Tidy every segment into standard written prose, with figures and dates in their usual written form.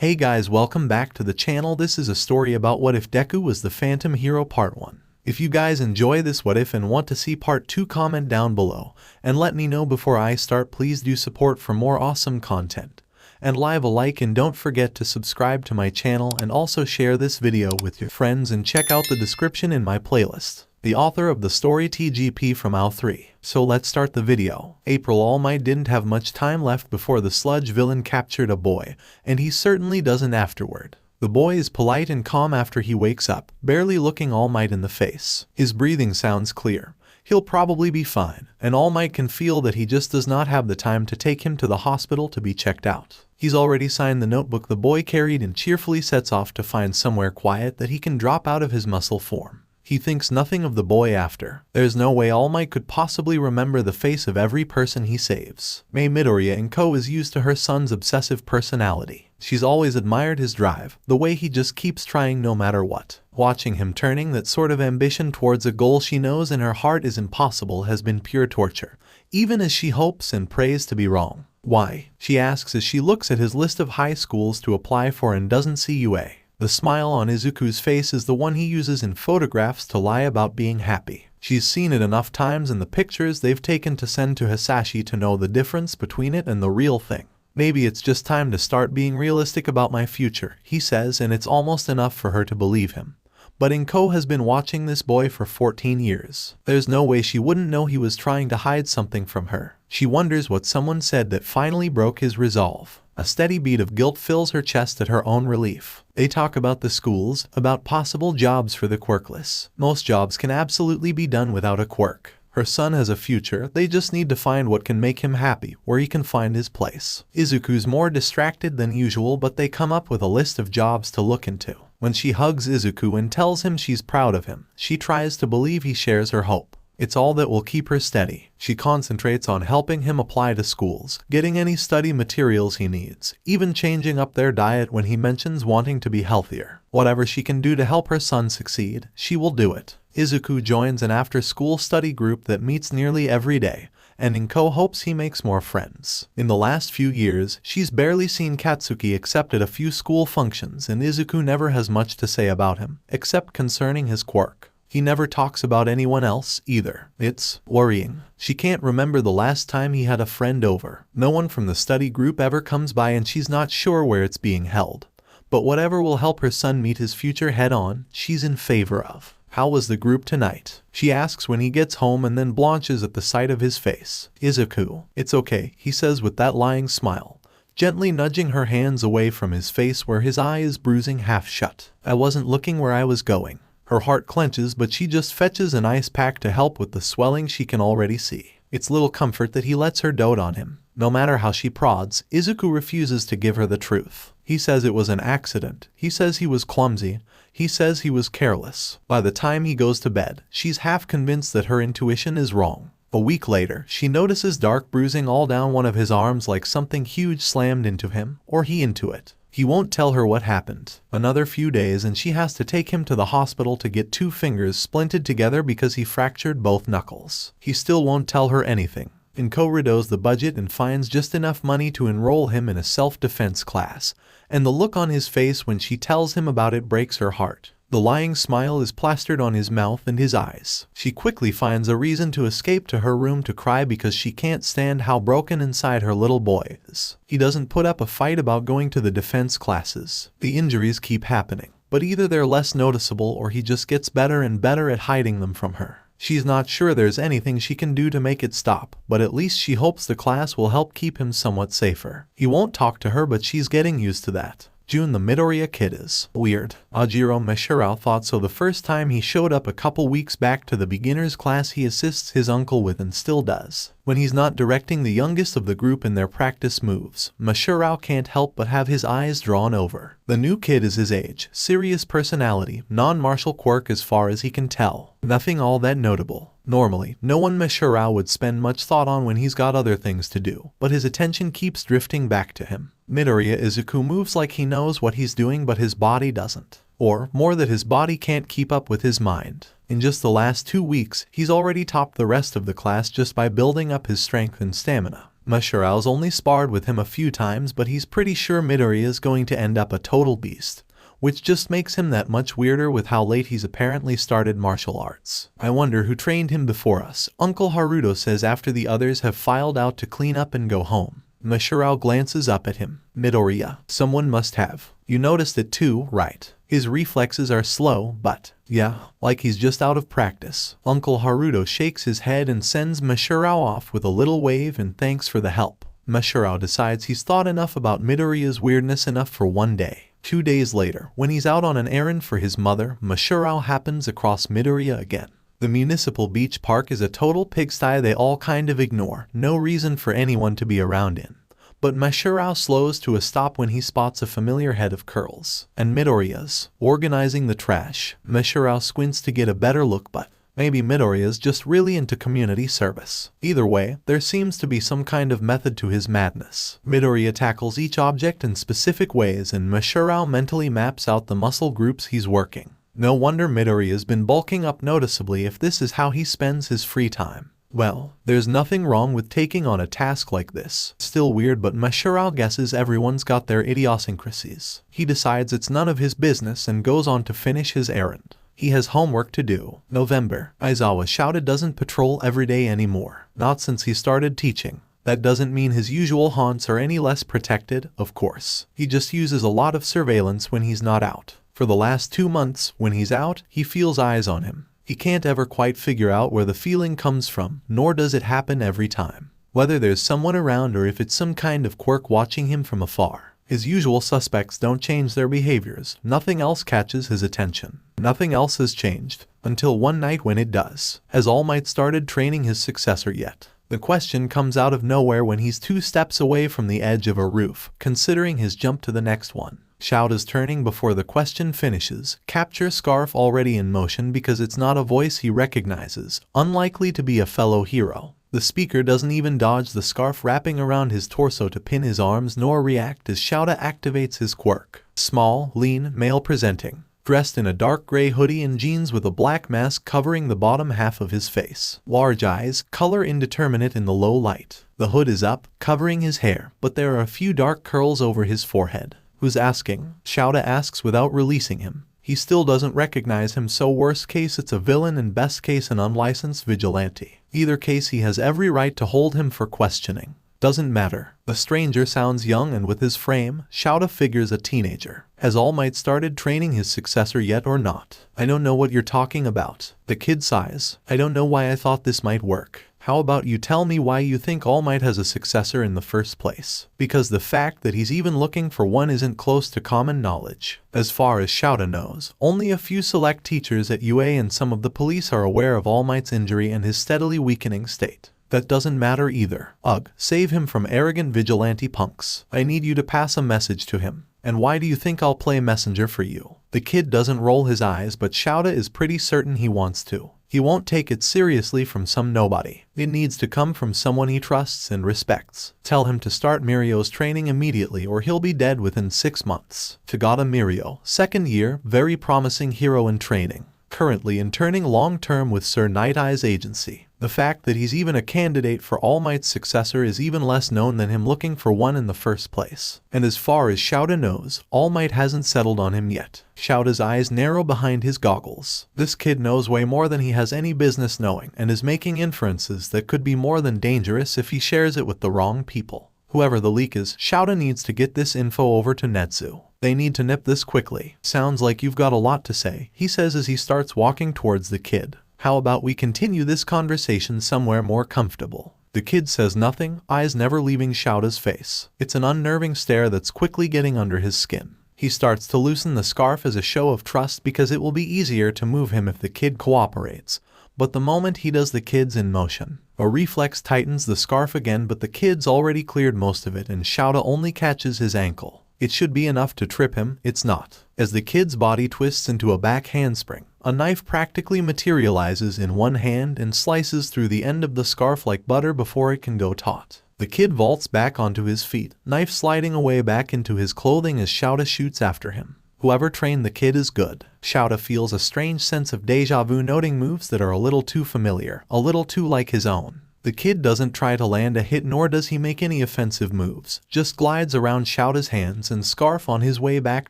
Hey guys, welcome back to the channel. This is a story about What If Deku was the Phantom Hero Part 1. If you guys enjoy this What If and want to see Part 2, comment down below and let me know before I start. Please do support for more awesome content and leave a like, and don't forget to subscribe to my channel and also share this video with your friends and check out the description in my playlist. The author of the story 𝗔𝗵𝗲 from 𝗧𝗵𝗲. So let's start the video. April All Might didn't have much time left before the sludge villain captured a boy, and he certainly doesn't afterward. The boy is polite and calm after he wakes up, barely looking All Might in the face. His breathing sounds clear. He'll probably be fine, and All Might can feel that he just does not have the time to take him to the hospital to be checked out. He's already signed the notebook the boy carried and cheerfully sets off to find somewhere quiet that he can drop out of his muscle form. He thinks nothing of the boy after. There's no way All Might could possibly remember the face of every person he saves. Midoriya Inko is used to her son's obsessive personality. She's always admired his drive, the way he just keeps trying no matter what. Watching him turning that sort of ambition towards a goal she knows in her heart is impossible has been pure torture, even as she hopes and prays to be wrong. Why? She asks as she looks at his list of high schools to apply for and doesn't see UA. The smile on Izuku's face is the one he uses in photographs to lie about being happy. She's seen it enough times in the pictures they've taken to send to Hisashi to know the difference between it and the real thing. Maybe it's just time to start being realistic about my future, he says, and it's almost enough for her to believe him. But Inko has been watching this boy for 14 years. There's no way she wouldn't know he was trying to hide something from her. She wonders what someone said that finally broke his resolve. A steady beat of guilt fills her chest at her own relief. They talk about the schools, about possible jobs for the quirkless. Most jobs can absolutely be done without a quirk. Her son has a future, they just need to find what can make him happy, where he can find his place. Izuku's more distracted than usual, but they come up with a list of jobs to look into. When she hugs Izuku and tells him she's proud of him, she tries to believe he shares her hope. It's all that will keep her steady. She concentrates on helping him apply to schools, getting any study materials he needs, even changing up their diet when he mentions wanting to be healthier. Whatever she can do to help her son succeed, she will do it. Izuku joins an after-school study group that meets nearly every day, and Inko hopes he makes more friends. In the last few years, she's barely seen Katsuki except at a few school functions, and Izuku never has much to say about him, except concerning his quirk. He never talks about anyone else either. It's worrying. She can't remember the last time he had a friend over. No one from the study group ever comes by, and she's not sure where it's being held. But whatever will help her son meet his future head-on, she's in favor of. How was the group tonight? She asks when he gets home, and then blanches at the sight of his face. Izuku. It's okay, he says with that lying smile, gently nudging her hands away from his face where his eye is bruising half shut. I wasn't looking where I was going. Her heart clenches, but she just fetches an ice pack to help with the swelling she can already see. It's little comfort that he lets her dote on him. No matter how she prods, Izuku refuses to give her the truth. He says it was an accident. He says he was clumsy. He says he was careless. By the time he goes to bed, she's half convinced that her intuition is wrong. A week later, she notices dark bruising all down one of his arms, like something huge slammed into him, or he into it. He won't tell her what happened. Another few days and she has to take him to the hospital to get 2 fingers splinted together because he fractured both knuckles. He still won't tell her anything. Inko redoes the budget and finds just enough money to enroll him in a self-defense class, and the look on his face when she tells him about it breaks her heart. The lying smile is plastered on his mouth and his eyes. She quickly finds a reason to escape to her room to cry because she can't stand how broken inside her little boy is. He doesn't put up a fight about going to the defense classes. The injuries keep happening, but either they're less noticeable or he just gets better and better at hiding them from her. She's not sure there's anything she can do to make it stop, but at least she hopes the class will help keep him somewhat safer. He won't talk to her, but she's getting used to that. June, the Midoriya kid is weird. Mashiro thought so the first time he showed up a couple weeks back to the beginners class he assists his uncle with, and still does. When he's not directing the youngest of the group in their practice moves, Mashiro can't help but have his eyes drawn over. The new kid is his age, serious personality, non-martial quirk as far as he can tell. Nothing all that notable. Normally, no one Mashiro would spend much thought on when he's got other things to do, but his attention keeps drifting back to him. Midoriya Izuku moves like he knows what he's doing, but his body doesn't. Or, more, that his body can't keep up with his mind. In just the last 2 weeks, he's already topped the rest of the class just by building up his strength and stamina. Mashiro's only sparred with him a few times, but he's pretty sure Midoriya is going to end up a total beast, which just makes him that much weirder with how late he's apparently started martial arts. I wonder who trained him before us, Uncle Haruto says after the others have filed out to clean up and go home. Mashiro glances up at him. Midoriya, someone must have. You noticed it too, right? His reflexes are slow, but yeah, like he's just out of practice. Uncle Haruto shakes his head and sends Mashiro off with a little wave and thanks for the help. Mashiro decides he's thought enough about Midoriya's weirdness enough for one day. 2 days later, when he's out on an errand for his mother, Mashiro happens across Midoriya again. The municipal beach park is a total pigsty they all kind of ignore, no reason for anyone to be around in. But Mashiro slows to a stop when he spots a familiar head of curls. And Midoriya's organizing the trash. Mashiro squints to get a better look, but maybe Midoriya's just really into community service. Either way, there seems to be some kind of method to his madness. Midoriya tackles each object in specific ways and Mashiro mentally maps out the muscle groups he's working. No wonder Midoriya's been bulking up noticeably if this is how he spends his free time. Well, there's nothing wrong with taking on a task like this. Still weird, but Mashiro guesses everyone's got their idiosyncrasies. He decides it's none of his business and goes on to finish his errand. He has homework to do. November. Aizawa shouted doesn't patrol every day anymore. Not since he started teaching. That doesn't mean his usual haunts are any less protected, of course. He just uses a lot of surveillance when he's not out. For the last 2 months, when he's out, he feels eyes on him. He can't ever quite figure out where the feeling comes from, nor does it happen every time. Whether there's someone around or if it's some kind of quirk watching him from afar. His usual suspects don't change their behaviors. Nothing else catches his attention. Nothing else has changed, until one night when it does. Has All Might started training his successor yet? The question comes out of nowhere when he's 2 steps away from the edge of a roof, considering his jump to the next one. Shout is turning before the question finishes. Capture scarf already in motion because it's not a voice he recognizes, unlikely to be a fellow hero. The speaker doesn't even dodge the scarf wrapping around his torso to pin his arms nor react as 𝗧𝗪 activates his quirk. Small, lean, male presenting. Dressed in a dark gray hoodie and jeans with a black mask covering the bottom half of his face. Large eyes, color indeterminate in the low light. The hood is up, covering his hair, but there are a few dark curls over his forehead. Who's asking? 𝗧𝗪 asks without releasing him. He still doesn't recognize him, so worst case it's a villain and best case an unlicensed vigilante. Either case he has every right to hold him for questioning. Doesn't matter. The stranger sounds young and with his frame, 𝗧𝗪 figures a teenager. Has All Might started training his successor yet or not? I don't know what you're talking about. The kid sighs. I don't know why I thought this might work. How about you tell me why you think All Might has a successor in the first place? Because the fact that he's even looking for one isn't close to common knowledge. As far as 𝗧𝗪 knows, only a few select teachers at UA and some of the police are aware of All Might's injury and his steadily weakening state. That doesn't matter either. Ugh, save him from arrogant vigilante punks. I need you to pass a message to him. And why do you think I'll play messenger for you? The kid doesn't roll his eyes, but 𝗧𝗪 is pretty certain he wants to. He won't take it seriously from some nobody. It needs to come from someone he trusts and respects. Tell him to start Mirio's training immediately or he'll be dead within 6 months. Toga Mirio, 2nd year, very promising hero in training. Currently interning long-term with Sir Night Eye's agency. The fact that he's even a candidate for All Might's successor is even less known than him looking for one in the first place. And as far as 𝗧𝗪 knows, All Might hasn't settled on him yet. 𝗧𝗪's eyes narrow behind his goggles. This kid knows way more than he has any business knowing and is making inferences that could be more than dangerous if he shares it with the wrong people. Whoever the leak is, 𝗧𝗪 needs to get this info over to Nedzu. They need to nip this quickly. Sounds like you've got a lot to say, he says as he starts walking towards the kid. How about we continue this conversation somewhere more comfortable? The kid says nothing, eyes never leaving 𝗧𝗪's face. It's an unnerving stare that's quickly getting under his skin. He starts to loosen the scarf as a show of trust because it will be easier to move him if the kid cooperates. But the moment he does, the kid's in motion. A reflex tightens the scarf again, but the kid's already cleared most of it and 𝗧𝗪 only catches his ankle. It should be enough to trip him, it's not. As the kid's body twists into a back handspring, a knife practically materializes in one hand and slices through the end of the scarf like butter before it can go taut. The kid vaults back onto his feet, knife sliding away back into his clothing as 𝗧𝗪 shoots after him. Whoever trained the kid is good. 𝗧𝗪 feels a strange sense of deja vu, noting moves that are a little too familiar, a little too like his own. The kid doesn't try to land a hit nor does he make any offensive moves, just glides around 𝗬𝗏's hands and scarf on his way back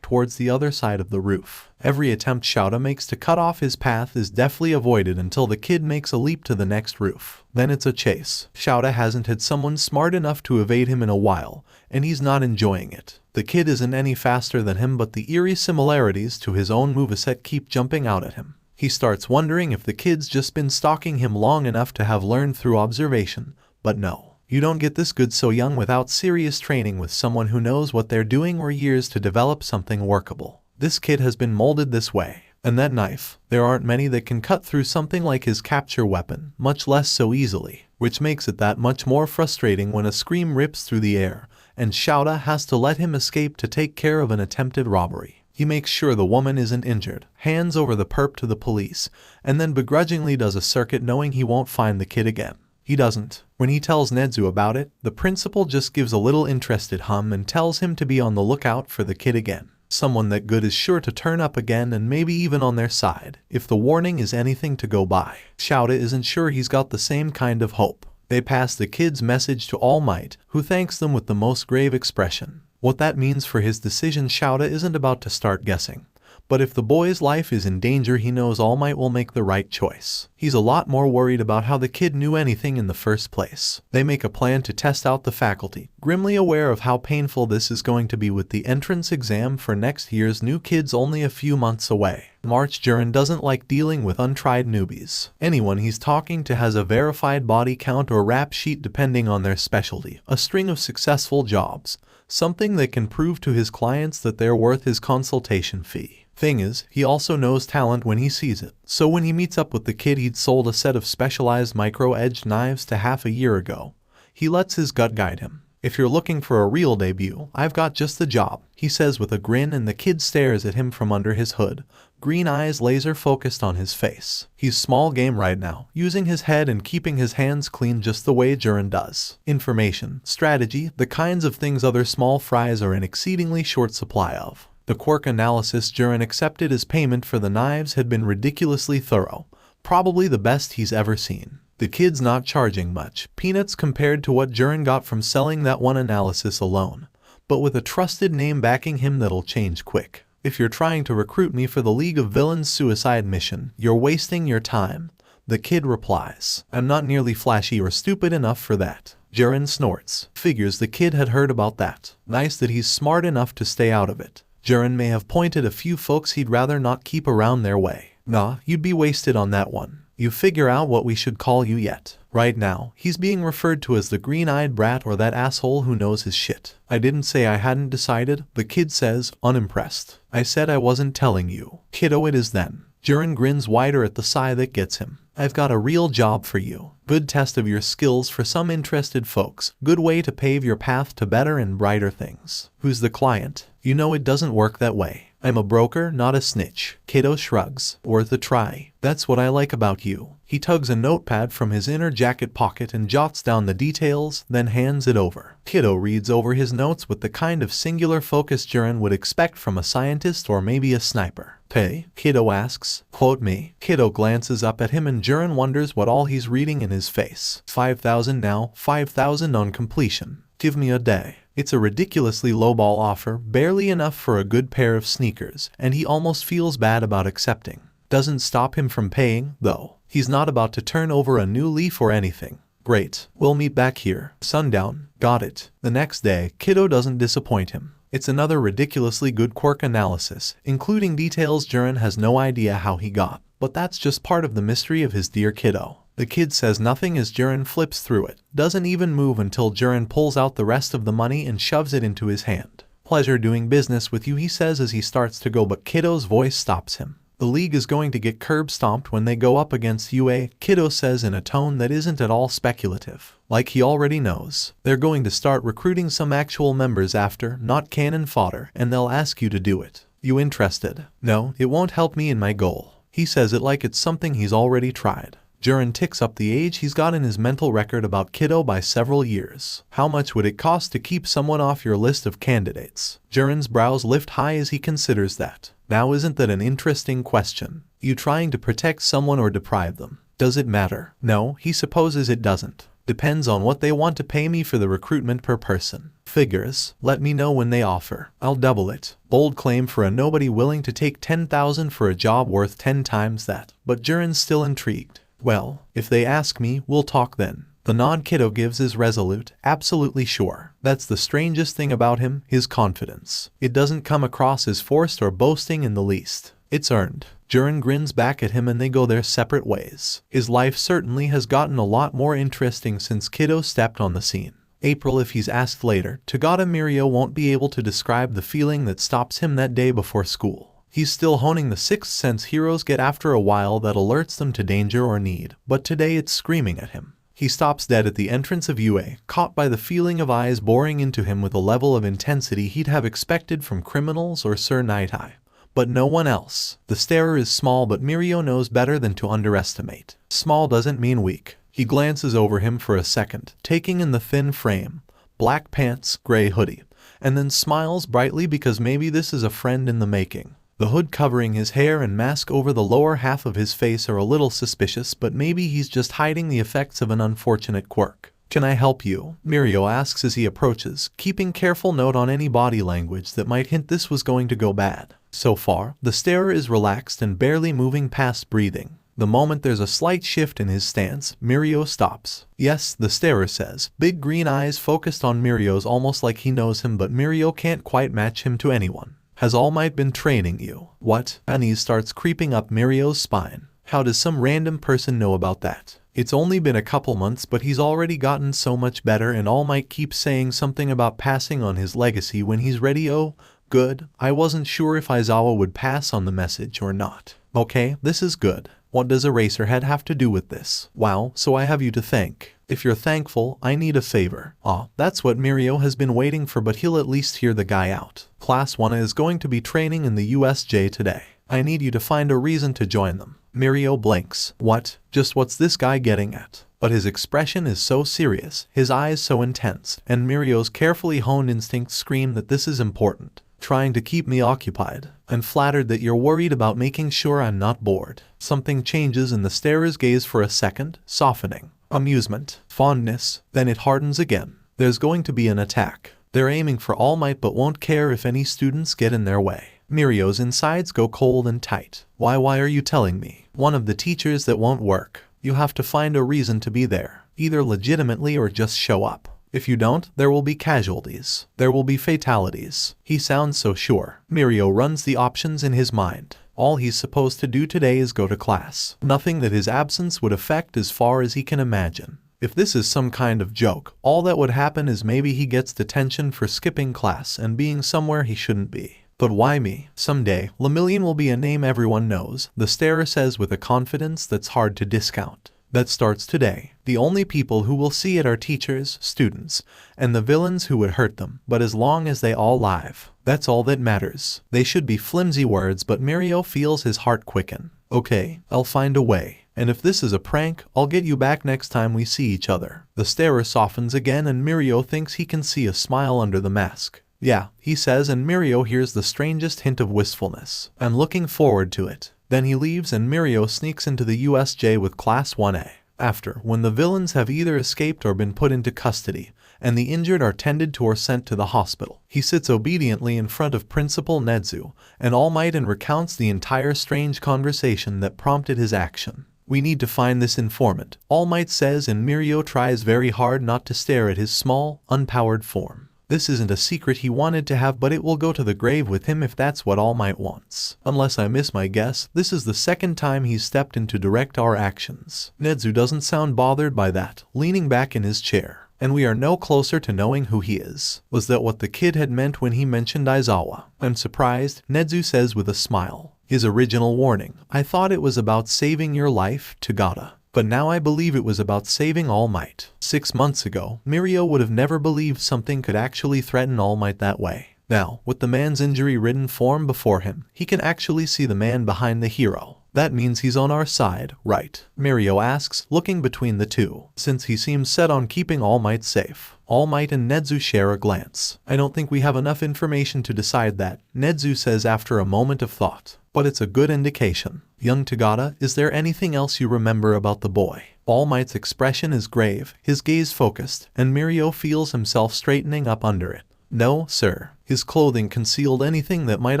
towards the other side of the roof. Every attempt 𝗬𝗏 makes to cut off his path is deftly avoided until the kid makes a leap to the next roof. Then it's a chase. 𝗬𝗏 hasn't had someone smart enough to evade him in a while, and he's not enjoying it. The kid isn't any faster than him, but the eerie similarities to his own moveset keep jumping out at him. He starts wondering if the kid's just been stalking him long enough to have learned through observation, but no. You don't get this good so young without serious training with someone who knows what they're doing or years to develop something workable. This kid has been molded this way. And that knife, there aren't many that can cut through something like his capture weapon, much less so easily, which makes it that much more frustrating when a scream rips through the air, and 𝗬𝗏 has to let him escape to take care of an attempted robbery. He makes sure the woman isn't injured, hands over the perp to the police, and then begrudgingly does a circuit knowing he won't find the kid again. He doesn't. When he tells Nedzu about it, the principal just gives a little interested hum and tells him to be on the lookout for the kid again. Someone that good is sure to turn up again and maybe even on their side, if the warning is anything to go by. 𝗬𝗏 isn't sure he's got the same kind of hope. They pass the kid's message to All Might, who thanks them with the most grave expression. What that means for his decision 𝗬𝗏 isn't about to start guessing. But if the boy's life is in danger, he knows All Might will make the right choice. He's a lot more worried about how the kid knew anything in the first place. They make a plan to test out the faculty, grimly aware of how painful this is going to be with the entrance exam for next year's new kids only a few months away. 𝗲𝗏 doesn't like dealing with untried newbies. Anyone he's talking to has a verified body count or rap sheet depending on their specialty, a string of successful jobs, something that can prove to his clients that they're worth his consultation fee. Thing is, he also knows talent when he sees it. So when he meets up with the kid he'd sold a set of specialized micro-edged knives to half a year ago, he lets his gut guide him. If you're looking for a real debut, I've got just the job, he says with a grin, and the kid stares at him from under his hood, green eyes laser focused on his face. He's small game right now, using his head and keeping his hands clean just the way 𝗔𝗏 does. Information, strategy, the kinds of things other small fries are in exceedingly short supply of. The quirk analysis 𝗔𝗏 accepted as payment for the knives had been ridiculously thorough, probably the best he's ever seen. The kid's not charging much, peanuts compared to what 𝗔𝗏 got from selling that one analysis alone, but with a trusted name backing him that'll change quick. If you're trying to recruit me for the League of Villains suicide mission, you're wasting your time, the kid replies. I'm not nearly flashy or stupid enough for that. 𝗔𝗏 snorts, figures the kid had heard about that. Nice that he's smart enough to stay out of it. 𝗔𝗏 may have pointed a few folks he'd rather not keep around their way. Nah, you'd be wasted on that one. You figure out what we should call you yet. Right now, he's being referred to as the green-eyed brat or that asshole who knows his shit. I didn't say I hadn't decided, the kid says, unimpressed. I said I wasn't telling you. Kiddo it is then. 𝗔𝗏 grins wider at the sigh that gets him. I've got a real job for you. Good test of your skills for some interested folks. Good way to pave your path to better and brighter things. Who's the client? You know it doesn't work that way. I'm a broker, not a snitch. Kiddo shrugs. Worth a try. That's what I like about you. He tugs a notepad from his inner jacket pocket and jots down the details, then hands it over. Kiddo reads over his notes with the kind of singular focus 𝗔𝗏 would expect from a scientist or maybe a sniper. Pay? Kiddo asks. Quote me. Kiddo glances up at him and 𝗔𝗏 wonders what all he's reading in his face. 5,000 now, 5,000 on completion. Give me a day. It's a ridiculously lowball offer, barely enough for a good pair of sneakers, and he almost feels bad about accepting. Doesn't stop him from paying, though. He's not about to turn over a new leaf or anything. Great. We'll meet back here. Sundown. Got it. The next day, Kiddo doesn't disappoint him. It's another ridiculously good quirk analysis, including details 𝗔𝗏 has no idea how he got. But that's just part of the mystery of his dear kiddo. The kid says nothing as 𝗔𝗏 flips through it, doesn't even move until 𝗔𝗏 pulls out the rest of the money and shoves it into his hand. Pleasure doing business with you, he says as he starts to go, but Kiddo's voice stops him. The league is going to get curb stomped when they go up against UA, Kiddo says in a tone that isn't at all speculative. Like he already knows. They're going to start recruiting some actual members after, not cannon fodder, and they'll ask you to do it. You interested? No, it won't help me in my goal. He says it like it's something he's already tried. 𝗔𝗏 ticks up the age he's got in his mental record about Kiddo by several years. How much would it cost to keep someone off your list of candidates? 𝗔𝗏's brows lift high as he considers that. Now isn't that an interesting question? You trying to protect someone or deprive them? Does it matter? No, he supposes it doesn't. Depends on what they want to pay me for the recruitment per person. Figures. Let me know when they offer. I'll double it. Bold claim for a nobody willing to take 10,000 for a job worth 10 times that. But Jiren's still intrigued. Well, if they ask me, we'll talk then. The nod Kiddo gives is resolute, absolutely sure. That's the strangest thing about him, his confidence. It doesn't come across as forced or boasting in the least. It's earned. Jiren grins back at him and they go their separate ways. His life certainly has gotten a lot more interesting since Kiddo stepped on the scene. April, if he's asked later, Toga Mirio won't be able to describe the feeling that stops him that day before school. He's still honing the sixth sense heroes get after a while that alerts them to danger or need, but today it's screaming at him. He stops dead at the entrance of UA, caught by the feeling of eyes boring into him with a level of intensity he'd have expected from criminals or Sir Nighthigh. But no one else. The starer is small, but Mirio knows better than to underestimate. Small doesn't mean weak. He glances over him for a second, taking in the thin frame, black pants, gray hoodie, and then smiles brightly because maybe this is a friend in the making. The hood covering his hair and mask over the lower half of his face are a little suspicious, but maybe he's just hiding the effects of an unfortunate quirk. Can I help you? Mirio asks as he approaches, keeping careful note on any body language that might hint this was going to go bad. So far, the starer is relaxed and barely moving past breathing. The moment there's a slight shift in his stance, Mirio stops. Yes, the starer says, big green eyes focused on Mirio's almost like he knows him, but Mirio can't quite match him to anyone. Has All Might been training you? What? Unease starts creeping up Mirio's spine. How does some random person know about that? It's only been a couple months, but he's already gotten so much better, and All Might keeps saying something about passing on his legacy when he's ready. Oh, good. I wasn't sure if Aizawa would pass on the message or not. Okay, this is good. What does Eraserhead have to do with this? Wow, so I have you to thank. If you're thankful, I need a favor. That's what Mirio has been waiting for, but he'll at least hear the guy out. Class 1 is going to be training in the USJ today. I need you to find a reason to join them. Mirio blinks. What? Just what's this guy getting at? But his expression is so serious, his eyes so intense, and Mirio's carefully honed instincts scream that this is important. Trying to keep me occupied. I'm flattered that you're worried about making sure I'm not bored. Something changes in the starer's gaze for a second, softening. Amusement, fondness, then it hardens again. There's going to be an attack. They're aiming for All Might but won't care if any students get in their way. Mirio's insides go cold and tight. Why are you telling me? One of the teachers that won't work. You have to find a reason to be there, either legitimately or just show up. If you don't, there will be casualties. There will be fatalities. He sounds so sure. Mirio runs the options in his mind. All he's supposed to do today is go to class. Nothing that his absence would affect as far as he can imagine. If this is some kind of joke, all that would happen is maybe he gets detention for skipping class and being somewhere he shouldn't be. But why me? Someday, Lemillion will be a name everyone knows, the starer says with a confidence that's hard to discount. That starts today. The only people who will see it are teachers, students, and the villains who would hurt them, but as long as they all live, that's all that matters. They should be flimsy words, but Mirio feels his heart quicken. Okay, I'll find a way. And if this is a prank, I'll get you back next time we see each other. The starer softens again and Mirio thinks he can see a smile under the mask. Yeah, he says, and Mirio hears the strangest hint of wistfulness. I'm looking forward to it. Then he leaves and Mirio sneaks into the USJ with Class 1A. After, when the villains have either escaped or been put into custody, and the injured are tended to or sent to the hospital, he sits obediently in front of Principal Nedzu and All Might and recounts the entire strange conversation that prompted his action. We need to find this informant, All Might says, and Mirio tries very hard not to stare at his small, unpowered form. This isn't a secret he wanted to have, but it will go to the grave with him if that's what All Might wants. Unless I miss my guess, this is the second time he's stepped in to direct our actions. Nedzu doesn't sound bothered by that, leaning back in his chair. And we are no closer to knowing who he is. Was that what the kid had meant when he mentioned Aizawa? I'm surprised, Nedzu says with a smile. His original warning, I thought it was about saving your life, Toga. But now I believe it was about saving All Might. 6 months ago, Mirio would have never believed something could actually threaten All Might that way. Now, with the man's injury-ridden form before him, he can actually see the man behind the hero. That means he's on our side, right? Mirio asks, looking between the two, since he seems set on keeping All Might safe. All Might and Nedzu share a glance. I don't think we have enough information to decide that, Nedzu says after a moment of thought. But it's a good indication. Young Toga, is there anything else you remember about the boy? All Might's expression is grave, his gaze focused, and Mirio feels himself straightening up under it. No, sir. His clothing concealed anything that might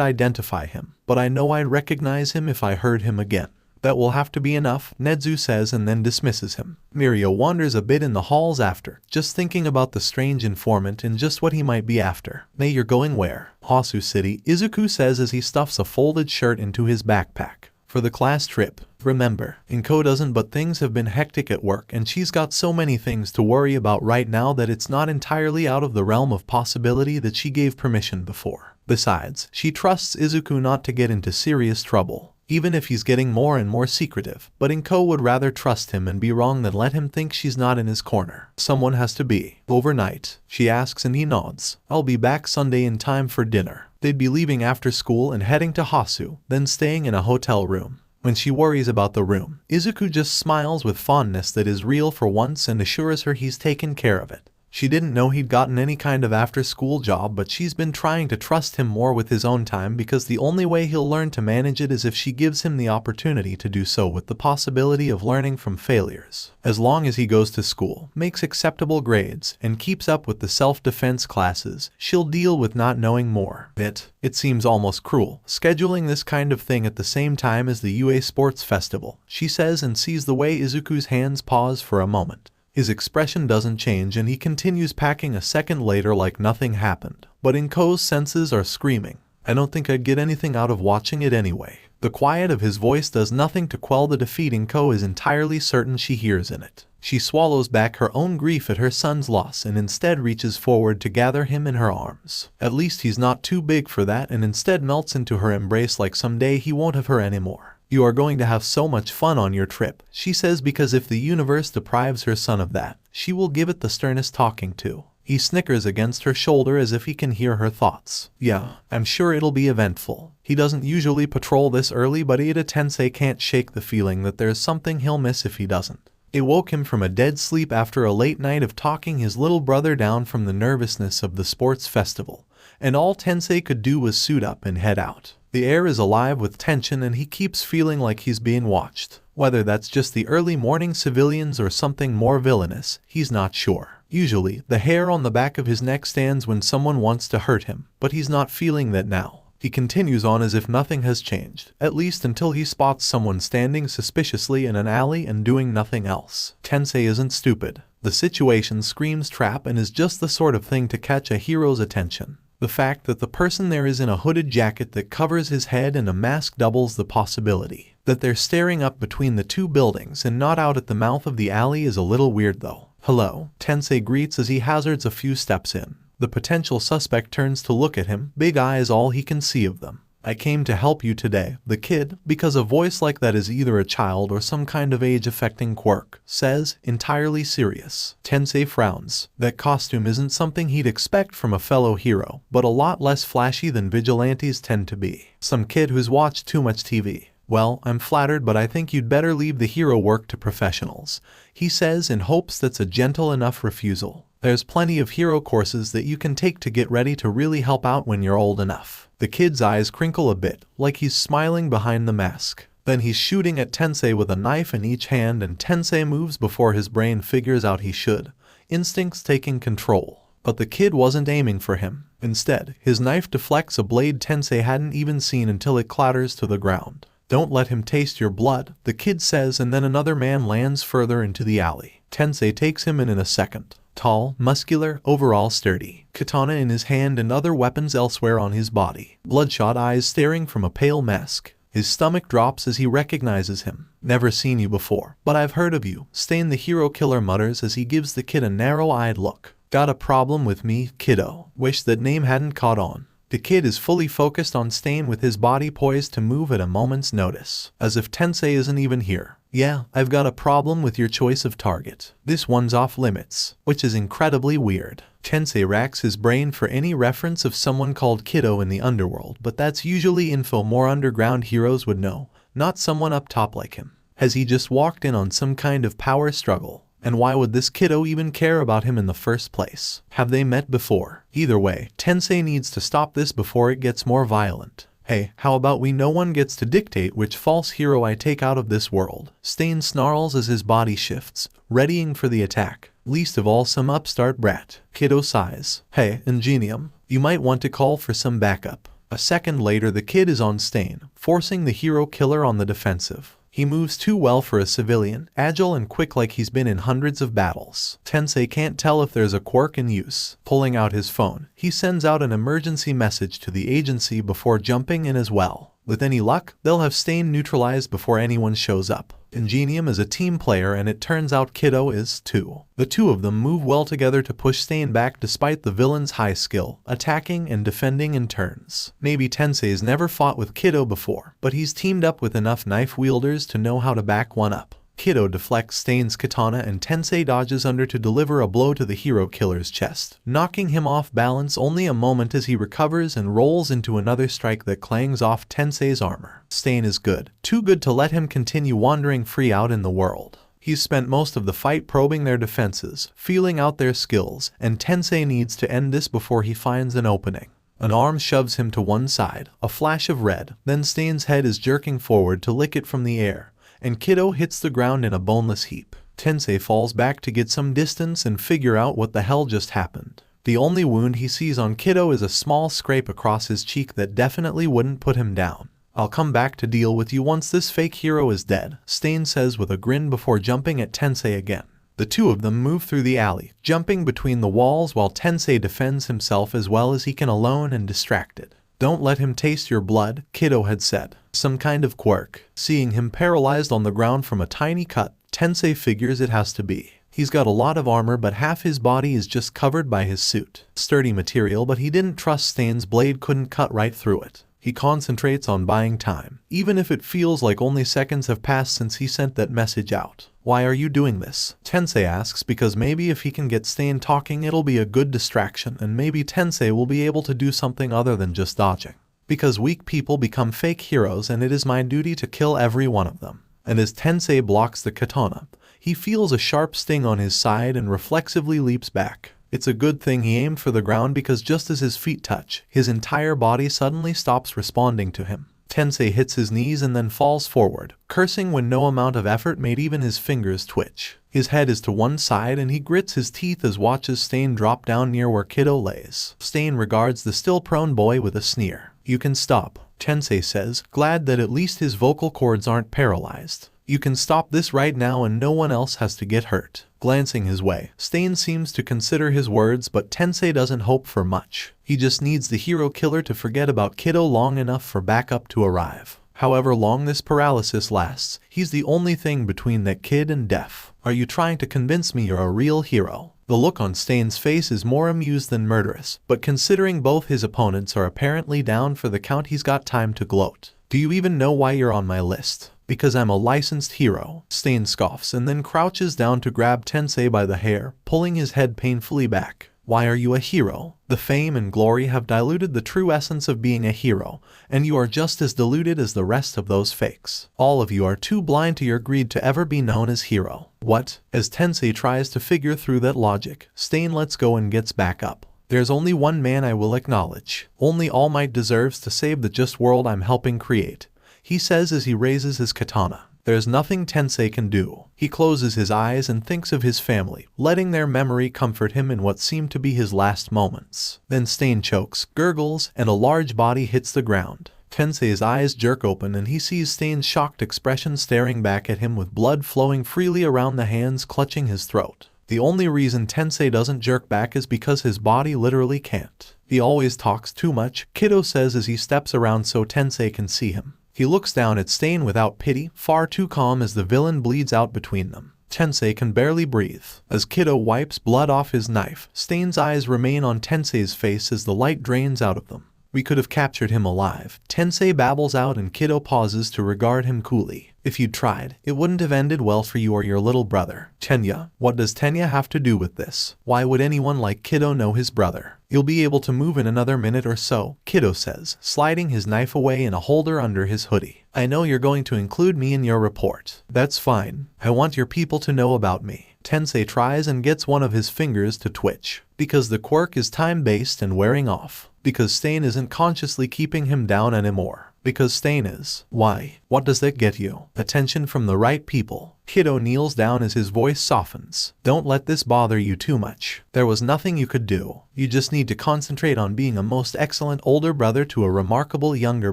identify him, but I know I'd recognize him if I heard him again. That will have to be enough, Nedzu says and then dismisses him. Mirio wanders a bit in the halls after, just thinking about the strange informant and just what he might be after. Nay, you're going where? Hosu City, Izuku says as he stuffs a folded shirt into his backpack. For the class trip. Remember, Inko doesn't, but things have been hectic at work and she's got so many things to worry about right now that it's not entirely out of the realm of possibility that she gave permission before. Besides, she trusts Izuku not to get into serious trouble, even if he's getting more and more secretive, but Inko would rather trust him and be wrong than let him think she's not in his corner. Someone has to be. Overnight, she asks and he nods. I'll be back Sunday in time for dinner. They'd be leaving after school and heading to Hosu, then staying in a hotel room. When she worries about the room, Izuku just smiles with fondness that is real for once and assures her he's taken care of it. She didn't know he'd gotten any kind of after-school job, but she's been trying to trust him more with his own time because the only way he'll learn to manage it is if she gives him the opportunity to do so with the possibility of learning from failures. As long as he goes to school, makes acceptable grades, and keeps up with the self-defense classes, she'll deal with not knowing more. It seems almost cruel, scheduling this kind of thing at the same time as the UA Sports Festival, she says and sees the way Izuku's hands pause for a moment. His expression doesn't change and he continues packing a second later like nothing happened. But Inko's senses are screaming. I don't think I'd get anything out of watching it anyway. The quiet of his voice does nothing to quell the defeat Inko is entirely certain she hears in it. She swallows back her own grief at her son's loss and instead reaches forward to gather him in her arms. At least he's not too big for that and instead melts into her embrace like someday he won't have her anymore. You are going to have so much fun on your trip, she says, because if the universe deprives her son of that, she will give it the sternest talking to. He snickers against her shoulder as if he can hear her thoughts. Yeah, I'm sure it'll be eventful. He doesn't usually patrol this early, but Ida Tensei can't shake the feeling that there's something he'll miss if he doesn't. It woke him from a dead sleep after a late night of talking his little brother down from the nervousness of the sports festival, and all Tensei could do was suit up and head out. The air is alive with tension and he keeps feeling like he's being watched. Whether that's just the early morning civilians or something more villainous, he's not sure. Usually, the hair on the back of his neck stands when someone wants to hurt him, but he's not feeling that now. He continues on as if nothing has changed, at least until he spots someone standing suspiciously in an alley and doing nothing else. Tensei isn't stupid. The situation screams trap and is just the sort of thing to catch a hero's attention. The fact that the person there is in a hooded jacket that covers his head and a mask doubles the possibility that they're staring up between the two buildings and not out at the mouth of the alley is a little weird though. Hello, Tensei greets as he hazards a few steps in. The potential suspect turns to look at him, big eyes all he can see of them. I came to help you today, the kid, because a voice like that is either a child or some kind of age-affecting quirk, says, entirely serious. Tensei frowns. That costume isn't something he'd expect from a fellow hero, but a lot less flashy than vigilantes tend to be. Some kid who's watched too much TV. Well, I'm flattered, but I think you'd better leave the hero work to professionals, he says in hopes that's a gentle enough refusal. There's plenty of hero courses that you can take to get ready to really help out when you're old enough. The kid's eyes crinkle a bit, like he's smiling behind the mask. Then he's shooting at Tensei with a knife in each hand and Tensei moves before his brain figures out he should, instincts taking control. But the kid wasn't aiming for him. Instead, his knife deflects a blade Tensei hadn't even seen until it clatters to the ground. Don't let him taste your blood, the kid says, and then another man lands further into the alley. Tensei takes him in a second. Tall, muscular, overall sturdy, katana in his hand and other weapons elsewhere on his body. Bloodshot eyes staring from a pale mask. His stomach drops as he recognizes him. Never seen you before, but I've heard of you, Stain the hero killer mutters as he gives the kid a narrow-eyed look. Got a problem with me, kiddo? Wish that name hadn't caught on. The kid is fully focused on Stain with his body poised to move at a moment's notice, as if Tensei isn't even here. Yeah, I've got a problem with your choice of target. This one's off limits, which is incredibly weird. Tensei racks his brain for any reference of someone called Kiddo in the underworld, but that's usually info more underground heroes would know, not someone up top like him. Has he just walked in on some kind of power struggle? And why would this kiddo even care about him in the first place? Have they met before? Either way, Tensei needs to stop this before it gets more violent. Hey, how about we no one gets to dictate which false hero I take out of this world? Stain snarls as his body shifts, readying for the attack. Least of all some upstart brat. Kiddo sighs. Hey, 𝗵𝗫𝗄𝐴, you might want to call for some backup. A second later the kid is on Stain, forcing the hero killer on the defensive. He moves too well for a civilian, agile and quick like he's been in hundreds of battles. Tensei can't tell if there's a quirk in use. Pulling out his phone, he sends out an emergency message to the agency before jumping in as well. With any luck, they'll have Stain neutralized before anyone shows up. 𝗵𝗫𝗄𝐴 is a team player and it turns out Kiddo is too. The two of them move well together to push Stain back despite the villain's high skill, attacking and defending in turns. Maybe Tensei's never fought with Kiddo before, but he's teamed up with enough knife wielders to know how to back one up. Kiddo deflects Stain's katana and Tensei dodges under to deliver a blow to the hero killer's chest, knocking him off balance only a moment as he recovers and rolls into another strike that clangs off Tensei's armor. Stain is good, too good to let him continue wandering free out in the world. He's spent most of the fight probing their defenses, feeling out their skills, and Tensei needs to end this before he finds an opening. An arm shoves him to one side, a flash of red, then Stain's head is jerking forward to lick it from the air, and Kiddo hits the ground in a boneless heap. Tensei falls back to get some distance and figure out what the hell just happened. The only wound he sees on Kiddo is a small scrape across his cheek that definitely wouldn't put him down. I'll come back to deal with you once this fake hero is dead, Stain says with a grin before jumping at Tensei again. The two of them move through the alley, jumping between the walls while Tensei defends himself as well as he can alone and distracted. Don't let him taste your blood, Kiddo had said. Some kind of quirk. Seeing him paralyzed on the ground from a tiny cut, Tensei figures it has to be. He's got a lot of armor but half his body is just covered by his suit. Sturdy material, but he didn't trust Stain's blade couldn't cut right through it. He concentrates on buying time, even if it feels like only seconds have passed since he sent that message out. Why are you doing this? Tensei asks because maybe if he can get Stain talking it'll be a good distraction and maybe Tensei will be able to do something other than just dodging. Because weak people become fake heroes and it is my duty to kill every one of them. And as Tensei blocks the katana, he feels a sharp sting on his side and reflexively leaps back. It's a good thing he aimed for the ground because just as his feet touch, his entire body suddenly stops responding to him. Tensei hits his knees and then falls forward, cursing when no amount of effort made even his fingers twitch. His head is to one side and he grits his teeth as watches Stain drop down near where Kiddo lays. Stain regards the still prone boy with a sneer. You can stop, Tensei says, glad that at least his vocal cords aren't paralyzed. You can stop this right now and no one else has to get hurt. Glancing his way, Stain seems to consider his words but Tensei doesn't hope for much. He just needs the hero killer to forget about Kiddo long enough for backup to arrive. However long this paralysis lasts, he's the only thing between that kid and death. Are you trying to convince me you're a real hero? The look on Stain's face is more amused than murderous, but considering both his opponents are apparently down for the count he's got time to gloat. Do you even know why you're on my list? Because I'm a licensed hero. Stain scoffs and then crouches down to grab Tensei by the hair, pulling his head painfully back. Why are you a hero? The fame and glory have diluted the true essence of being a hero, and you are just as diluted as the rest of those fakes. All of you are too blind to your greed to ever be known as hero. What? As Tensei tries to figure through that logic, Stain lets go and gets back up. There's only one man I will acknowledge. Only All Might deserves to save the just world I'm helping create, he says as he raises his katana. There's nothing Tensei can do. He closes his eyes and thinks of his family, letting their memory comfort him in what seemed to be his last moments. Then Stain chokes, gurgles, and a large body hits the ground. Tensei's eyes jerk open and he sees Stain's shocked expression staring back at him with blood flowing freely around the hands clutching his throat. The only reason Tensei doesn't jerk back is because his body literally can't. He always talks too much, Kiddo says as he steps around so Tensei can see him. He looks down at Stain without pity, far too calm as the villain bleeds out between them. Tensei can barely breathe. As Kiddo wipes blood off his knife, Stain's eyes remain on Tensei's face as the light drains out of them. We could have captured him alive, Tensei babbles out and Kiddo pauses to regard him coolly. If you'd tried, it wouldn't have ended well for you or your little brother. Tenya, what does Tenya have to do with this? Why would anyone like Kiddo know his brother? You'll be able to move in another minute or so, Kiddo says, sliding his knife away in a holder under his hoodie. I know you're going to include me in your report. That's fine. I want your people to know about me. Tensei tries and gets one of his fingers to twitch, because the quirk is time-based and wearing off. Because Stain isn't consciously keeping him down anymore. Because Stain is. Why? What does that get you? Attention from the right people. Kiddo kneels down as his voice softens. Don't let this bother you too much. There was nothing you could do. You just need to concentrate on being a most excellent older brother to a remarkable younger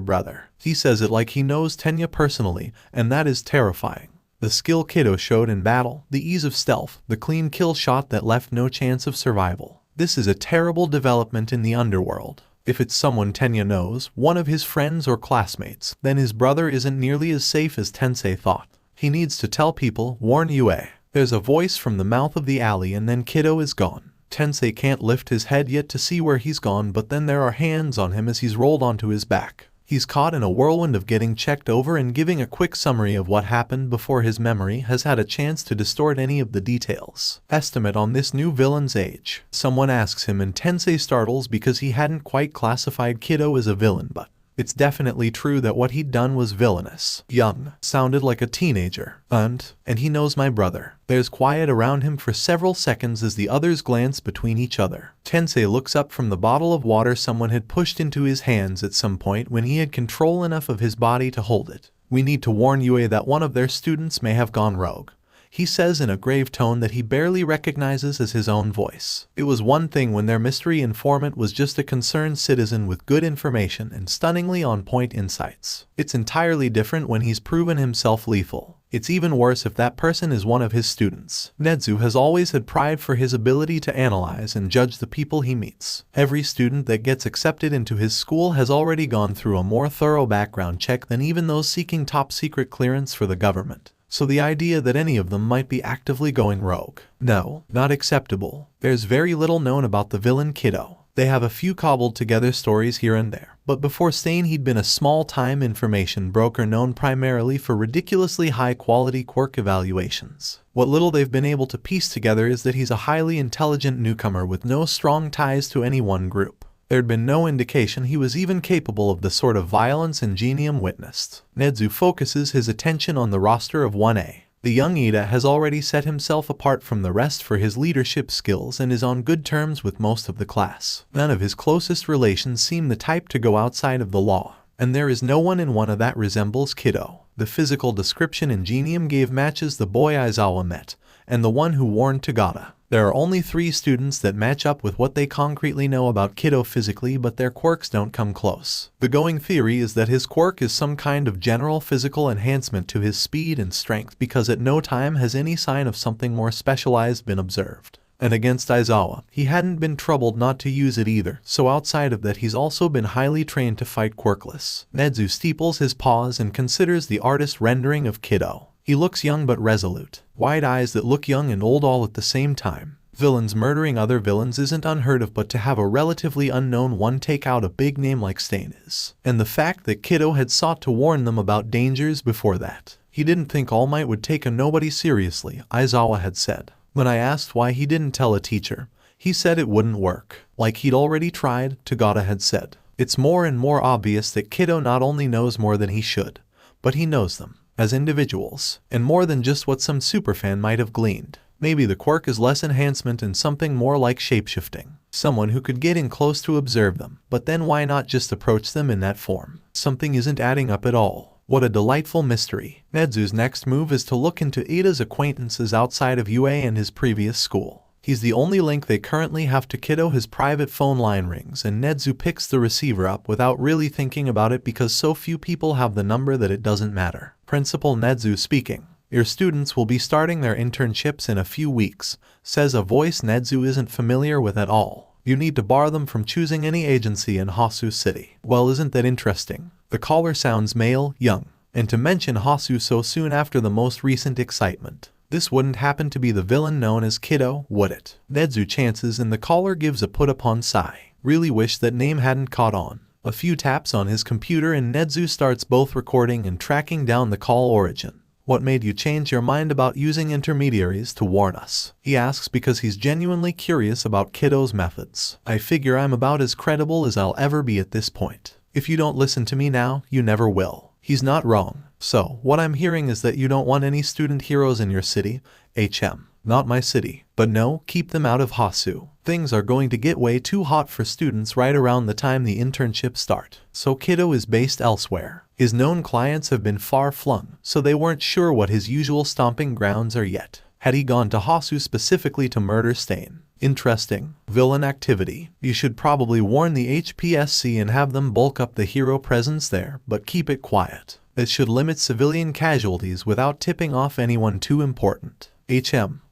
brother. He says it like he knows Tenya personally, and that is terrifying. The skill Kiddo showed in battle, the ease of stealth, the clean kill shot that left no chance of survival. This is a terrible development in the underworld. If it's someone Tenya knows, one of his friends or classmates, then his brother isn't nearly as safe as Tensei thought. He needs to tell people, warn Yue. There's a voice from the mouth of the alley and then Kiddo is gone. Tensei can't lift his head yet to see where he's gone, but then there are hands on him as he's rolled onto his back. He's caught in a whirlwind of getting checked over and giving a quick summary of what happened before his memory has had a chance to distort any of the details. Estimate on this new villain's age. Someone asks him and Tensei startles because he hadn't quite classified Kiddo as a villain, but it's definitely true that what he'd done was villainous. Young. Sounded like a teenager. And he knows my brother. There's quiet around him for several seconds as the others glance between each other. Tensei looks up from the bottle of water someone had pushed into his hands at some point when he had control enough of his body to hold it. We need to warn Yue that one of their students may have gone rogue. He says in a grave tone that he barely recognizes as his own voice. It was one thing when their mystery informant was just a concerned citizen with good information and stunningly on-point insights. It's entirely different when he's proven himself lethal. It's even worse if that person is one of his students. Nedzu has always had pride for his ability to analyze and judge the people he meets. Every student that gets accepted into his school has already gone through a more thorough background check than even those seeking top-secret clearance for the government. So the idea that any of them might be actively going rogue. No, not acceptable. There's very little known about the villain Kiddo. They have a few cobbled together stories here and there. But before Stain he'd been a small-time information broker known primarily for ridiculously high-quality quirk evaluations. What little they've been able to piece together is that he's a highly intelligent newcomer with no strong ties to any one group. There'd been no indication he was even capable of the sort of violence Ingenium witnessed. Nedzu focuses his attention on the roster of 1A. The young Ida has already set himself apart from the rest for his leadership skills and is on good terms with most of the class. None of his closest relations seem the type to go outside of the law, and there is no one in one of that resembles Kiddo. The physical description Ingenium gave matches the boy Aizawa met, and the one who warned Toga. There are only 3 students that match up with what they concretely know about Kiddo physically, but their quirks don't come close. The going theory is that his quirk is some kind of general physical enhancement to his speed and strength because at no time has any sign of something more specialized been observed. And against Aizawa, he hadn't been troubled not to use it either, so outside of that he's also been highly trained to fight quirkless. Nedzu steeples his paws and considers the artist's rendering of Kiddo. He looks young but resolute. Wide eyes that look young and old all at the same time. Villains murdering other villains isn't unheard of, but to have a relatively unknown one take out a big name like Stain is. And the fact that Kiddo had sought to warn them about dangers before that. He didn't think All Might would take a nobody seriously, Aizawa had said. When I asked why he didn't tell a teacher, he said it wouldn't work. Like he'd already tried, Toga had said. It's more and more obvious that Kiddo not only knows more than he should, but he knows them as individuals, and more than just what some superfan might have gleaned. Maybe the quirk is less enhancement and something more like shapeshifting. Someone who could get in close to observe them, but then why not just approach them in that form? Something isn't adding up at all. What a delightful mystery. Nedzu's next move is to look into Ida's acquaintances outside of UA and his previous school. He's the only link they currently have to Kiddo. His private phone line rings and Nedzu picks the receiver up without really thinking about it because so few people have the number that it doesn't matter. Principal Nedzu speaking. Your students will be starting their internships in a few weeks, says a voice Nedzu isn't familiar with at all. You need to bar them from choosing any agency in Hosu City. Well, isn't that interesting? The caller sounds male, young. And to mention Hosu so soon after the most recent excitement. This wouldn't happen to be the villain known as Kiddo, would it? Nedzu chances and the caller gives a put-upon sigh. Really wish that name hadn't caught on. A few taps on his computer and Nedzu starts both recording and tracking down the call origin. What made you change your mind about using intermediaries to warn us? He asks because he's genuinely curious about Kiddo's methods. I figure I'm about as credible as I'll ever be at this point. If you don't listen to me now, you never will. He's not wrong. So, what I'm hearing is that you don't want any student heroes in your city, HM. Not my city. But no, keep them out of Hasu. Things are going to get way too hot for students right around the time the internships start. So Kido is based elsewhere. His known clients have been far-flung, so they weren't sure what his usual stomping grounds are yet. Had he gone to Hasu specifically to murder Stain? Interesting. Villain activity. You should probably warn the HPSC and have them bulk up the hero presence there, but keep it quiet. It should limit civilian casualties without tipping off anyone too important.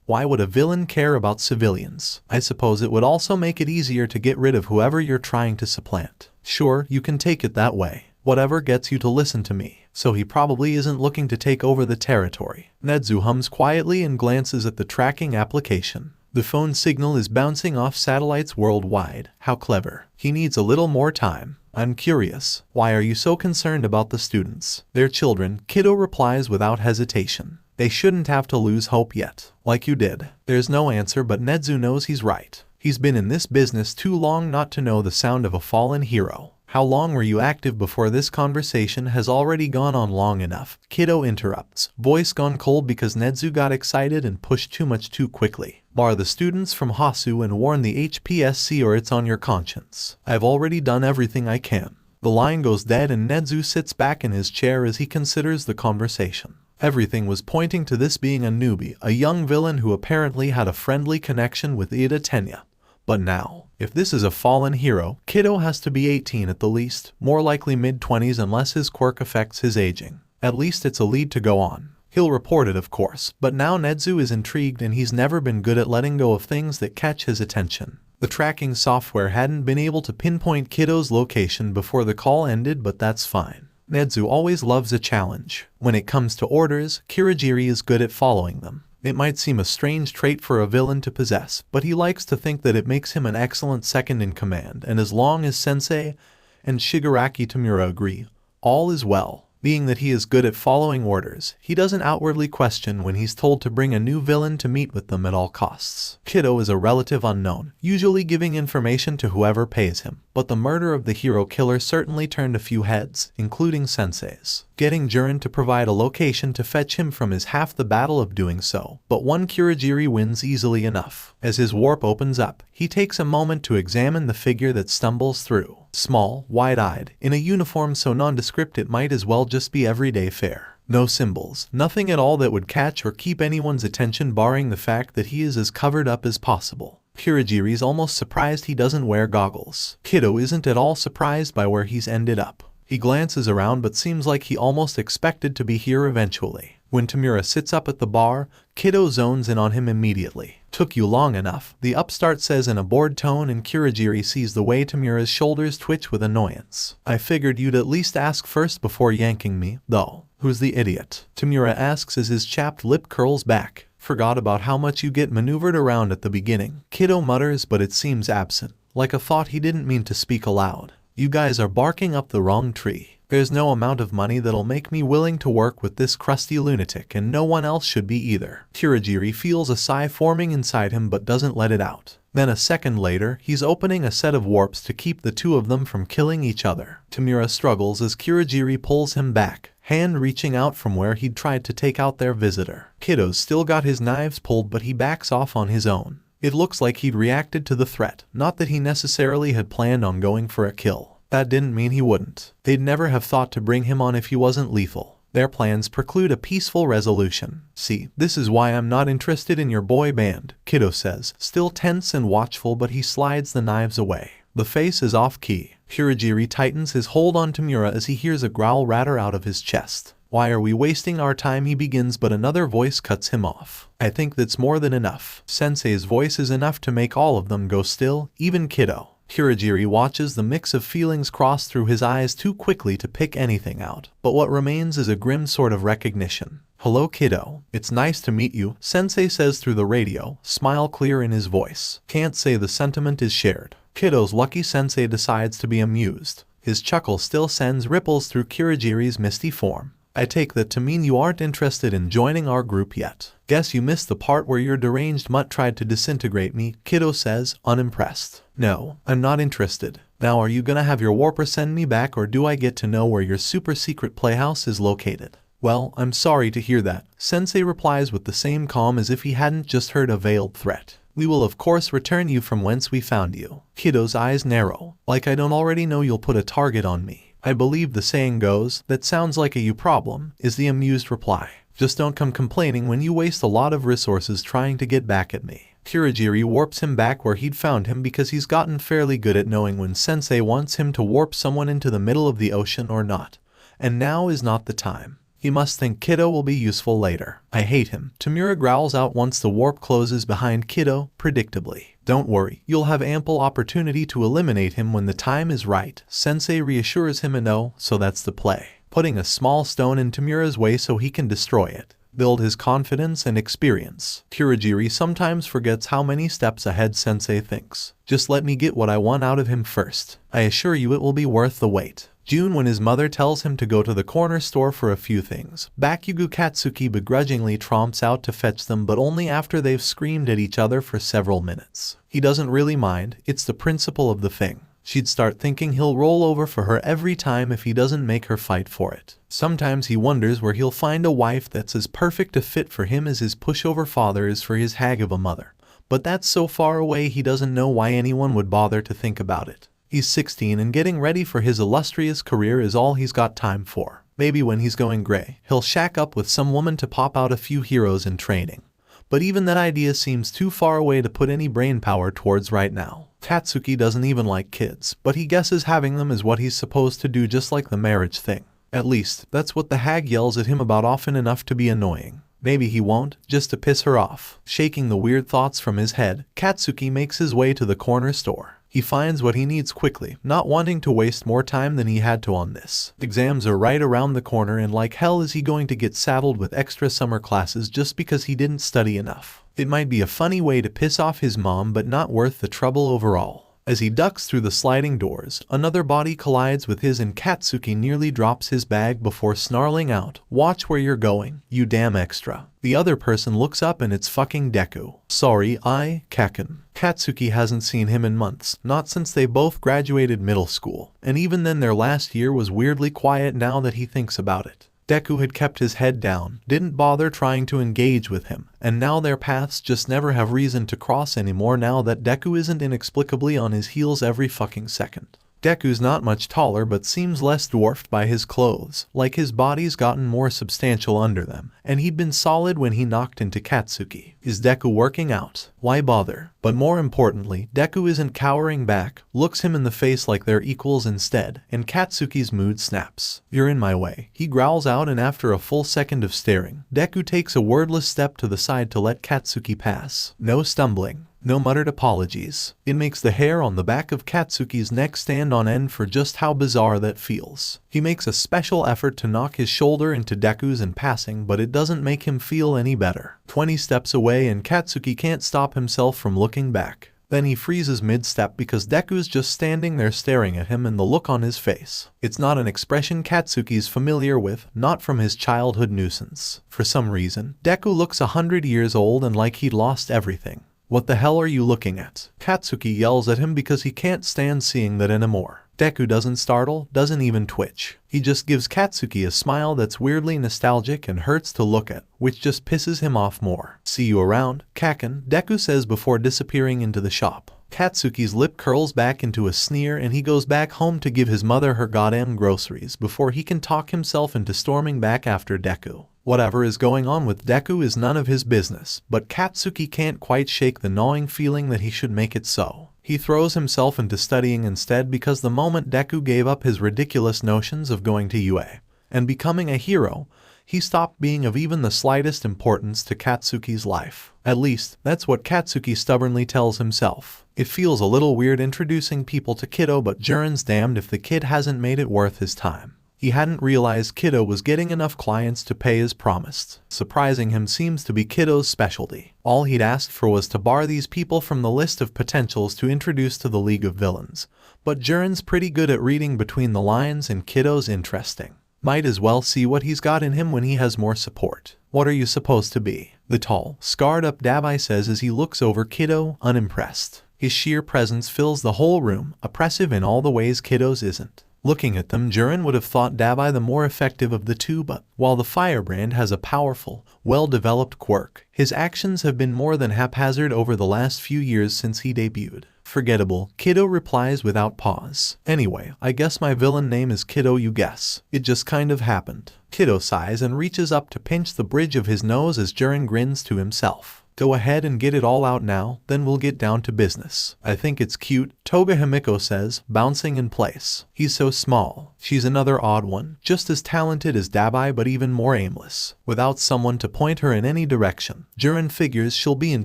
Why would a villain care about civilians? I suppose it would also make it easier to get rid of whoever you're trying to supplant. Sure, you can take it that way. Whatever gets you to listen to me. So he probably isn't looking to take over the territory. Nedzu hums quietly and glances at the tracking application. The phone signal is bouncing off satellites worldwide. How clever. He needs a little more time. I'm curious. Why are you so concerned about the students? They're children, Kido replies without hesitation. They shouldn't have to lose hope yet. Like you did. There's no answer, but Nedzu knows he's right. He's been in this business too long not to know the sound of a fallen hero. How long were you active before this conversation has already gone on long enough? Kido interrupts, voice gone cold because Nedzu got excited and pushed too much too quickly. Bar the students from Hasu and warn the HPSC or it's on your conscience. I've already done everything I can. The line goes dead and Nedzu sits back in his chair as he considers the conversation. Everything was pointing to this being a newbie, a young villain who apparently had a friendly connection with Ida Tenya. But now, if this is a fallen hero, Kido has to be 18 at the least, more likely mid-20s unless his quirk affects his aging. At least it's a lead to go on. He'll report it, of course, but now Nedzu is intrigued and he's never been good at letting go of things that catch his attention. The tracking software hadn't been able to pinpoint Kido's location before the call ended, but that's fine. Nedzu always loves a challenge. When it comes to orders, Kirigiri is good at following them. It might seem a strange trait for a villain to possess, but he likes to think that it makes him an excellent second in command, and as long as Sensei and Shigaraki Tamura agree, all is well. Being that he is good at following orders, he doesn't outwardly question when he's told to bring a new villain to meet with them at all costs. Kido is a relative unknown, usually giving information to whoever pays him, but the murder of the hero killer certainly turned a few heads, including Sensei's. Getting Jiren to provide a location to fetch him from is half the battle of doing so, but one Kirigiri wins easily enough. As his warp opens up, he takes a moment to examine the figure that stumbles through. Small, wide-eyed, in a uniform so nondescript it might as well just be everyday fare. No symbols, nothing at all that would catch or keep anyone's attention barring the fact that he is as covered up as possible. Kirigiri's almost surprised he doesn't wear goggles. Kido isn't at all surprised by where he's ended up. He glances around but seems like he almost expected to be here eventually. When Tamura sits up at the bar, Kido zones in on him immediately. Took you long enough, the upstart says in a bored tone, and Kirigiri sees the way Tamura's shoulders twitch with annoyance. I figured you'd at least ask first before yanking me, though. Who's the idiot? Tamura asks as his chapped lip curls back. Forgot about how much you get maneuvered around at the beginning. Kido mutters, but it seems absent, like a thought he didn't mean to speak aloud. You guys are barking up the wrong tree. There's no amount of money that'll make me willing to work with this crusty lunatic, and no one else should be either. Kirigiri feels a sigh forming inside him but doesn't let it out. Then a second later, he's opening a set of warps to keep the two of them from killing each other. Tamura struggles as Kirigiri pulls him back, hand reaching out from where he'd tried to take out their visitor. Kido's still got his knives pulled, but he backs off on his own. It looks like he'd reacted to the threat, not that he necessarily had planned on going for a kill. That didn't mean he wouldn't. They'd never have thought to bring him on if he wasn't lethal. Their plans preclude a peaceful resolution. See, this is why I'm not interested in your boy band, Kido says, still tense and watchful, but he slides the knives away. The face is off-key. Kirigiri tightens his hold on Tamura as he hears a growl ratter out of his chest. Why are we wasting our time, he begins, but another voice cuts him off. I think that's more than enough. Sensei's voice is enough to make all of them go still, even Kido. Kirigiri watches the mix of feelings cross through his eyes too quickly to pick anything out, but what remains is a grim sort of recognition. Hello Kido, it's nice to meet you, Sensei says through the radio, smile clear in his voice. Can't say the sentiment is shared. Kido's lucky Sensei decides to be amused. His chuckle still sends ripples through Kirigiri's misty form. I take that to mean you aren't interested in joining our group yet. Guess you missed the part where your deranged mutt tried to disintegrate me, Kido says, unimpressed. No, I'm not interested. Now are you gonna have your warper send me back, or do I get to know where your super secret playhouse is located? Well, I'm sorry to hear that, Sensei replies with the same calm as if he hadn't just heard a veiled threat. We will of course return you from whence we found you. Kido's eyes narrow. Like I don't already know you'll put a target on me. I believe the saying goes, that sounds like a you problem, is the amused reply. Just don't come complaining when you waste a lot of resources trying to get back at me. Kurogiri warps him back where he'd found him because he's gotten fairly good at knowing when Sensei wants him to warp someone into the middle of the ocean or not. And now is not the time. He must think Kido will be useful later. I hate him. Tomura growls out once the warp closes behind Kido, predictably. Don't worry, you'll have ample opportunity to eliminate him when the time is right. Sensei reassures him and no, so that's the play. Putting a small stone in Tomura's way so he can destroy it. Build his confidence and experience. Kurogiri sometimes forgets how many steps ahead Sensei thinks. Just let me get what I want out of him first. I assure you it will be worth the wait. June, when his mother tells him to go to the corner store for a few things, Bakugo Katsuki begrudgingly tromps out to fetch them, but only after they've screamed at each other for several minutes. He doesn't really mind, it's the principle of the thing. She'd start thinking he'll roll over for her every time if he doesn't make her fight for it. Sometimes he wonders where he'll find a wife that's as perfect a fit for him as his pushover father is for his hag of a mother. But that's so far away he doesn't know why anyone would bother to think about it. He's 16 and getting ready for his illustrious career is all he's got time for. Maybe when he's going gray, he'll shack up with some woman to pop out a few heroes in training. But even that idea seems too far away to put any brainpower towards right now. Tatsuki doesn't even like kids, but he guesses having them is what he's supposed to do, just like the marriage thing. At least, that's what the hag yells at him about often enough to be annoying. Maybe he won't, just to piss her off. Shaking the weird thoughts from his head, Katsuki makes his way to the corner store. He finds what he needs quickly, not wanting to waste more time than he had to on this. Exams are right around the corner, and like hell is he going to get saddled with extra summer classes just because he didn't study enough. It might be a funny way to piss off his mom, but not worth the trouble overall. As he ducks through the sliding doors, another body collides with his and Katsuki nearly drops his bag before snarling out, "Watch where you're going, you damn extra." The other person looks up and it's fucking Deku. Sorry, 𝐒𝐭𝐚𝐲. Katsuki hasn't seen him in months, not since they both graduated middle school, and even then their last year was weirdly quiet now that he thinks about it. Deku had kept his head down, didn't bother trying to engage with him, and now their paths just never have reason to cross anymore now that Deku isn't inexplicably on his heels every fucking second. Deku's not much taller but seems less dwarfed by his clothes, like his body's gotten more substantial under them, and he'd been solid when he knocked into Katsuki. Is Deku working out? Why bother? But more importantly, Deku isn't cowering back, looks him in the face like they're equals instead, and Katsuki's mood snaps. "You're in my way," he growls out, and after a full second of staring, Deku takes a wordless step to the side to let Katsuki pass. No stumbling. No muttered apologies. It makes the hair on the back of Katsuki's neck stand on end for just how bizarre that feels. He makes a special effort to knock his shoulder into Deku's in passing, but it doesn't make him feel any better. 20 steps away and Katsuki can't stop himself from looking back. Then he freezes mid-step because Deku's just standing there staring at him, and the look on his face. It's not an expression Katsuki's familiar with, not from his childhood nuisance. For some reason, Deku looks 100 years old and like he'd lost everything. "What the hell are you looking at?" Katsuki yells at him because he can't stand seeing that anymore. Deku doesn't startle, doesn't even twitch. He just gives Katsuki a smile that's weirdly nostalgic and hurts to look at, which just pisses him off more. "See you around, Kaken," Deku says before disappearing into the shop. Katsuki's lip curls back into a sneer and he goes back home to give his mother her goddamn groceries before he can talk himself into storming back after Deku. Whatever is going on with Deku is none of his business, but Katsuki can't quite shake the gnawing feeling that he should make it so. He throws himself into studying instead because the moment Deku gave up his ridiculous notions of going to UA and becoming a hero, he stopped being of even the slightest importance to Katsuki's life. At least, that's what Katsuki stubbornly tells himself. It feels a little weird introducing people to Kido, but Jiren's damned if the kid hasn't made it worth his time. He hadn't realized Kido was getting enough clients to pay as promised. Surprising him seems to be Kido's specialty. All he'd asked for was to bar these people from the list of potentials to introduce to the League of Villains. But Jiren's pretty good at reading between the lines, and Kido's interesting. Might as well see what he's got in him when he has more support. "What are you supposed to be?" the tall, scarred-up 𝗬𝗲𝗺 says as he looks over Kido, unimpressed. His sheer presence fills the whole room, oppressive in all the ways Kido's isn't. Looking at them, Jiren would have thought 𝗬𝗵𝗺 the more effective of the two, but while the firebrand has a powerful, well-developed quirk, his actions have been more than haphazard over the last few years since he debuted. Forgettable, 𝐭𝐼𝐻 replies without pause. Anyway, I guess my villain name is 𝐭𝐼𝐻, you guess. It just kind of happened. 𝐭𝐼𝐻 sighs and reaches up to pinch the bridge of his nose as Jiren grins to himself. Go ahead and get it all out now, then we'll get down to business. I think it's cute, Toga Himiko says, bouncing in place. He's so small. She's another odd one, just as talented as 𝗬𝗵𝗺 but even more aimless. Without someone to point her in any direction, Jiren figures she'll be in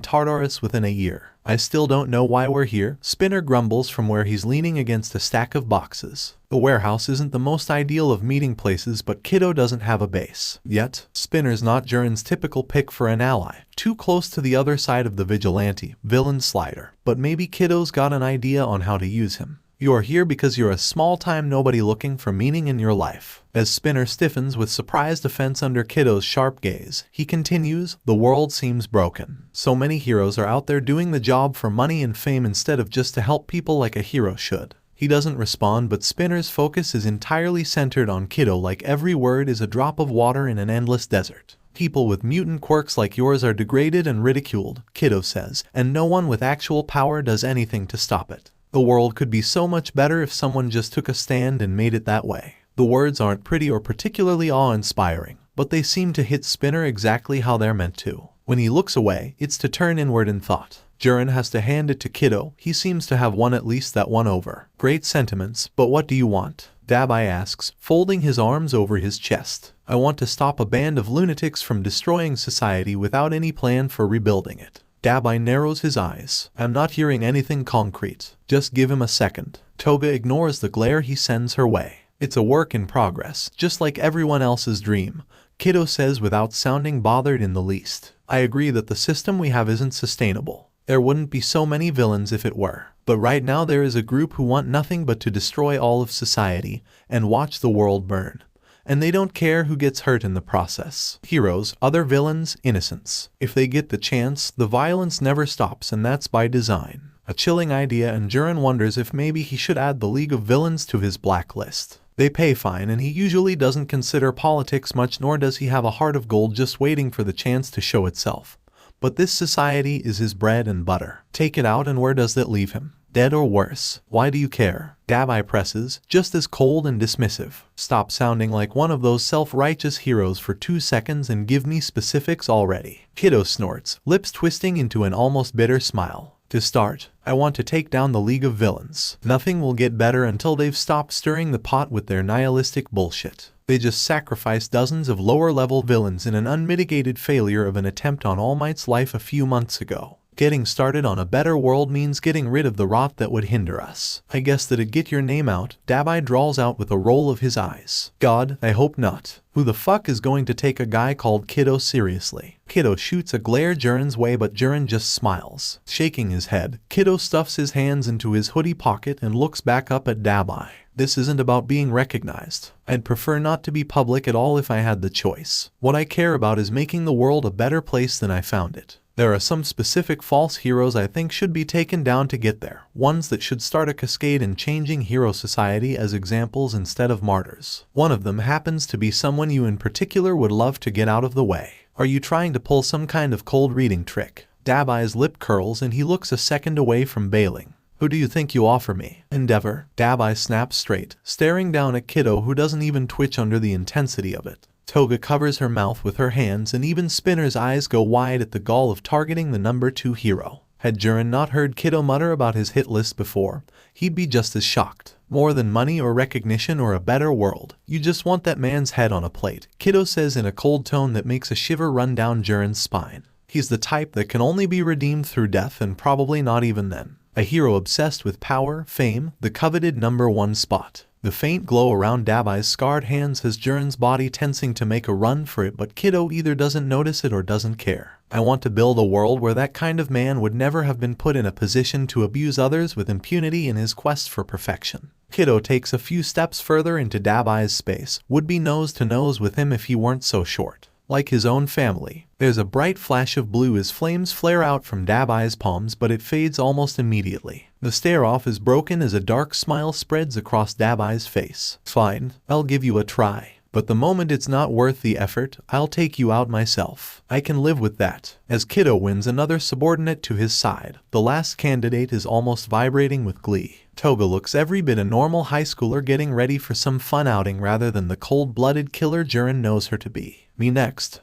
Tartarus within a year. I still don't know why we're here, Spinner grumbles from where he's leaning against a stack of boxes. The warehouse isn't the most ideal of meeting places, but 𝐭𝐼𝐻 doesn't have a base. Yet, Spinner's not Jiren's typical pick for an ally. Too close to the other side of the vigilante, villain slider. But maybe 𝐭𝐼𝐻's got an idea on how to use him. You are here because you're a small-time nobody looking for meaning in your life. As Spinner stiffens with surprised offense under 𝐭𝐼𝐻's sharp gaze, he continues, the world seems broken. So many heroes are out there doing the job for money and fame instead of just to help people like a hero should. He doesn't respond, but Spinner's focus is entirely centered on 𝐭𝐼𝐻, like every word is a drop of water in an endless desert. People with mutant quirks like yours are degraded and ridiculed, 𝐭𝐼𝐻 says, and no one with actual power does anything to stop it. The world could be so much better if someone just took a stand and made it that way. The words aren't pretty or particularly awe-inspiring, but they seem to hit Spinner exactly how they're meant to. When he looks away, it's to turn inward in thought. Jiren has to hand it to 𝐭𝐼𝐻. He seems to have won at least that one over. Great sentiments, but what do you want? 𝗬𝗵𝗺 asks, folding his arms over his chest. I want to stop a band of lunatics from destroying society without any plan for rebuilding it. 𝗬𝗵𝗺 narrows his eyes. I'm not hearing anything concrete. Just give him a second. Toga ignores the glare he sends her way. It's a work in progress, just like everyone else's dream, 𝐭𝐼𝐻 says without sounding bothered in the least. I agree that the system we have isn't sustainable. There wouldn't be so many villains if it were. But right now there is a group who want nothing but to destroy all of society and watch the world burn. And they don't care who gets hurt in the process. Heroes, other villains, innocents. If they get the chance, the violence never stops, and that's by design. A chilling idea, and Jiren wonders if maybe he should add the League of Villains to his blacklist. They pay fine, and he usually doesn't consider politics much, nor does he have a heart of gold just waiting for the chance to show itself. But this society is his bread and butter. Take it out, and where does that leave him? Dead or worse. Why do you care? 𝗬𝗵𝗺 presses, just as cold and dismissive. Stop sounding like one of those self-righteous heroes for 2 seconds and give me specifics already. 𝐭𝐼𝐻 snorts, lips twisting into an almost bitter smile. To start, I want to take down the League of Villains. Nothing will get better until they've stopped stirring the pot with their nihilistic bullshit. They just sacrificed dozens of lower-level villains in an unmitigated failure of an attempt on All Might's life a few months ago. Getting started on a better world means getting rid of the rot that would hinder us. I guess that'd get your name out, 𝗬𝗵𝗺 drawls out with a roll of his eyes. God, I hope not. Who the fuck is going to take a guy called 𝐭𝐼𝐻 seriously? 𝐭𝐼𝐻 shoots a glare Jiren's way, but Jiren just smiles. Shaking his head, 𝐭𝐼𝐻 stuffs his hands into his hoodie pocket and looks back up at 𝗬𝗵𝗺. This isn't about being recognized. I'd prefer not to be public at all if I had the choice. What I care about is making the world a better place than I found it. There are some specific false heroes I think should be taken down to get there, ones that should start a cascade in changing hero society as examples instead of martyrs. One of them happens to be someone you in particular would love to get out of the way. Are you trying to pull some kind of cold reading trick? 𝗬𝗵𝗺's lip curls and he looks a second away from bailing. Who do you think you offer me? Endeavor. 𝗬𝗵𝗺 snaps straight, staring down at 𝐭𝐼𝐻 who doesn't even twitch under the intensity of it. Toga covers her mouth with her hands, and even Spinner's eyes go wide at the gall of targeting the number 2 hero. Had Jiren not heard 𝐭𝐼𝐻 mutter about his hit list before, he'd be just as shocked. More than money or recognition or a better world, you just want that man's head on a plate, 𝐭𝐼𝐻 says in a cold tone that makes a shiver run down Jiren's spine. He's the type that can only be redeemed through death, and probably not even then. A hero obsessed with power, fame, the coveted number 1 spot. The faint glow around 𝗬𝗵𝗺's scarred hands has Jiren's body tensing to make a run for it, but 𝐭𝐼𝐻 either doesn't notice it or doesn't care. I want to build a world where that kind of man would never have been put in a position to abuse others with impunity in his quest for perfection. 𝐭𝐼𝐻 takes a few steps further into 𝗬𝗵𝗺's space, would be nose to nose with him if he weren't so short. like his own family. There's a bright flash of blue as flames flare out from 𝗵𝗲𝗍𝗂𝐴's palms, but it fades almost immediately. The stare-off is broken as a dark smile spreads across 𝗵𝗲𝗍𝗂𝐴's face. Fine, I'll give you a try. But the moment it's not worth the effort, I'll take you out myself. I can live with that. As Kido wins another subordinate to his side, the last candidate is almost vibrating with glee. Toga looks every bit a normal high schooler getting ready for some fun outing rather than the cold-blooded killer Jiren knows her to be. Me next,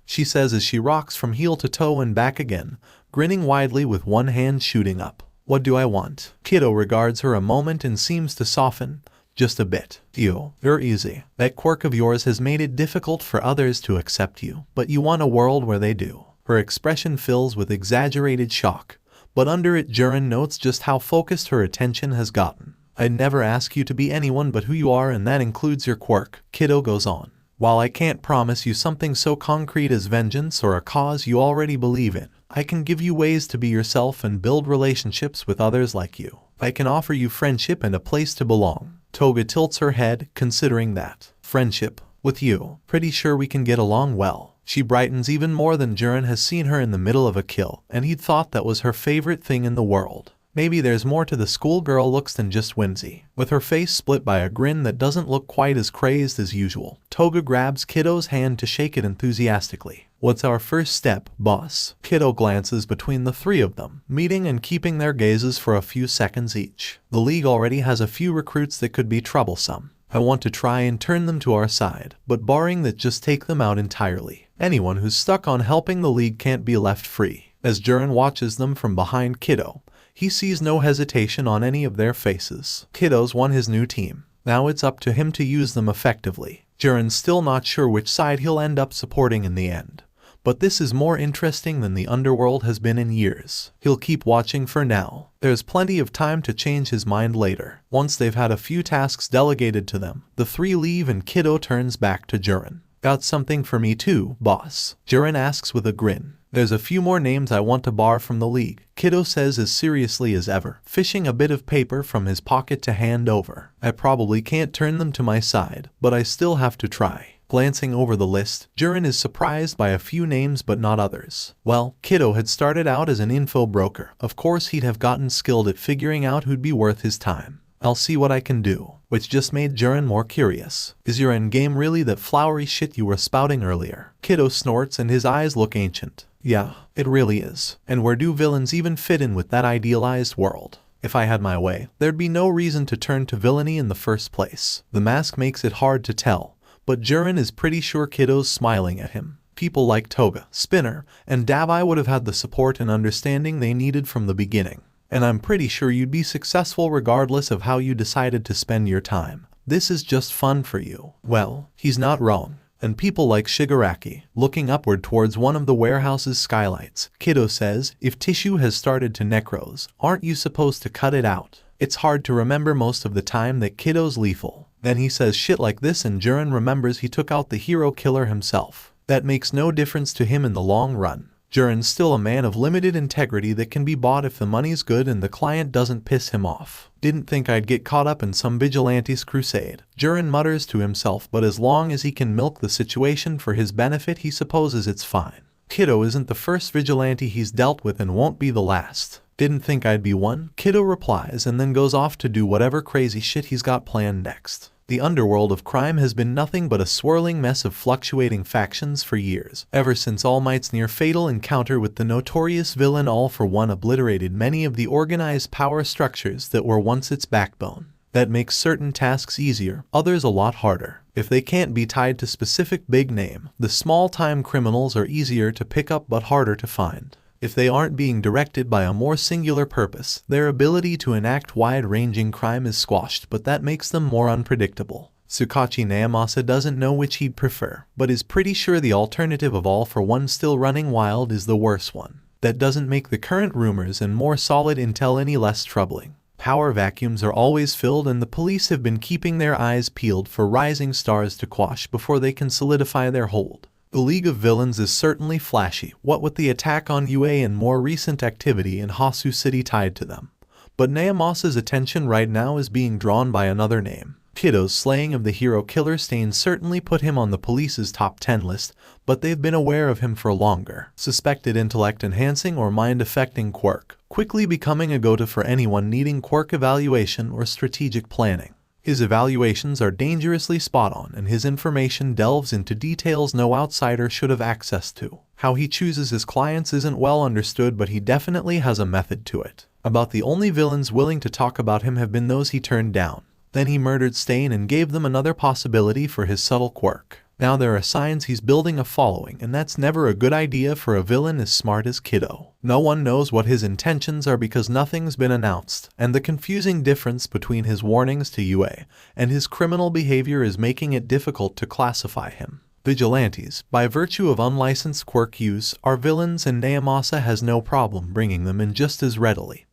she says as she rocks from heel to toe and back again, grinning widely with one hand shooting up. What do I want? Kido regards her a moment and seems to soften. Just a bit. You're easy. That quirk of yours has made it difficult for others to accept you, but you want a world where they do. Her expression fills with exaggerated shock, but under it Jiren notes just how focused her attention has gotten. I'd never ask you to be anyone but who you are, and that includes your quirk, Kido goes on. While I can't promise you something so concrete as vengeance or a cause you already believe in, I can give you ways to be yourself and build relationships with others like you. I can offer you friendship and a place to belong. Toga tilts her head, considering that. Friendship? With you? Pretty sure we can get along well. She brightens even more than Jiren has seen her in the middle of a kill, and he'd thought that was her favorite thing in the world. Maybe there's more to the schoolgirl looks than just whimsy. With her face split by a grin that doesn't look quite as crazed as usual, Toga grabs Kido's hand to shake it enthusiastically. What's our first step, boss? Kido glances between the three of them, meeting and keeping their gazes for a few seconds each. The league already has a few recruits that could be troublesome. I want to try and turn them to our side, but barring that, just take them out entirely. Anyone who's stuck on helping the league can't be left free. As Jiren watches them from behind Kido, he sees no hesitation on any of their faces. Kido's won his new team. Now it's up to him to use them effectively. Jiren's still not sure which side he'll end up supporting in the end. But this is more interesting than the underworld has been in years. He'll keep watching for now. There's plenty of time to change his mind later. Once they've had a few tasks delegated to them, the three leave and Kido turns back to Jiren. Got something for me too, boss? Jiren asks with a grin. There's a few more names I want to bar from the league, Kido says as seriously as ever, fishing a bit of paper from his pocket to hand over. I probably can't turn them to my side, but I still have to try. Glancing over the list, Jiren is surprised by a few names but not others. Well, Kido had started out as an info broker. Of course he'd have gotten skilled at figuring out who'd be worth his time. I'll see what I can do. Which just made Jiren more curious. Is your endgame really that flowery shit you were spouting earlier? Kido snorts and his eyes look ancient. Yeah, it really is. And where do villains even fit in with that idealized world? If I had my way, there'd be no reason to turn to villainy in the first place. The mask makes it hard to tell, but Jiren is pretty sure Kido's smiling at him. People like Toga, Spinner, and 𝗵𝗲𝗍 would have had the support and understanding they needed from the beginning. And I'm pretty sure you'd be successful regardless of how you decided to spend your time. This is just fun for you. Well, he's not wrong. And people like Shigaraki, looking upward towards one of the warehouse's skylights, Kido says, if tissue has started to necrose, aren't you supposed to cut it out? It's hard to remember most of the time that Kido's lethal. Then he says shit like this and Jiren remembers he took out the hero killer himself. That makes no difference to him in the long run. Jiren's still a man of limited integrity that can be bought if the money's good and the client doesn't piss him off. Didn't think I'd get caught up in some vigilante's crusade, Jiren mutters to himself, but as long as he can milk the situation for his benefit he supposes it's fine. Kido isn't the first vigilante he's dealt with and won't be the last. Didn't think I'd be one, Kido replies and then goes off to do whatever crazy shit he's got planned next. The underworld of crime has been nothing but a swirling mess of fluctuating factions for years, ever since All Might's near-fatal encounter with the notorious villain All for One obliterated many of the organized power structures that were once its backbone. That makes certain tasks easier, others a lot harder. If they can't be tied to specific big name, the small-time criminals are easier to pick up but harder to find. If they aren't being directed by a more singular purpose, their ability to enact wide-ranging crime is squashed, but that makes them more unpredictable. Tsukachi Naomasa doesn't know which he'd prefer, but is pretty sure the alternative of All for One still running wild is the worse one. That doesn't make the current rumors and more solid intel any less troubling. Power vacuums are always filled and the police have been keeping their eyes peeled for rising stars to quash before they can solidify their hold. The League of Villains is certainly flashy, what with the attack on UA and more recent activity in Hosu City tied to them. But Naomasa's attention right now is being drawn by another name. Kiddo's slaying of the hero killer stain certainly put him on the police's top 10 list, but they've been aware of him for longer. Suspected intellect-enhancing or mind-affecting quirk, quickly becoming a go-to for anyone needing quirk evaluation or strategic planning. His evaluations are dangerously spot-on, and his information delves into details no outsider should have access to. How he chooses his clients isn't well understood, but he definitely has a method to it. About the only villains willing to talk about him have been those he turned down. Then he murdered Stain and gave them another possibility for his subtle quirk. Now there are signs he's building a following, and that's never a good idea for a villain as smart as Kiddo. No one knows what his intentions are because nothing's been announced, and the confusing difference between his warnings to UA and his criminal behavior is making it difficult to classify him. Vigilantes, by virtue of unlicensed quirk use, are villains, and Naomasa has no problem bringing them in just as readily.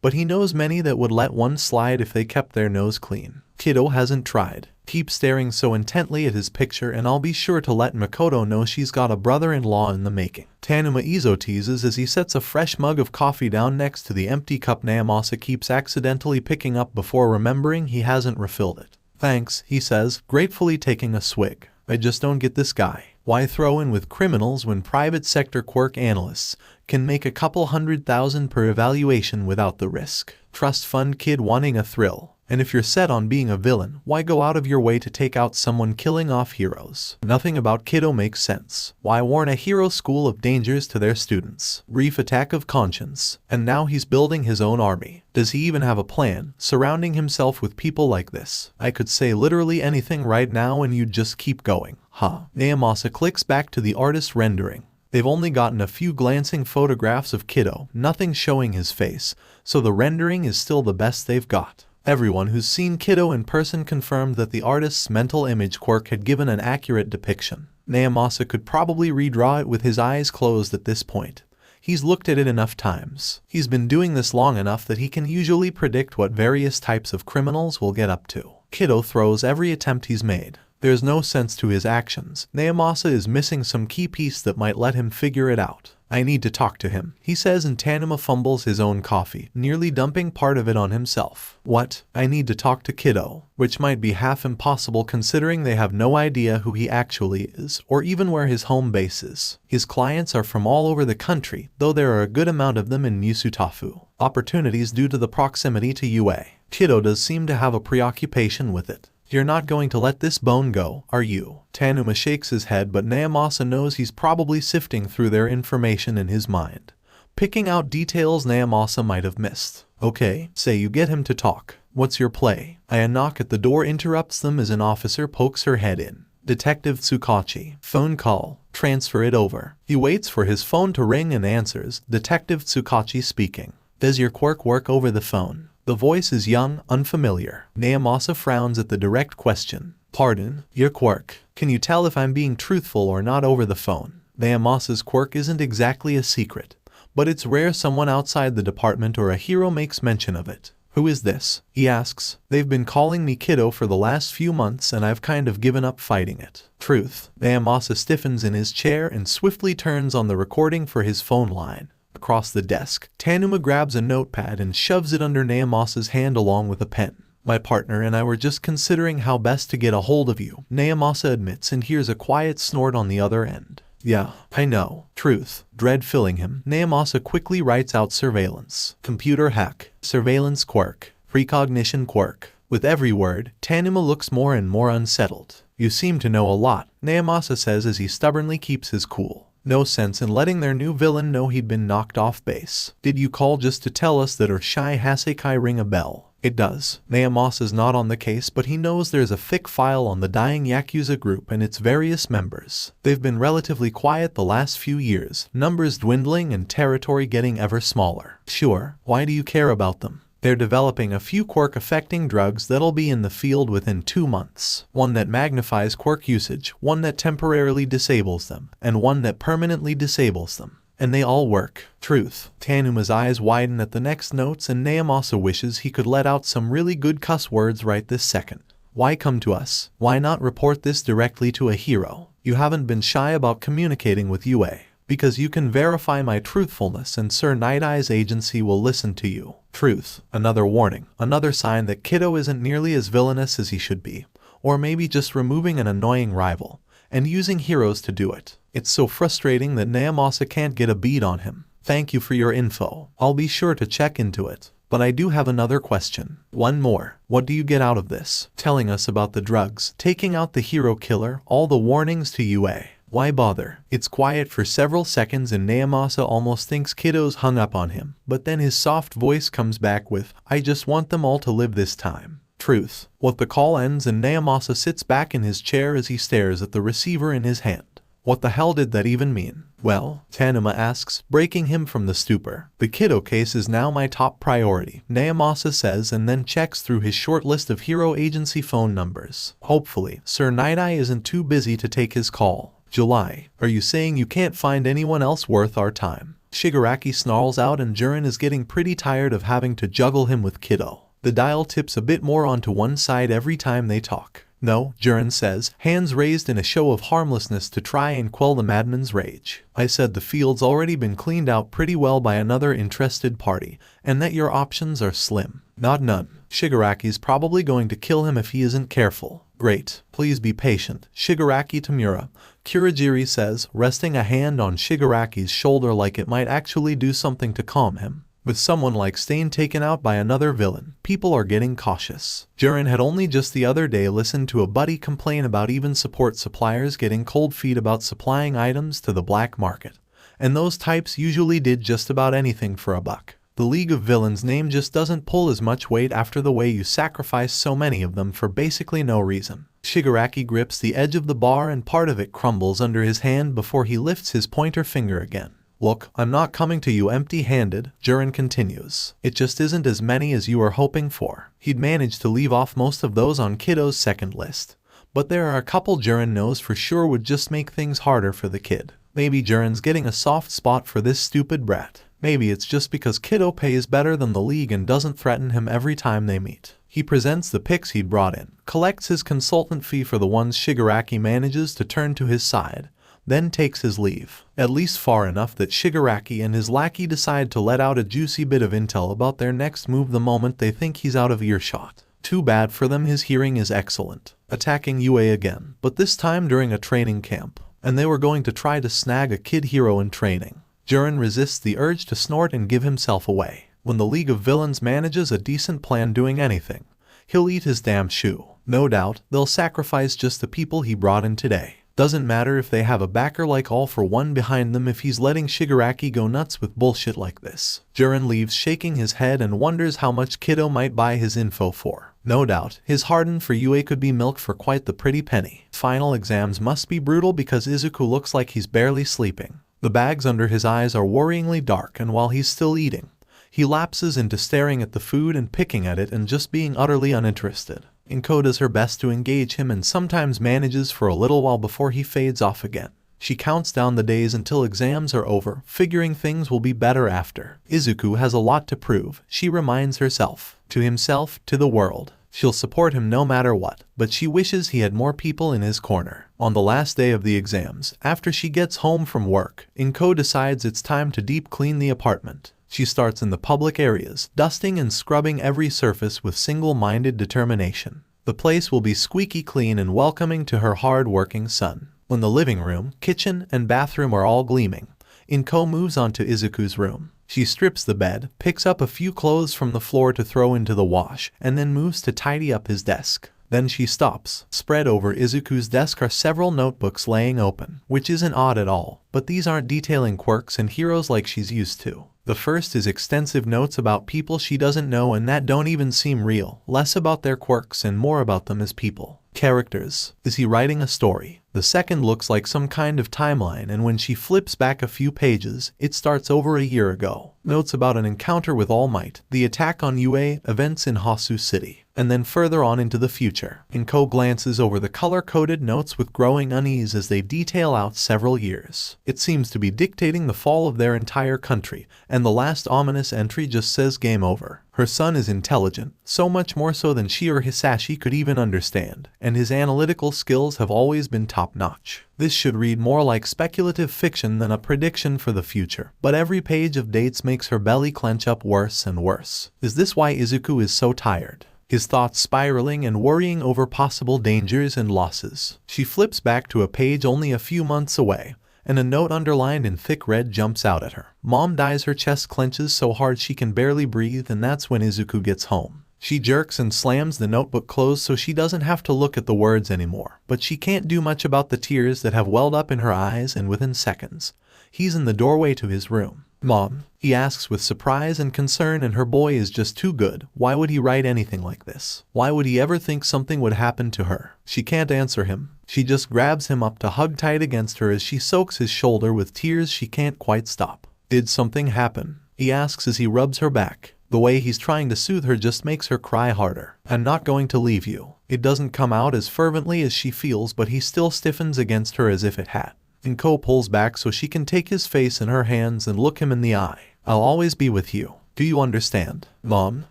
But he knows many that would let one slide if they kept their nose clean. Kiddo hasn't tried. Keep staring so intently at his picture and I'll be sure to let Makoto know she's got a brother-in-law in the making. 𝗵𝗲 Izuku teases as he sets a fresh mug of coffee down next to the empty cup Naomasa keeps accidentally picking up before remembering he hasn't refilled it. Thanks, he says, gratefully taking a swig. I just don't get this guy. Why throw in with criminals when private sector quirk analysts can make a couple $100,000 per evaluation without the risk? Trust fund kid wanting a thrill. And if you're set on being a villain, why go out of your way to take out someone killing off heroes? Nothing about Kiddo makes sense. Why warn a hero school of dangers to their students? Brief attack of conscience. And now he's building his own army. Does he even have a plan, surrounding himself with people like this? I could say literally anything right now and you'd just keep going. Naomasa clicks back to the artist's rendering. They've only gotten a few glancing photographs of Kiddo, nothing showing his face, so the rendering is still the best they've got. Everyone who's seen Kiddo in person confirmed that the artist's mental image quirk had given an accurate depiction. Naomasa could probably redraw it with his eyes closed at this point. He's looked at it enough times. He's been doing this long enough that he can usually predict what various types of criminals will get up to. Kiddo throws every attempt he's made. There's no sense to his actions. Naomasa is missing some key piece that might let him figure it out. I need to talk to him, he says, and 𝗵𝗲 fumbles his own coffee, nearly dumping part of it on himself. What? I need to talk to Kiddo, which might be half impossible considering they have no idea who he actually is, or even where his home base is. His clients are from all over the country, though there are a good amount of them in Musutafu. Opportunities due to the proximity to UA. Kiddo does seem to have a preoccupation with it. You're not going to let this bone go, are you? 𝗵𝗲 shakes his head, but Naomasa knows he's probably sifting through their information in his mind, picking out details Naomasa might have missed. Okay, say you get him to talk. What's your play? A knock at the door interrupts them as an officer pokes her head in. Detective 𝗧𝗵𝗲. Phone call. Transfer it over. He waits for his phone to ring and answers. Detective 𝗧𝗵𝗲 speaking. Does your quirk work over the phone? The voice is young, unfamiliar. Naomasa frowns at the direct question. Pardon, your quirk. Can you tell if I'm being truthful or not over the phone? Naomasa's quirk isn't exactly a secret, but it's rare someone outside the department or a hero makes mention of it. Who is this? He asks. They've been calling me Kiddo for the last few months and I've kind of given up fighting it. Truth. Naomasa stiffens in his chair and swiftly turns on the recording for his phone line. Across the desk, 𝗵𝗲 grabs a notepad and shoves it under Naomasa's hand along with a pen. My partner and I were just considering how best to get a hold of you, Naomasa admits and hears a quiet snort on the other end. Yeah, I know. Truth. Dread filling him. Naomasa quickly writes out surveillance. Computer hack. Surveillance quirk. Precognition quirk. With every word, 𝗵𝗲 looks more and more unsettled. You seem to know a lot, Naomasa says as he stubbornly keeps his cool. No sense in letting their new villain know he'd been knocked off base. Did you call just to tell us that 𝐒𝐩𝐢𝐺 Hasekai ring a bell? It does. Naomasa's not on the case, but he knows there's a thick file on the dying Yakuza group and its various members. They've been relatively quiet the last few years, numbers dwindling and territory getting ever smaller. Sure, why do you care about them? They're developing a few quirk-affecting drugs that'll be in the field within 2 months. One that magnifies quirk usage, one that temporarily disables them, and one that permanently disables them. And they all work. Truth. 𝗵𝗲's eyes widen at the next notes and Naomasa wishes he could let out some really good cuss words right this second. Why come to us? Why not report this directly to a hero? You haven't been shy about communicating with UA. Because you can verify my truthfulness and Sir Night-Eye's agency will listen to you. Truth. Another warning. Another sign that Kiddo isn't nearly as villainous as he should be. Or maybe just removing an annoying rival and using heroes to do it. It's so frustrating that Naomasa can't get a beat on him. Thank you for your info. I'll be sure to check into it. But I do have another question. One more. What do you get out of this? Telling us about the drugs, taking out the hero killer, all the warnings to UA. Why bother? It's quiet for several seconds and Naomasa almost thinks Kiddo's hung up on him. But then his soft voice comes back with, I just want them all to live this time. Truth. What the call ends and Naomasa sits back in his chair as he stares at the receiver in his hand. What the hell did that even mean? Well, 𝗬𝗵𝗲 asks, breaking him from the stupor. The Kiddo case is now my top priority, Naomasa says and then checks through his short list of hero agency phone numbers. Hopefully, Sir Night-Eye isn't too busy to take his call. July. Are you saying you can't find anyone else worth our time? Shigaraki snarls out and 𝗓𝗏 is getting pretty tired of having to juggle him with Kiddo. The dial tips a bit more onto one side every time they talk. No, 𝗎𝗏 says, hands raised in a show of harmlessness to try and quell the madman's rage. I said the field's already been cleaned out pretty well by another interested party, and that your options are slim. Not none. Shigaraki's probably going to kill him if he isn't careful. Great. Please be patient. Shigaraki Tamura. Kurogiri says, resting a hand on Shigaraki's shoulder like it might actually do something to calm him. With someone like Stain taken out by another villain, people are getting cautious. 𝗎𝗏 had only just the other day listened to a buddy complain about even support suppliers getting cold feet about supplying items to the black market. And those types usually did just about anything for a buck. The League of Villains name just doesn't pull as much weight after the way you sacrifice so many of them for basically no reason. Shigaraki grips the edge of the bar and part of it crumbles under his hand before he lifts his pointer finger again. Look, I'm not coming to you empty-handed, 𝗎𝗏 continues. It just isn't as many as you were hoping for. He'd managed to leave off most of those on Kiddo's second list. But there are a couple 𝗎𝗏 knows for sure would just make things harder for the kid. Maybe 𝗎𝗏's getting a soft spot for this stupid brat. Maybe it's just because Kiddo pays better than the League and doesn't threaten him every time they meet. He presents the picks he'd brought in, collects his consultant fee for the ones Shigaraki manages to turn to his side, then takes his leave, at least far enough that Shigaraki and his lackey decide to let out a juicy bit of intel about their next move the moment they think he's out of earshot. Too bad for them, his hearing is excellent. Attacking UA again, but this time during a training camp, and they were going to try to snag a kid hero in training. 𝗎𝗏 resists the urge to snort and give himself away. When the League of Villains manages a decent plan doing anything, he'll eat his damn shoe. No doubt, they'll sacrifice just the people he brought in today. Doesn't matter if they have a backer like All For One behind them if he's letting Shigaraki go nuts with bullshit like this. 𝗎𝗏 leaves shaking his head and wonders how much Kiddo might buy his info for. No doubt, his harden for UA could be milked for quite the pretty penny. Final exams must be brutal because Izuku looks like he's barely sleeping. The bags under his eyes are worryingly dark and while he's still eating, he lapses into staring at the food and picking at it and just being utterly uninterested. Inko does her best to engage him and sometimes manages for a little while before he fades off again. She counts down the days until exams are over, figuring things will be better after. Izuku has a lot to prove, she reminds herself. To himself, to the world. She'll support him no matter what, but she wishes he had more people in his corner. On the last day of the exams, after she gets home from work, Inko decides it's time to deep clean the apartment. She starts in the public areas, dusting and scrubbing every surface with single-minded determination. The place will be squeaky clean and welcoming to her hard-working son. When the living room, kitchen, and bathroom are all gleaming, Inko moves on to Izuku's room. She strips the bed, picks up a few clothes from the floor to throw into the wash, and then moves to tidy up his desk. Then she stops. Spread over Izuku's desk are several notebooks laying open, which isn't odd at all, but these aren't detailing quirks and heroes like she's used to. The first is extensive notes about people she doesn't know and that don't even seem real, less about their quirks and more about them as people. Characters. Is he writing a story? The second looks like some kind of timeline and when she flips back a few pages, it starts over a year ago. Notes about an encounter with All Might, the attack on UA, events in Hosu City. and then further on into the future. Inko glances over the color-coded notes with growing unease as they detail out several years. It seems to be dictating the fall of their entire country, and the last ominous entry just says game over. Her son is intelligent, so much more so than she or Hisashi could even understand, and his analytical skills have always been top-notch. This should read more like speculative fiction than a prediction for the future, but every page of dates makes her belly clench up worse and worse. Is this why Izuku is so tired? His thoughts spiraling and worrying over possible dangers and losses. She flips back to a page only a few months away, and a note underlined in thick red jumps out at her. Mom dies. Her chest clenches so hard she can barely breathe, and that's when Izuku gets home. She jerks and slams the notebook closed so she doesn't have to look at the words anymore. But she can't do much about the tears that have welled up in her eyes, and within seconds, he's in the doorway to his room. "Mom?" he asks with surprise and concern, and her boy is just too good. Why would he write anything like this? Why would he ever think something would happen to her? She can't answer him. She just grabs him up to hug tight against her as she soaks his shoulder with tears she can't quite stop. "Did something happen?" he asks as he rubs her back. The way he's trying to soothe her just makes her cry harder. "I'm not going to leave you." It doesn't come out as fervently as she feels, but he still stiffens against her as if it had. Inko pulls back so she can take his face in her hands and look him in the eye. "I'll always be with you. Do you understand? Mom,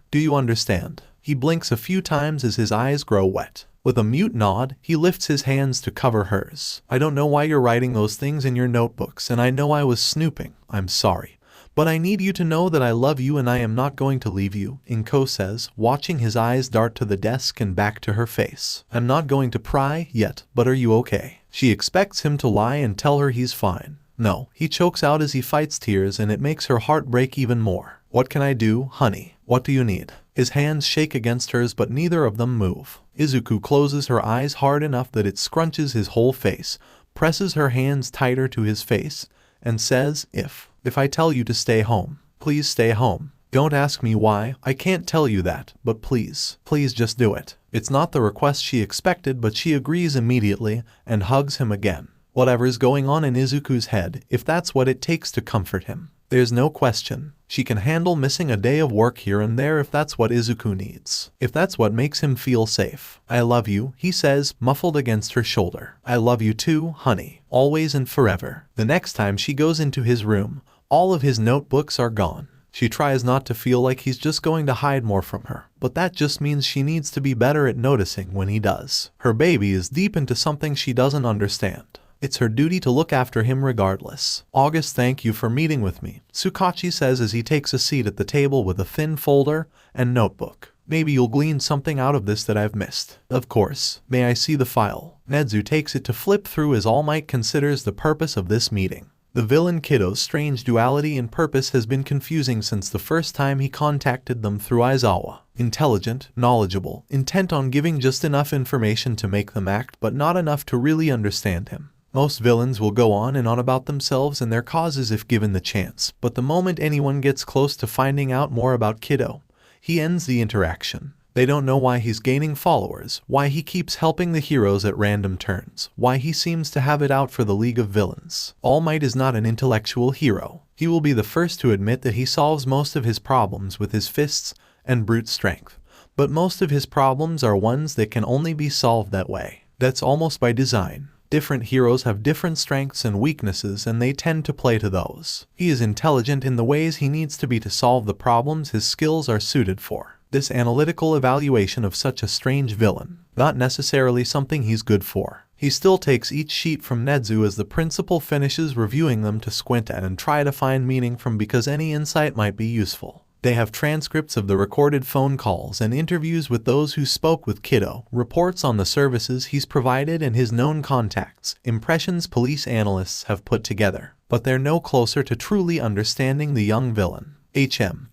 do you understand?" He blinks a few times as his eyes grow wet. With a mute nod, he lifts his hands to cover hers. "I don't know why you're writing those things in your notebooks, and I know I was snooping. I'm sorry. But I need you to know that I love you and I am not going to leave you," Inko says, watching his eyes dart to the desk and back to her face. "I'm not going to pry yet, but are you okay?" She expects him to lie and tell her he's fine. No, he chokes out as he fights tears, and it makes her heart break even more. "What can I do, honey? What do you need?" His hands shake against hers, but neither of them move. Izuku closes her eyes hard enough that it scrunches his whole face, presses her hands tighter to his face, and says, If I tell you to stay home, please stay home. Don't ask me why, I can't tell you that, but please just do it." It's not the request she expected, but she agrees immediately and hugs him again. Whatever's going on in Izuku's head, if that's what it takes to comfort him, there's no question. She can handle missing a day of work here and there if that's what Izuku needs. If that's what makes him feel safe. "I love you," he says, muffled against her shoulder. "I love you too, honey. Always and forever." The next time she goes into his room, all of his notebooks are gone. She tries not to feel like he's just going to hide more from her, but that just means she needs to be better at noticing when he does. Her baby is deep into something she doesn't understand. It's her duty to look after him regardless. "August, thank you for meeting with me," 𝗬𝗏 says as he takes a seat at the table with a thin folder and notebook. "Maybe you'll glean something out of this that I've missed." "Of course. May I see the file?" Nedzu takes it to flip through as All Might considers the purpose of this meeting. The villain Kiddo's strange duality in purpose has been confusing since the first time he contacted them through Aizawa. Intelligent, knowledgeable, intent on giving just enough information to make them act, but not enough to really understand him. Most villains will go on and on about themselves and their causes if given the chance, but the moment anyone gets close to finding out more about Kiddo, he ends the interaction. They don't know why he's gaining followers, why he keeps helping the heroes at random turns, why he seems to have it out for the League of Villains. All Might is not an intellectual hero. He will be the first to admit that he solves most of his problems with his fists and brute strength. But most of his problems are ones that can only be solved that way. That's almost by design. Different heroes have different strengths and weaknesses, and they tend to play to those. He is intelligent in the ways he needs to be to solve the problems his skills are suited for. This analytical evaluation of such a strange villain, not necessarily something he's good for. He still takes each sheet from Nedzu as the principal finishes reviewing them to squint at and try to find meaning from, because any insight might be useful. They have transcripts of the recorded phone calls and interviews with those who spoke with Kiddo, reports on the services he's provided and his known contacts, impressions police analysts have put together. But they're no closer to truly understanding the young villain.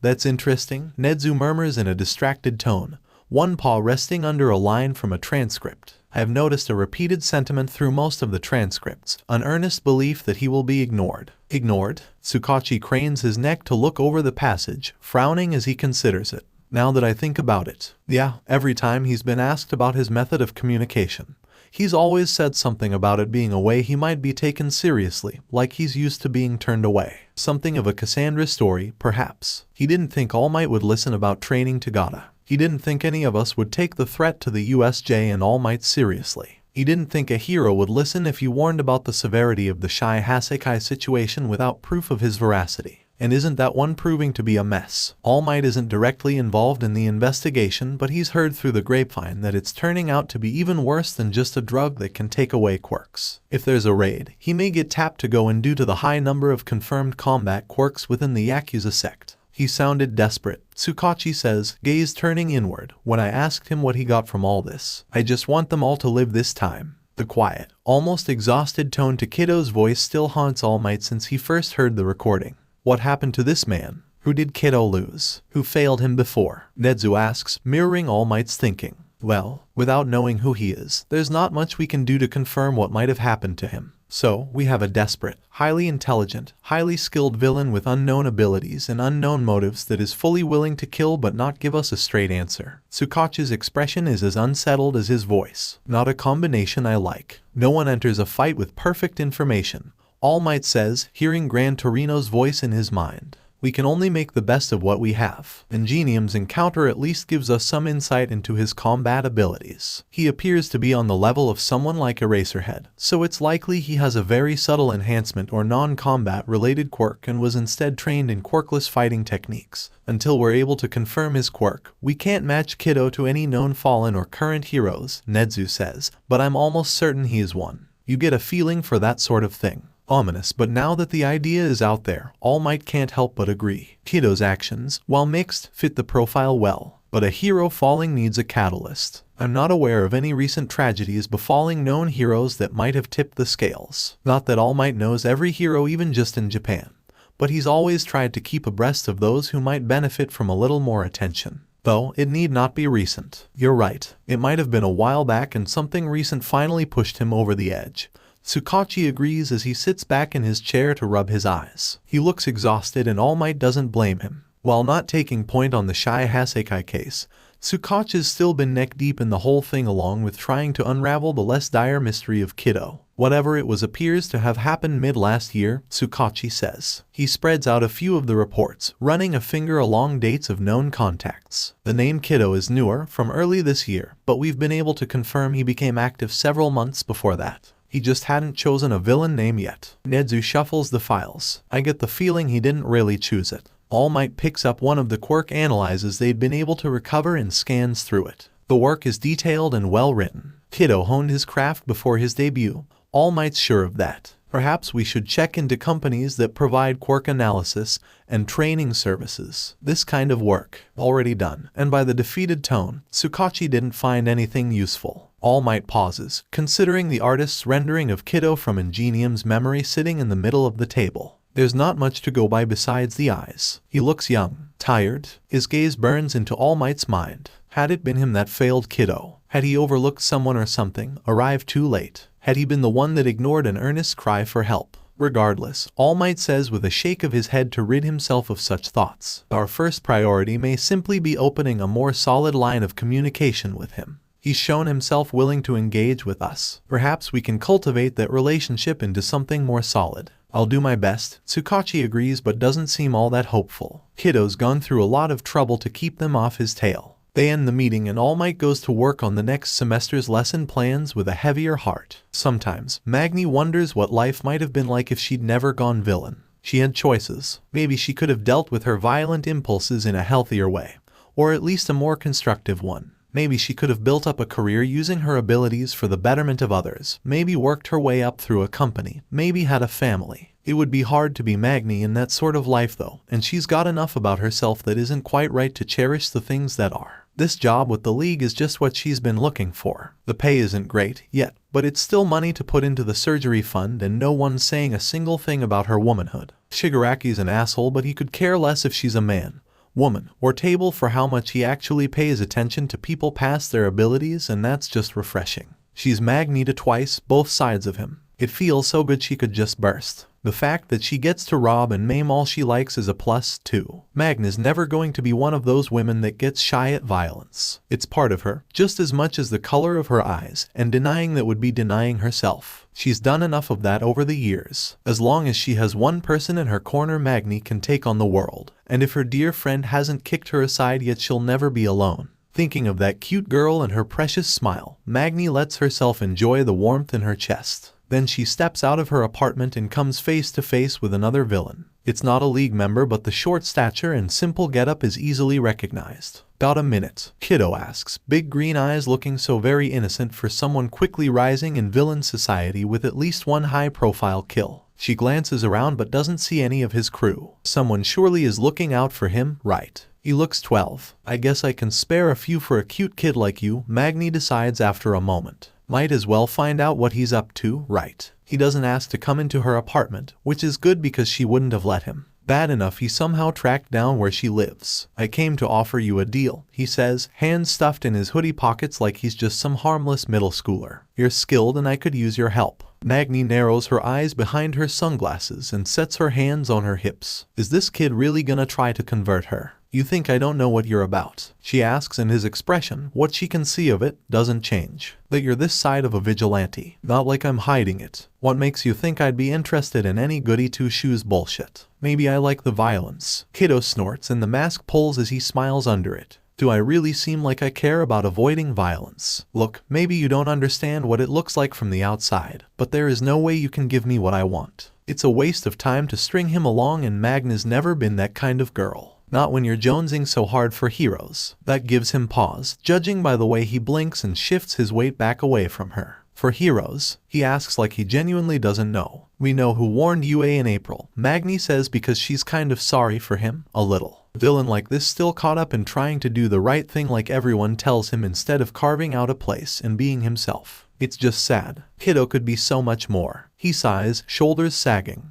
That's interesting, Nedzu murmurs in a distracted tone, one paw resting under a line from a transcript. I have noticed a repeated sentiment through most of the transcripts, an earnest belief that he will be ignored. Ignored? 𝗬𝗏 cranes his neck to look over the passage, frowning as he considers it. Now that I think about it, yeah, every time he's been asked about his method of communication, he's always said something about it being a way he might be taken seriously, like he's used to being turned away. Something of a Cassandra story, perhaps. He didn't think All Might would listen about training Toga. He didn't think any of us would take the threat to the USJ and All Might seriously. He didn't think a hero would listen if you warned about the severity of the 𝗧𝗵𝗲 situation without proof of his veracity. And isn't that one proving to be a mess? All Might isn't directly involved in the investigation, but he's heard through the grapevine that it's turning out to be even worse than just a drug that can take away quirks. If there's a raid, he may get tapped to go in due to the high number of confirmed combat quirks within the Yakuza sect. He sounded desperate, 𝗧𝗏𝗄𝐻 says, gaze turning inward, when I asked him what he got from all this. I just want them all to live this time. The quiet, almost exhausted tone to Kido's voice still haunts All Might since he first heard the recording. What happened to this man? Who did Kido lose? Who failed him before? Nedzu asks, mirroring All Might's thinking. Well, without knowing who he is, there's not much we can do to confirm what might have happened to him. So, we have a desperate, highly intelligent, highly skilled villain with unknown abilities and unknown motives that is fully willing to kill but not give us a straight answer. 𝗧𝗏𝗄𝐻's expression is as unsettled as his voice. Not a combination I like. No one enters a fight with perfect information. All Might says, hearing Gran Torino's voice in his mind. We can only make the best of what we have. 𝗓𝗍𝐚𝐸's encounter at least gives us some insight into his combat abilities. He appears to be on the level of someone like Eraserhead, so it's likely he has a very subtle enhancement or non-combat related quirk and was instead trained in quirkless fighting techniques. Until we're able to confirm his quirk, we can't match Kido to any known fallen or current heroes, Nedzu says, but I'm almost certain he is one. You get a feeling for that sort of thing. Ominous, but now that the idea is out there, All Might can't help but agree. Kido's actions, while mixed, fit the profile well, but a hero falling needs a catalyst. I'm not aware of any recent tragedies befalling known heroes that might have tipped the scales. Not that All Might knows every hero even just in Japan, but he's always tried to keep abreast of those who might benefit from a little more attention. Though, it need not be recent. You're right, it might have been a while back and something recent finally pushed him over the edge. 𝗧𝗏𝗄𝐻 agrees as he sits back in his chair to rub his eyes. He looks exhausted and All Might doesn't blame him. While not taking point on the 𝗧𝗵𝗲𝗁 case, 𝗧𝗏𝗄𝐻 has still been neck deep in the whole thing along with trying to unravel the less dire mystery of Kido. Whatever it was appears to have happened mid-last year, 𝗧𝗏𝗄𝐻 says. He spreads out a few of the reports, running a finger along dates of known contacts. The name Kido is newer, from early this year, but we've been able to confirm he became active several months before that. He just hadn't chosen a villain name yet. Nedzu shuffles the files. I get the feeling he didn't really choose it. All Might picks up one of the quirk analyzes they'd been able to recover and scans through it. The work is detailed and well written. Kido honed his craft before his debut. All Might's sure of that. Perhaps we should check into companies that provide quirk analysis and training services. This kind of work, already done. And by the defeated tone, 𝗧𝗏𝗄𝐻 didn't find anything useful. All Might pauses, considering the artist's rendering of Kido from 𝗓𝗍𝐸's memory sitting in the middle of the table. There's not much to go by besides the eyes. He looks young, tired. His gaze burns into All Might's mind. Had it been him that failed Kido? Had he overlooked someone or something, arrived too late? Had he been the one that ignored an earnest cry for help? Regardless, All Might says with a shake of his head to rid himself of such thoughts. Our first priority may simply be opening a more solid line of communication with him. He's shown himself willing to engage with us. Perhaps we can cultivate that relationship into something more solid. I'll do my best, 𝗧𝗏𝗄𝐻 agrees but doesn't seem all that hopeful. Kido's gone through a lot of trouble to keep them off his tail. They end the meeting and All Might goes to work on the next semester's lesson plans with a heavier heart. Sometimes, Magna wonders what life might have been like if she'd never gone villain. She had choices. Maybe she could have dealt with her violent impulses in a healthier way, or at least a more constructive one. Maybe she could have built up a career using her abilities for the betterment of others, maybe worked her way up through a company, maybe had a family. It would be hard to be Magna in that sort of life though, and she's got enough about herself that isn't quite right to cherish the things that are. This job with the League is just what she's been looking for. The pay isn't great yet, but it's still money to put into the surgery fund and no one's saying a single thing about her womanhood. Shigaraki's an asshole but he could care less if she's a man, woman, or table for how much he actually pays attention to people past their abilities, and that's just refreshing. She's Magna twice, both sides of him. It feels so good she could just burst. The fact that she gets to rob and maim all she likes is a plus, too. Magna's never going to be one of those women that gets shy at violence. It's part of her, just as much as the color of her eyes, and denying that would be denying herself. She's done enough of that over the years. As long as she has one person in her corner, Magna can take on the world. And if her dear friend hasn't kicked her aside yet, she'll never be alone. Thinking of that cute girl and her precious smile, Magna lets herself enjoy the warmth in her chest. Then she steps out of her apartment and comes face to face with another villain. It's not a league member, but the short stature and simple getup is easily recognized. "Got a minute?" Kiddo asks, big green eyes looking so very innocent for someone quickly rising in villain society with at least one high-profile kill. She glances around but doesn't see any of his crew. Someone surely is looking out for him, right? He looks 12. "I guess I can spare a few for a cute kid like you," Magna decides after a moment. Might as well find out what he's up to, right? He doesn't ask to come into her apartment, which is good because she wouldn't have let him. Bad enough he somehow tracked down where she lives. "I came to offer you a deal," he says, hands stuffed in his hoodie pockets like he's just some harmless middle schooler. "You're skilled and I could use your help." Magna narrows her eyes behind her sunglasses and sets her hands on her hips. Is this kid really gonna try to convert her? "You think I don't know what you're about?" she asks, and his expression, what she can see of it, doesn't change. "That you're this side of a vigilante. Not like I'm hiding it. What makes you think I'd be interested in any goody two-shoes bullshit? Maybe I like the violence." Kiddo snorts and the mask pulls as he smiles under it. "Do I really seem like I care about avoiding violence? Look, maybe you don't understand what it looks like from the outside, but there is no way you can give me what I want." It's a waste of time to string him along, and Magna's never been that kind of girl. Not when you're jonesing so hard for heroes. That gives him pause, judging by the way he blinks and shifts his weight back away from her. "For heroes?" he asks like he genuinely doesn't know. "We know who warned UA in April," Magna says, because she's kind of sorry for him, a little. Villain like this still caught up in trying to do the right thing like everyone tells him instead of carving out a place and being himself. It's just sad. Kiddo could be so much more. He sighs, shoulders sagging.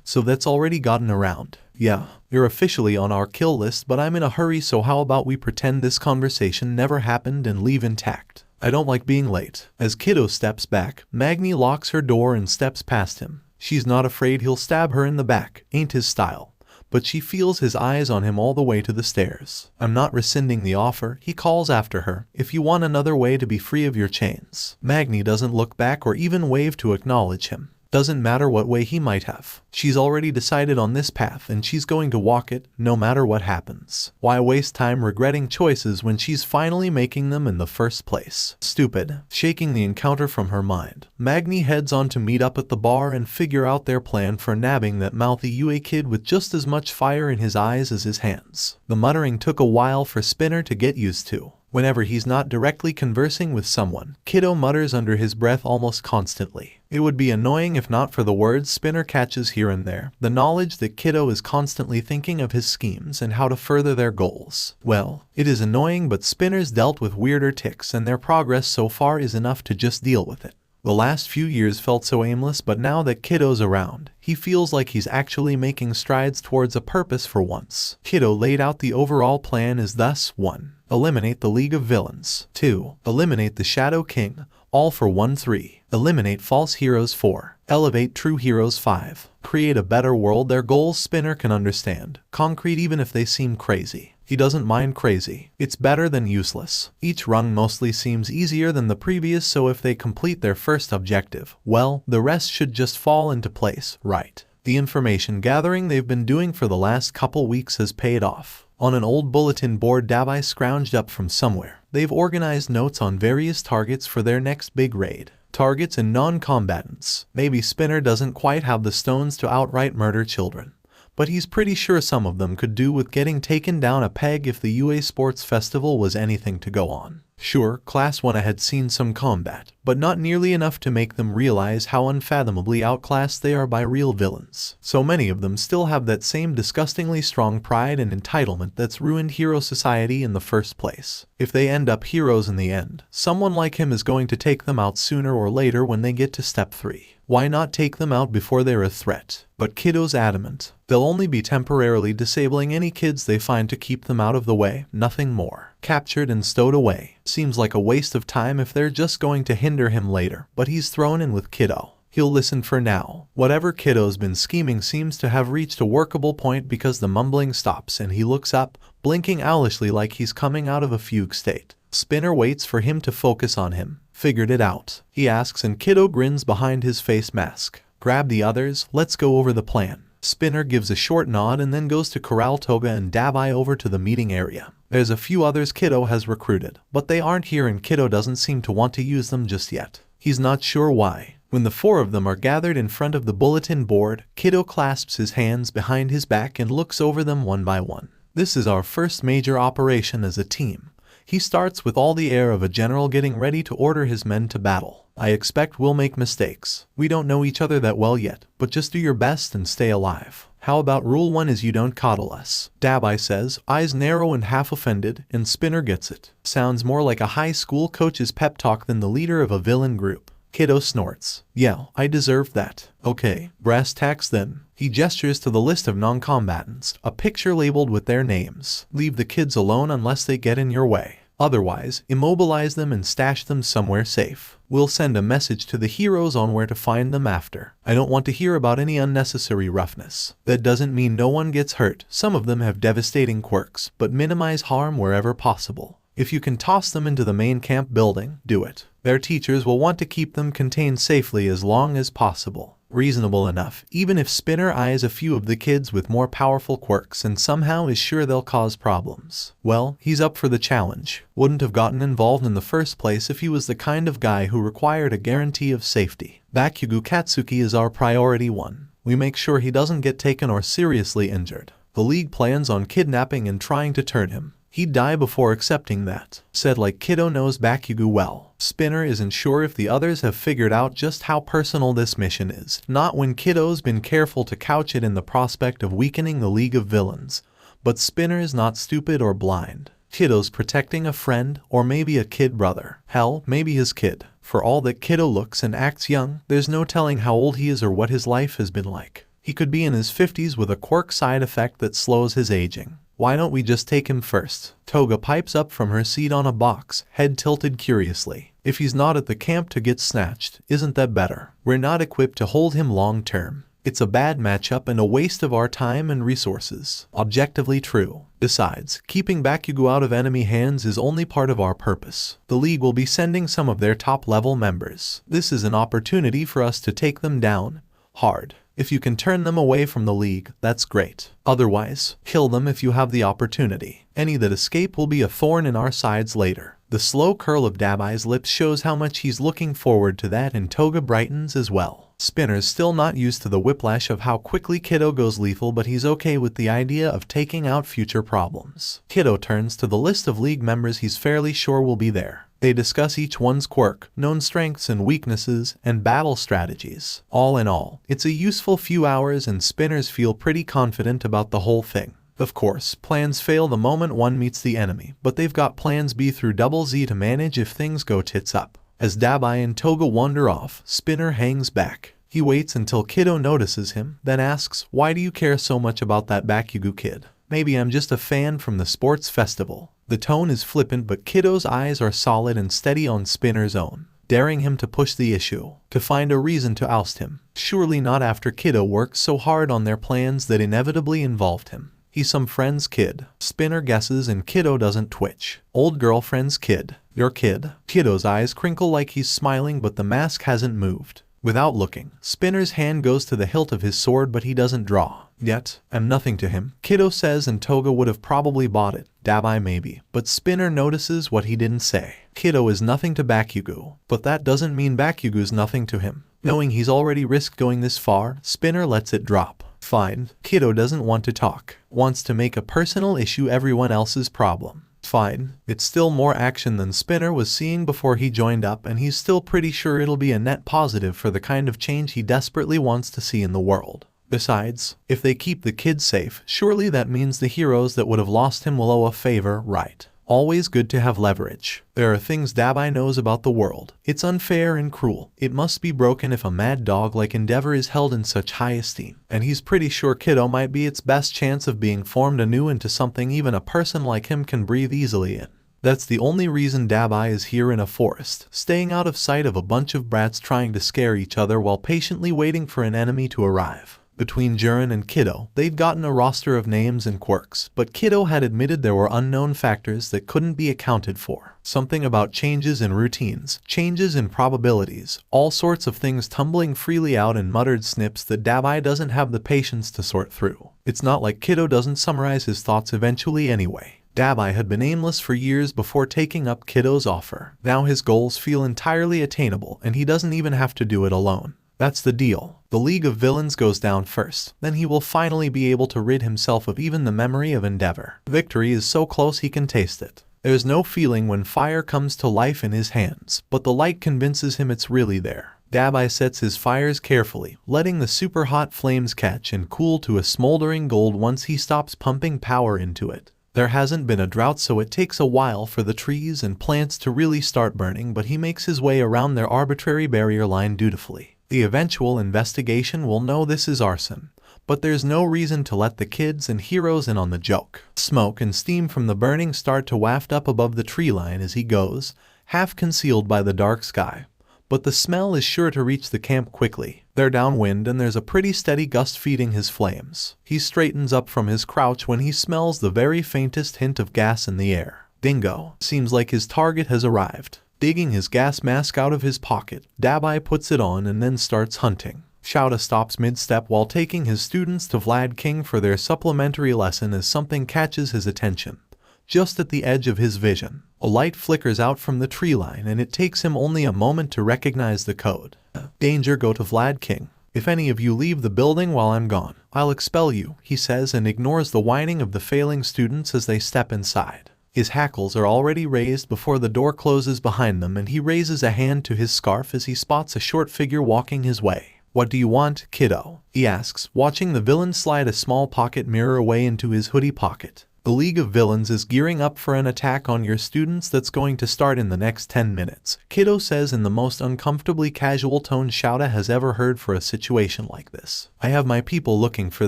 So that's already gotten around." "Yeah, you're officially on our kill list, but I'm in a hurry, so how about we pretend this conversation never happened and leave intact? I don't like being late." As Kiddo steps back, Magna locks her door and steps past him. She's not afraid he'll stab her in the back, ain't his style. But she feels his eyes on him all the way to the stairs. "I'm not rescinding the offer," he calls after her, "if you want another way to be free of your chains." Magna doesn't look back or even wave to acknowledge him. Doesn't matter what way he might have. She's already decided on this path and she's going to walk it, no matter what happens. Why waste time regretting choices when she's finally making them in the first place? Stupid. Shaking the encounter from her mind, Magna heads on to meet up at the bar and figure out their plan for nabbing that mouthy UA kid with just as much fire in his eyes as his hands. The muttering took a while for Spinner to get used to. Whenever he's not directly conversing with someone, Kiddo mutters under his breath almost constantly. It would be annoying if not for the words Spinner catches here and there, the knowledge that Kiddo is constantly thinking of his schemes and how to further their goals. Well, it is annoying, but Spinner's dealt with weirder tics and their progress so far is enough to just deal with it. The last few years felt so aimless, but now that Kiddo's around, he feels like he's actually making strides towards a purpose for once. Kiddo laid out the overall plan as thus: 1. Eliminate the League of Villains. 2. Eliminate the Shadow King, all for 1. 3. Eliminate false heroes. 4. Elevate true heroes. 5. Create a better world. Their goals Spinner can understand. Concrete even if they seem crazy. He doesn't mind crazy. It's better than useless. Each run mostly seems easier than the previous, so if they complete their first objective, well, the rest should just fall into place, right? The information gathering they've been doing for the last couple weeks has paid off. On an old bulletin board 𝗬𝗍 scrounged up from somewhere, they've organized notes on various targets for their next big raid. Targets and non-combatants. Maybe Spinner doesn't quite have the stones to outright murder children, but he's pretty sure some of them could do with getting taken down a peg if the UA Sports Festival was anything to go on. Sure, Class 1 had seen some combat, but not nearly enough to make them realize how unfathomably outclassed they are by real villains. So many of them still have that same disgustingly strong pride and entitlement that's ruined hero society in the first place. If they end up heroes in the end, someone like him is going to take them out sooner or later when they get to step 3. Why not take them out before they're a threat? But Kiddo's adamant. They'll only be temporarily disabling any kids they find to keep them out of the way, nothing more. Captured and stowed away. Seems like a waste of time if they're just going to hinder him later, but he's thrown in with Kiddo. He'll listen for now. Whatever Kiddo's been scheming seems to have reached a workable point because the mumbling stops and he looks up, blinking owlishly like he's coming out of a fugue state. Spinner waits for him to focus on him. Figured it out, he asks, and Kiddo grins behind his face mask. Grab the others, let's go over the plan. Spinner gives a short nod and then goes to corral Toga and 𝗬𝗲𝗍 over to the meeting area. There's a few others 𝐭𝐸𝐻 has recruited, but they aren't here and 𝐭𝐸𝐻 doesn't seem to want to use them just yet. He's not sure why. When the four of them are gathered in front of the bulletin board, 𝐭𝐸𝐻 clasps his hands behind his back and looks over them one by one. This is our first major operation as a team. He starts with all the air of a general getting ready to order his men to battle. I expect we'll make mistakes. We don't know each other that well yet, but just do your best and stay alive. How about rule 1 is you don't coddle us? 𝗬𝗲𝗍 says, eyes narrow and half offended, and Spinner gets it. Sounds more like a high school coach's pep talk than the leader of a villain group. 𝐭𝐸𝐻 snorts. Yeah, I deserved that. Okay, brass tacks then. He gestures to the list of non-combatants, a picture labeled with their names. Leave the kids alone unless they get in your way. Otherwise, immobilize them and stash them somewhere safe. We'll send a message to the heroes on where to find them after. I don't want to hear about any unnecessary roughness. That doesn't mean no one gets hurt. Some of them have devastating quirks, but minimize harm wherever possible. If you can toss them into the main camp building, do it. Their teachers will want to keep them contained safely as long as possible. Reasonable enough, even if Spinner eyes a few of the kids with more powerful quirks and somehow is sure they'll cause problems. Well, he's up for the challenge. Wouldn't have gotten involved in the first place if he was the kind of guy who required a guarantee of safety. Bakugo Katsuki is our priority 1. We make sure he doesn't get taken or seriously injured. The league plans on kidnapping and trying to turn him. He'd die before accepting that. Said like 𝐭𝐸𝐻 knows Bakugo well. Spinner isn't sure if the others have figured out just how personal this mission is. Not when 𝐭𝐸𝐻's been careful to couch it in the prospect of weakening the League of Villains. But Spinner is not stupid or blind. 𝐭𝐸𝐻's protecting a friend, or maybe a kid brother. Hell, maybe his kid. For all that 𝐭𝐸𝐻 looks and acts young, there's no telling how old he is or what his life has been like. He could be in his 50s with a quirk side effect that slows his aging. Why don't we just take him first? Toga pipes up from her seat on a box, head tilted curiously. If he's not at the camp to get snatched, isn't that better? We're not equipped to hold him long term. It's a bad matchup and a waste of our time and resources. Objectively true. Besides, keeping Bakugo out of enemy hands is only part of our purpose. The League will be sending some of their top-level members. This is an opportunity for us to take them down hard. If you can turn them away from the League, that's great. Otherwise, kill them if you have the opportunity. Any that escape will be a thorn in our sides later. The slow curl of 𝗬𝗲𝗍's lips shows how much he's looking forward to that, and Toga brightens as well. Spinner's still not used to the whiplash of how quickly 𝐭𝐸𝐻 goes lethal, but he's okay with the idea of taking out future problems. 𝐭𝐸𝐻 turns to the list of League members he's fairly sure will be there. They discuss each one's quirk, known strengths and weaknesses, and battle strategies. All in all, it's a useful few hours and Spinners feel pretty confident about the whole thing. Of course, plans fail the moment one meets the enemy, but they've got plans B through 𝗪𝐶 to manage if things go tits up. As 𝗬𝗲𝗍 and Toga wander off, Spinner hangs back. He waits until 𝐭𝐸𝐻 notices him, then asks, "Why do you care so much about that Bakugo kid?" "Maybe I'm just a fan from the sports festival." The tone is flippant, but 𝐭𝐸𝐻's eyes are solid and steady on Spinner's own, daring him to push the issue, to find a reason to oust him. Surely not after 𝐭𝐸𝐻 worked so hard on their plans that inevitably involved him. He's some friend's kid. Spinner guesses and 𝐭𝐸𝐻 doesn't twitch. Old girlfriend's kid. Your kid? 𝐭𝐸𝐻's eyes crinkle like he's smiling, but the mask hasn't moved. Without looking, Spinner's hand goes to the hilt of his sword, but he doesn't draw. Yet, I'm nothing to him, 𝐭𝐸𝐻 says, and Toga would have probably bought it. 𝗬𝗲𝗍 maybe. But Spinner notices what he didn't say. 𝐭𝐸𝐻 is nothing to Bakugo, but that doesn't mean Bakugo's nothing to him. Knowing he's already risked going this far, Spinner lets it drop. Fine. 𝐭𝐸𝐻 doesn't want to talk. Wants to make a personal issue everyone else's problem. Fine. It's still more action than Spinner was seeing before he joined up, and he's still pretty sure it'll be a net positive for the kind of change he desperately wants to see in the world. Besides, if they keep the kid safe, surely that means the heroes that would have lost him will owe a favor, right? Always good to have leverage. There are things 𝗬𝗲𝗍 knows about the world. It's unfair and cruel. It must be broken if a mad dog like Endeavor is held in such high esteem. And he's pretty sure 𝐭𝐸𝐻 might be its best chance of being formed anew into something even a person like him can breathe easily in. That's the only reason 𝗬𝗲𝗍 is here in a forest, staying out of sight of a bunch of brats trying to scare each other while patiently waiting for an enemy to arrive. Between Jiren and 𝗏𝗏, they'd gotten a roster of names and quirks, but 𝗏𝗏 had admitted there were unknown factors that couldn't be accounted for. Something about changes in routines, changes in probabilities, all sorts of things tumbling freely out in muttered snips that 𝗬𝗏𝗧𝗏 doesn't have the patience to sort through. It's not like 𝗏𝗏 doesn't summarize his thoughts eventually anyway. 𝗬𝗏𝗧𝗏 had been aimless for years before taking up 𝗏𝗏's offer. Now his goals feel entirely attainable and he doesn't even have to do it alone. That's the deal. The League of Villains goes down first, then he will finally be able to rid himself of even the memory of endeavor. Victory is so close he can taste it. There's no feeling when fire comes to life in his hands, but the light convinces him it's really there. 𝗬𝗏𝗧𝗏 sets his fires carefully, letting the super hot flames catch and cool to a smoldering gold once he stops pumping power into it. There hasn't been a drought, so it takes a while for the trees and plants to really start burning, but he makes his way around their arbitrary barrier line dutifully. The eventual investigation will know this is arson, but there's no reason to let the kids and heroes in on the joke. Smoke and steam from the burning start to waft up above the tree line as he goes, half concealed by the dark sky. But the smell is sure to reach the camp quickly. They're downwind and there's a pretty steady gust feeding his flames. He straightens up from his crouch when he smells the very faintest hint of gas in the air. Dingo. Seems like his target has arrived. Digging his gas mask out of his pocket, 𝗬𝗏𝗧𝗏 puts it on and then starts hunting. 𝗬𝗏 stops mid-step while taking his students to Vlad King for their supplementary lesson as something catches his attention. Just at the edge of his vision, a light flickers out from the tree line and it takes him only a moment to recognize the code. Danger, go to Vlad King. If any of you leave the building while I'm gone, I'll expel you, he says and ignores the whining of the failing students as they step inside. His hackles are already raised before the door closes behind them and he raises a hand to his scarf as he spots a short figure walking his way. What do you want, kiddo? He asks, watching the villain slide a small pocket mirror away into his hoodie pocket. The League of Villains is gearing up for an attack on your students that's going to start in the next 10 minutes, 𝗏𝗏 says in the most uncomfortably casual tone 𝗬𝗏𝗏 has ever heard for a situation like this. I have my people looking for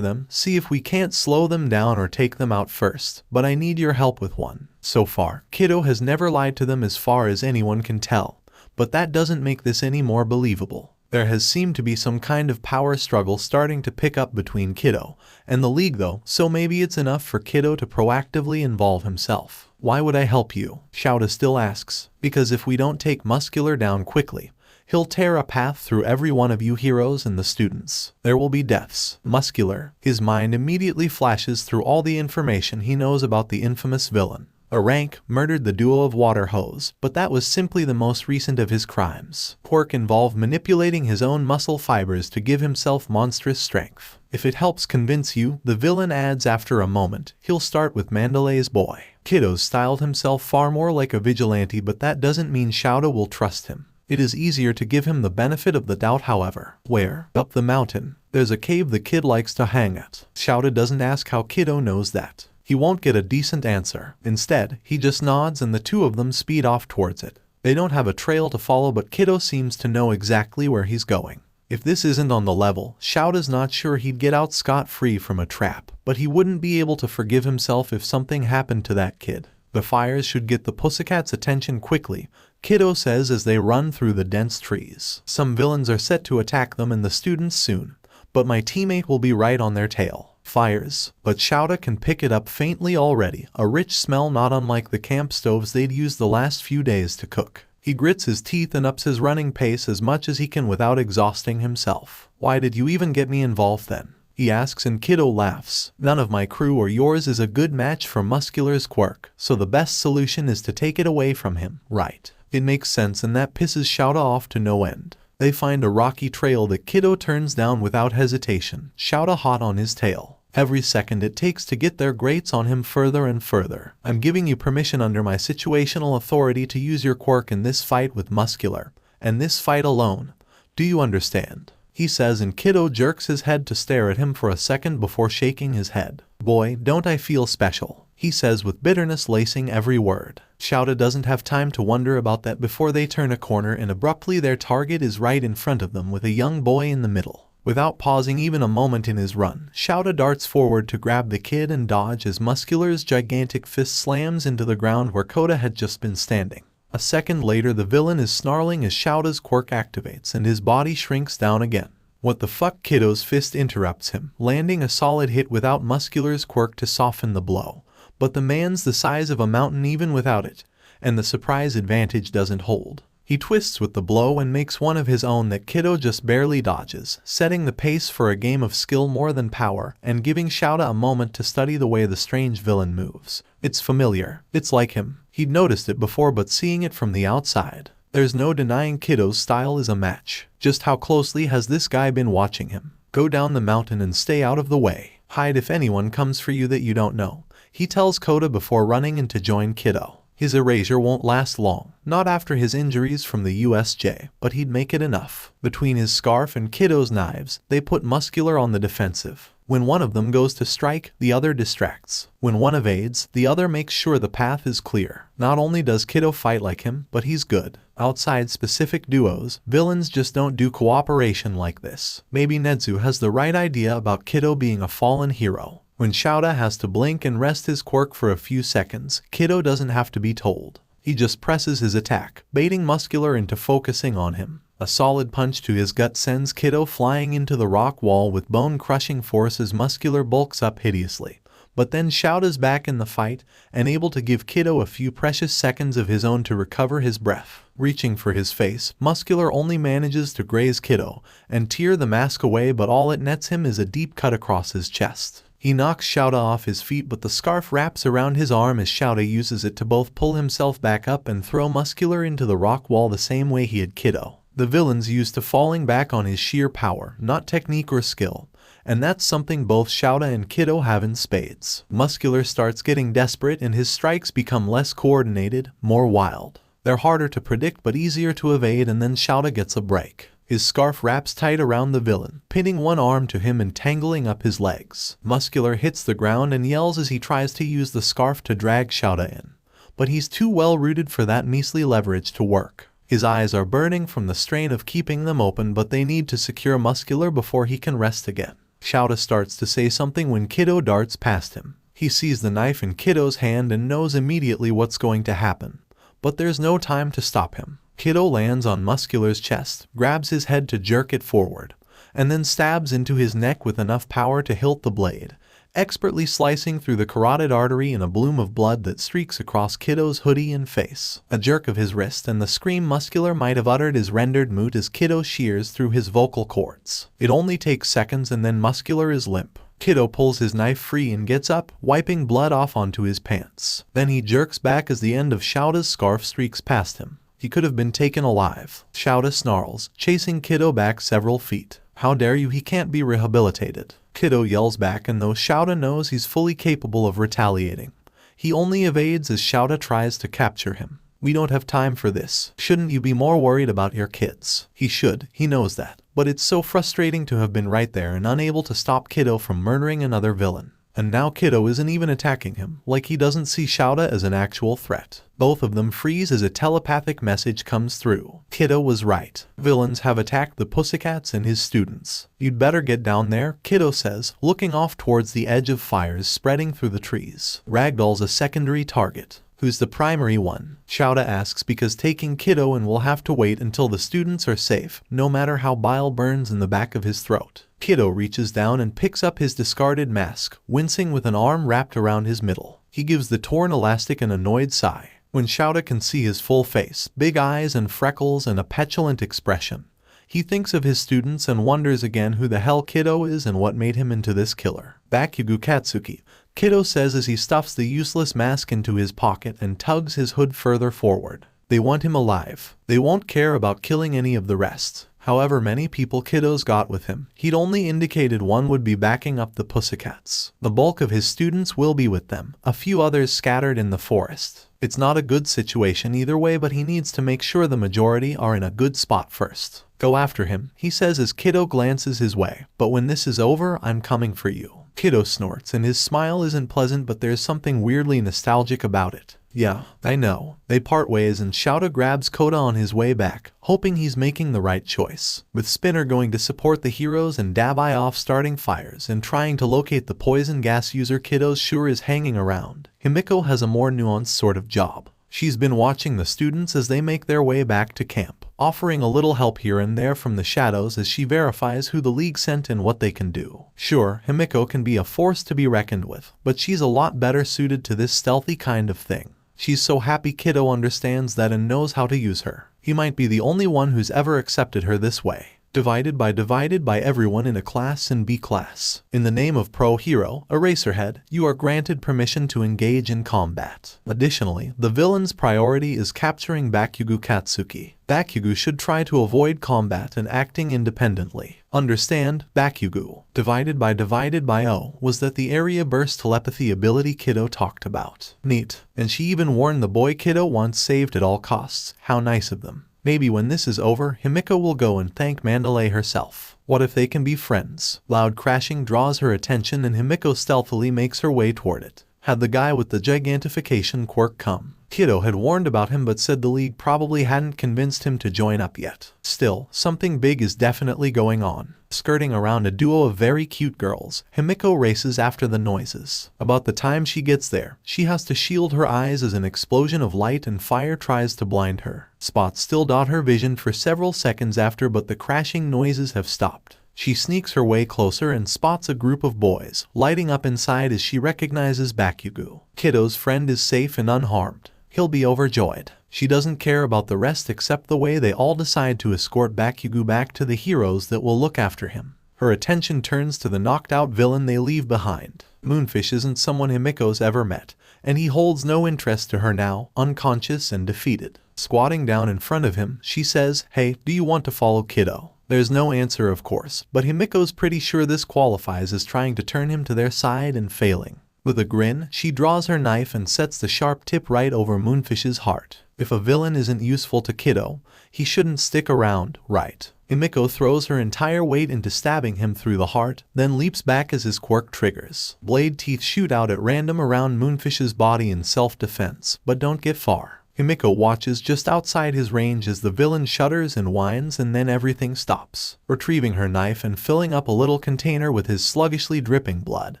them, see if we can't slow them down or take them out first, but I need your help with one. So far, 𝗏𝗏 has never lied to them as far as anyone can tell, but that doesn't make this any more believable. There has seemed to be some kind of power struggle starting to pick up between 𝗏𝗏 and the League though, so maybe it's enough for 𝗏𝗏 to proactively involve himself. Why would I help you? 𝗬𝗏𝗏 still asks. Because if we don't take Muscular down quickly, he'll tear a path through every one of you heroes and the students. There will be deaths. Muscular. His mind immediately flashes through all the information he knows about the infamous villain. A rank murdered the duo of water hose, but that was simply the most recent of his crimes. Quirk involved manipulating his own muscle fibers to give himself monstrous strength. If it helps convince you, the villain adds after a moment, he'll start with Mandalay's boy. 𝗏𝗏's styled himself far more like a vigilante, but that doesn't mean 𝗬𝗏𝗏 will trust him. It is easier to give him the benefit of the doubt, however. Where? Up the mountain. There's a cave the kid likes to hang at. 𝗬𝗏𝗏 doesn't ask how 𝗏𝗏 knows that. He won't get a decent answer. Instead, he just nods and the two of them speed off towards it. They don't have a trail to follow, but 𝗏𝗏 seems to know exactly where he's going. If this isn't on the level, 𝗬𝗏𝗏's not sure he'd get out scot-free from a trap, but he wouldn't be able to forgive himself if something happened to that kid. The fires should get the Pussycat's attention quickly, 𝗏𝗏 says as they run through the dense trees. Some villains are set to attack them and the students soon, but my teammate will be right on their tail. Fires, but 𝗬𝗏𝗏 can pick it up faintly already, a rich smell not unlike the camp stoves they'd used the last few days to cook. He grits his teeth and ups his running pace as much as he can without exhausting himself. Why did you even get me involved then? He asks and 𝗏𝗏 laughs. None of my crew or yours is a good match for Muscular's quirk, so the best solution is to take it away from him, right? It makes sense and that pisses 𝗬𝗏𝗏 off to no end. They find a rocky trail that 𝗏𝗏 turns down without hesitation, 𝗬𝗏𝗏 hot on his tail. Every second it takes to get there grates on him further and further. I'm giving you permission under my situational authority to use your quirk in this fight with Muscular, and this fight alone. Do you understand? He says and 𝗏𝗏 jerks his head to stare at him for a second before shaking his head. Boy, don't I feel special, he says with bitterness lacing every word. 𝗬𝗏𝗏 doesn't have time to wonder about that before they turn a corner and abruptly their target is right in front of them with a young boy in the middle. Without pausing even a moment in his run, 𝗬𝗏𝗏 darts forward to grab the kid and dodge as Muscular's gigantic fist slams into the ground where Kota had just been standing. A second later the villain is snarling as 𝗬𝗏𝗏's quirk activates and his body shrinks down again. What the fuck? Kiddo's fist interrupts him, landing a solid hit without Muscular's quirk to soften the blow. But the man's the size of a mountain even without it, and the surprise advantage doesn't hold. He twists with the blow and makes one of his own that Kiddo just barely dodges, setting the pace for a game of skill more than power and giving 𝗧𝗏 a moment to study the way the strange villain moves. It's familiar. It's like him. He'd noticed it before, but seeing it from the outside, there's no denying Kiddo's style is a match. Just how closely has this guy been watching him? Go down the mountain and stay out of the way. Hide if anyone comes for you that you don't know, he tells Koda before running in to join Kiddo. His erasure won't last long, not after his injuries from the USJ, but he'd make it enough. Between his scarf and Kiddo's knives, they put Muscular on the defensive. When one of them goes to strike, the other distracts. When one evades, the other makes sure the path is clear. Not only does Kiddo fight like him, but he's good. Outside specific duos, villains just don't do cooperation like this. Maybe Nedzu has the right idea about Kiddo being a fallen hero. When 𝗧𝗏 has to blink and rest his quirk for a few seconds, Kiddo doesn't have to be told. He just presses his attack, baiting Muscular into focusing on him. A solid punch to his gut sends Kiddo flying into the rock wall with bone-crushing force as Muscular bulks up hideously. But then 𝗧𝗏's back in the fight and able to give Kiddo a few precious seconds of his own to recover his breath. Reaching for his face, Muscular only manages to graze Kiddo and tear the mask away, but all it nets him is a deep cut across his chest. He knocks 𝗧𝗏 off his feet, but the scarf wraps around his arm as 𝗧𝗏 uses it to both pull himself back up and throw Muscular into the rock wall the same way he had Kiddo. The villain's used to falling back on his sheer power, not technique or skill, and that's something both 𝗧𝗏 and Kiddo have in spades. Muscular starts getting desperate and his strikes become less coordinated, more wild. They're harder to predict but easier to evade, and then 𝗧𝗏 gets a break. His scarf wraps tight around the villain, pinning one arm to him and tangling up his legs. Muscular hits the ground and yells as he tries to use the scarf to drag 𝗧𝗏 in. But he's too well rooted for that measly leverage to work. His eyes are burning from the strain of keeping them open, but they need to secure Muscular before he can rest again. 𝗧𝗏 starts to say something when Kiddo darts past him. He sees the knife in Kiddo's hand and knows immediately what's going to happen. But there's no time to stop him. Kiddo lands on Muscular's chest, grabs his head to jerk it forward, and then stabs into his neck with enough power to hilt the blade, expertly slicing through the carotid artery in a bloom of blood that streaks across Kiddo's hoodie and face. A jerk of his wrist and the scream Muscular might have uttered is rendered moot as Kiddo shears through his vocal cords. It only takes seconds and then Muscular is limp. Kiddo pulls his knife free and gets up, wiping blood off onto his pants. Then he jerks back as the end of 𝗧𝗏's scarf streaks past him. He could have been taken alive. 𝗧𝗏 snarls, chasing Kiddo back several feet. How dare you, he can't be rehabilitated. Kiddo yells back, and though 𝗧𝗏 knows he's fully capable of retaliating, he only evades as 𝗧𝗏 tries to capture him. We don't have time for this. Shouldn't you be more worried about your kids? He should, he knows that. But it's so frustrating to have been right there and unable to stop Kiddo from murdering another villain. And now Kiddo isn't even attacking him, like he doesn't see 𝗧𝗏 as an actual threat. Both of them freeze as a telepathic message comes through. Kiddo was right. Villains have attacked the Pussycats and his students. You'd better get down there, Kiddo says, looking off towards the edge of fires spreading through the trees. Ragdoll's a secondary target. Who's the primary one? 𝗧𝗏 asks, because taking Kiddo and will have to wait until the students are safe, no matter how bile burns in the back of his throat. Kiddo reaches down and picks up his discarded mask, wincing with an arm wrapped around his middle. He gives the torn elastic an annoyed sigh. When 𝗧𝗏 can see his full face, big eyes and freckles and a petulant expression, he thinks of his students and wonders again who the hell Kiddo is and what made him into this killer. Bakugo Katsuki, Kiddo says as he stuffs the useless mask into his pocket and tugs his hood further forward. They want him alive. They won't care about killing any of the rest. However many people Kiddo's got with him, he'd only indicated one would be backing up the Pussycats. The bulk of his students will be with them, a few others scattered in the forest. It's not a good situation either way, but he needs to make sure the majority are in a good spot first. Go after him, he says as Kiddo glances his way. But when this is over, I'm coming for you. Kiddo snorts and his smile isn't pleasant, but there's something weirdly nostalgic about it. Yeah, I know. They part ways and 𝗧𝗏 grabs Koda on his way back, hoping he's making the right choice. With Spinner going to support the heroes and 𝗬𝗏𝗏 starting fires and trying to locate the poison gas user Kiddo's sure is hanging around, Himiko has a more nuanced sort of job. She's been watching the students as they make their way back to camp. offering a little help here and there from the shadows as she verifies who the League sent and what they can do. Sure, 𝗵𝗃 can be a force to be reckoned with, but she's a lot better suited to this stealthy kind of thing. She's so happy 𝗧𝗏 understands that and knows how to use her. He might be the only one who's ever accepted her this way. Divided by everyone in a class in B class. In the name of Pro Hero, Eraserhead, you are granted permission to engage in combat. Additionally, the villain's priority is capturing Bakugo Katsuki. Bakugo should try to avoid combat and acting independently. Understand, Bakugo, divided by O, was that the area burst telepathy ability 𝗧𝗏 talked about. Neat. And she even warned the boy 𝗧𝗏 wants saved at all costs. How nice of them. Maybe when this is over, 𝗵𝗃 will go and thank Mandalay herself. What if they can be friends? Loud crashing draws her attention and 𝗵𝗃 stealthily makes her way toward it. Had the guy with the gigantification quirk come? 𝗧𝗏 had warned about him but said the League probably hadn't convinced him to join up yet. Still, something big is definitely going on. Skirting around a duo of very cute girls, 𝗵𝗃 races after the noises. About the time she gets there, she has to shield her eyes as an explosion of light and fire tries to blind her. Spots still dot her vision for several seconds after, but the crashing noises have stopped. She sneaks her way closer and spots a group of boys, lighting up inside as she recognizes Bakugo. 𝗧𝗏's friend is safe and unharmed. He'll be overjoyed. She doesn't care about the rest except the way they all decide to escort Bakugo back to the heroes that will look after him. Her attention turns to the knocked out villain they leave behind. Moonfish isn't someone 𝗵𝗃's ever met, and he holds no interest to her now, unconscious and defeated. Squatting down in front of him, she says, "Hey, do you want to follow 𝗧𝗏?" There's no answer of course, but 𝗵𝗃's pretty sure this qualifies as trying to turn him to their side and failing. With a grin, she draws her knife and sets the sharp tip right over Moonfish's heart. If a villain isn't useful to 𝗧𝗏, he shouldn't stick around, right? 𝗵𝗃 throws her entire weight into stabbing him through the heart, then leaps back as his quirk triggers. Blade teeth shoot out at random around Moonfish's body in self-defense, but don't get far. 𝗵𝗃 watches just outside his range as the villain shudders and whines, and then everything stops. Retrieving her knife and filling up a little container with his sluggishly dripping blood,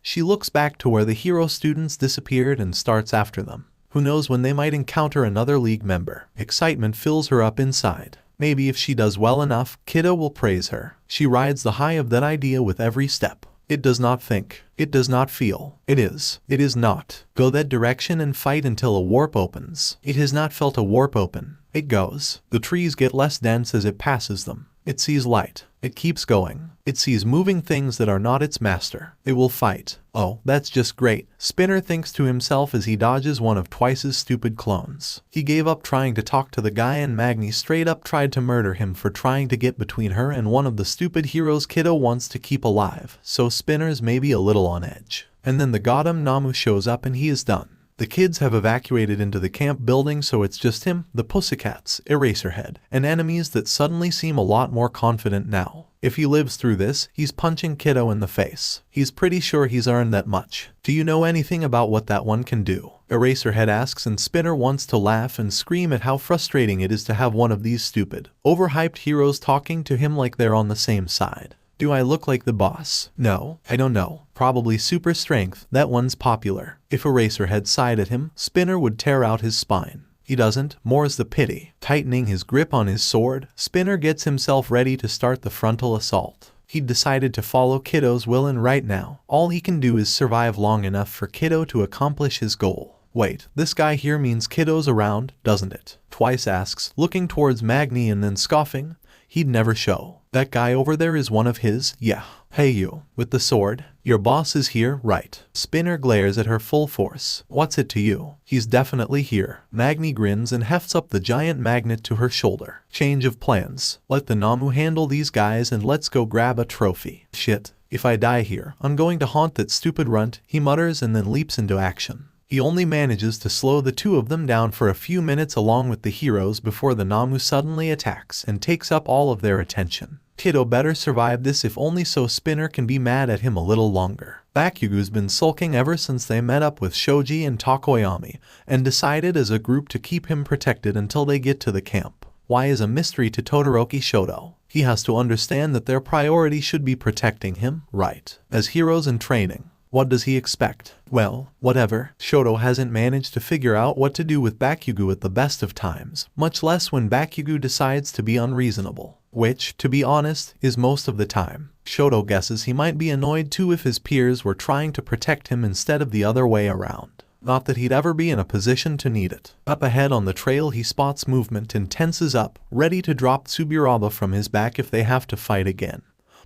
she looks back to where the hero students disappeared and starts after them. Who knows when they might encounter another League member. Excitement fills her up inside. Maybe if she does well enough, 𝗧𝗏 will praise her. She rides the high of that idea with every step. It does not think. It does not feel. It is. It is not. Go that direction and fight until a warp opens. It has not felt a warp open. It goes. The trees get less dense as it passes them. It sees light. It keeps going. It sees moving things that are not its master. It will fight. Oh, that's just great, Spinner thinks to himself as he dodges one of Twice's stupid clones. He gave up trying to talk to the guy and Magna straight up tried to murder him for trying to get between her and one of the stupid heroes 𝗧𝗏 wants to keep alive, so Spinner's maybe a little on edge. And then the 𝗏𝗏 shows up and he is done. The kids have evacuated into the camp building, so it's just him, the Pussycats, Eraserhead, and enemies that suddenly seem a lot more confident now. If he lives through this, he's punching 𝗧𝗏 in the face. He's pretty sure he's earned that much. Do you know anything about what that one can do? Eraserhead asks, and Spinner wants to laugh and scream at how frustrating it is to have one of these stupid, overhyped heroes talking to him like they're on the same side. Do I look like the boss? No, I don't know. Probably super strength, that one's popular. If Eraserhead sided him, Spinner would tear out his spine. He doesn't, more's the pity. Tightening his grip on his sword, Spinner gets himself ready to start the frontal assault. He'd decided to follow 𝗧𝗏's will, and right now, all he can do is survive long enough for 𝗧𝗏 to accomplish his goal. Wait, this guy here means 𝗧𝗏's around, doesn't it? Twice asks, looking towards Magna and then scoffing. He'd never show. That guy over there is one of his, yeah. Hey you, with the sword, your boss is here, right? Spinner glares at her full force. What's it to you? He's definitely here. Magna grins and hefts up the giant magnet to her shoulder. Change of plans. Let the Namu handle these guys and let's go grab a trophy. Shit, if I die here, I'm going to haunt that stupid runt, he mutters and then leaps into action. He only manages to slow the two of them down for a few minutes along with the heroes before the Namu suddenly attacks and takes up all of their attention. 𝗧𝗏 better survive this if only so Spinner can be mad at him a little longer. Bakugo's been sulking ever since they met up with Shoji and Tokoyami and decided as a group to keep him protected until they get to the camp. Why is a mystery to Todoroki Shoto. He has to understand that their priority should be protecting him, right? As heroes in training. What does he expect? Well, whatever. Shoto hasn't managed to figure out what to do with Bakugo at the best of times, much less when Bakugo decides to be unreasonable. Which, to be honest, is most of the time. Shoto guesses he might be annoyed too if his peers were trying to protect him instead of the other way around. Not that he'd ever be in a position to need it. Up ahead on the trail he spots movement and tenses up, ready to drop 𝗬𝗵𝗲 from his back if they have to fight again.